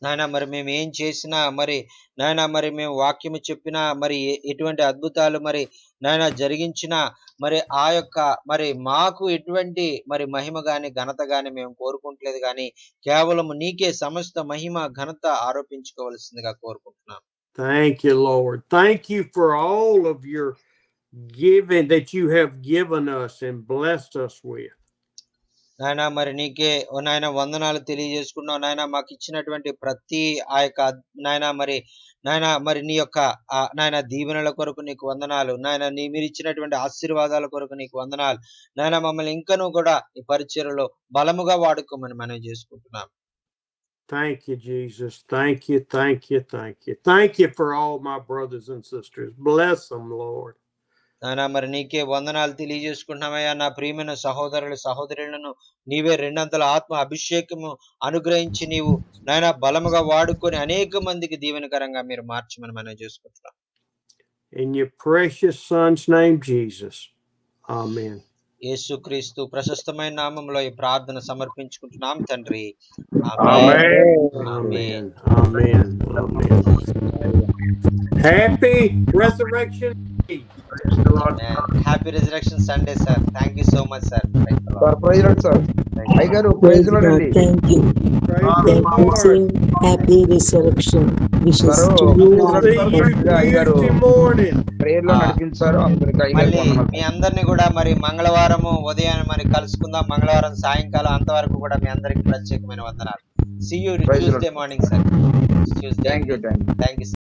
నాయన మరి మేము ఏం చేసినా మరి నాయన మరి మేము వాక్యము చెప్పినా మరి ఎటువంటి అద్భుతాలు మరి నాయన జరిగించినా మరి ఆ యొక్క మరి మాకు ఎటువంటి మరి మహిమ గాని ఘనత గాని మేము కోరుకుంటలేదు, కానీ కేవలం నీకే సమస్త మహిమ ఘనత ఆరోపించుకోవాల్సిందిగా కోరుకుంటున్నాం. Thank you, Lord. Thank you for all of your giving that you have given us and blessed us with. నాయన మరి నీకే నాయన వందనాలు తెలియజేసుకున్నావు. నాయన మాకు ఇచ్చినటువంటి ప్రతి ఆ యొక్క నాయన మరి నీ యొక్క నాయన దీవెనల కొరకు నీకు వందనాలు. నాయన మీరు ఇచ్చినటువంటి ఆశీర్వాదాల కొరకు నీకు వందనాలు. నాయన మమ్మల్ని ఇంకనూ కూడా ఈ పరిచర్యలో బలముగా వాడుకోమని మనం చేసుకుంటున్నాం. Thank you, Jesus. Thank you, thank you, thank you. Thank you for all my brothers and sisters. Bless them, Lord. నాయన మరి నీకే వందనాలు తెలియజేసుకుంటున్నామయ్యా. నా ప్రియమైన సహోదరులను నీవే రెండంతల ఆత్మ అభిషేకము అనుగ్రహించి నీవు నాయన బలముగా వాడుకొని అనేక మందికి దీవెనకరంగా మీరు మార్చమని మనం చేసుకుంటున్నాం. In your precious son's name, Jesus. Amen. యేసుక్రీస్తు ప్రశస్తమైన నామములో ఈ ప్రార్థన సమర్పించుకుంటున్నాం తండ్రి. Amen. Amen. Amen. Happy Resurrection Day. Happy resurrection Sunday sir. Thank you so much sir. Praise lord sir. అయ్యగారు ప్రైజ్ లార్డ్ అండి. Thank you sir. Happy resurrection wishes to you. అయ్యగారు prayer లో నడిపించారు. అందరికీ మళ్ళీ మీ అందరినీ కూడా మరి మంగళవారము ఉదయం మరి కలుసుకుందాం. మంగళవారం సాయంకాలం అంతవరకు కూడా మీ అందరికి ప్రత్యేకమైన వందనాలు. See you Tuesday morning sir. Thank you. Thank you.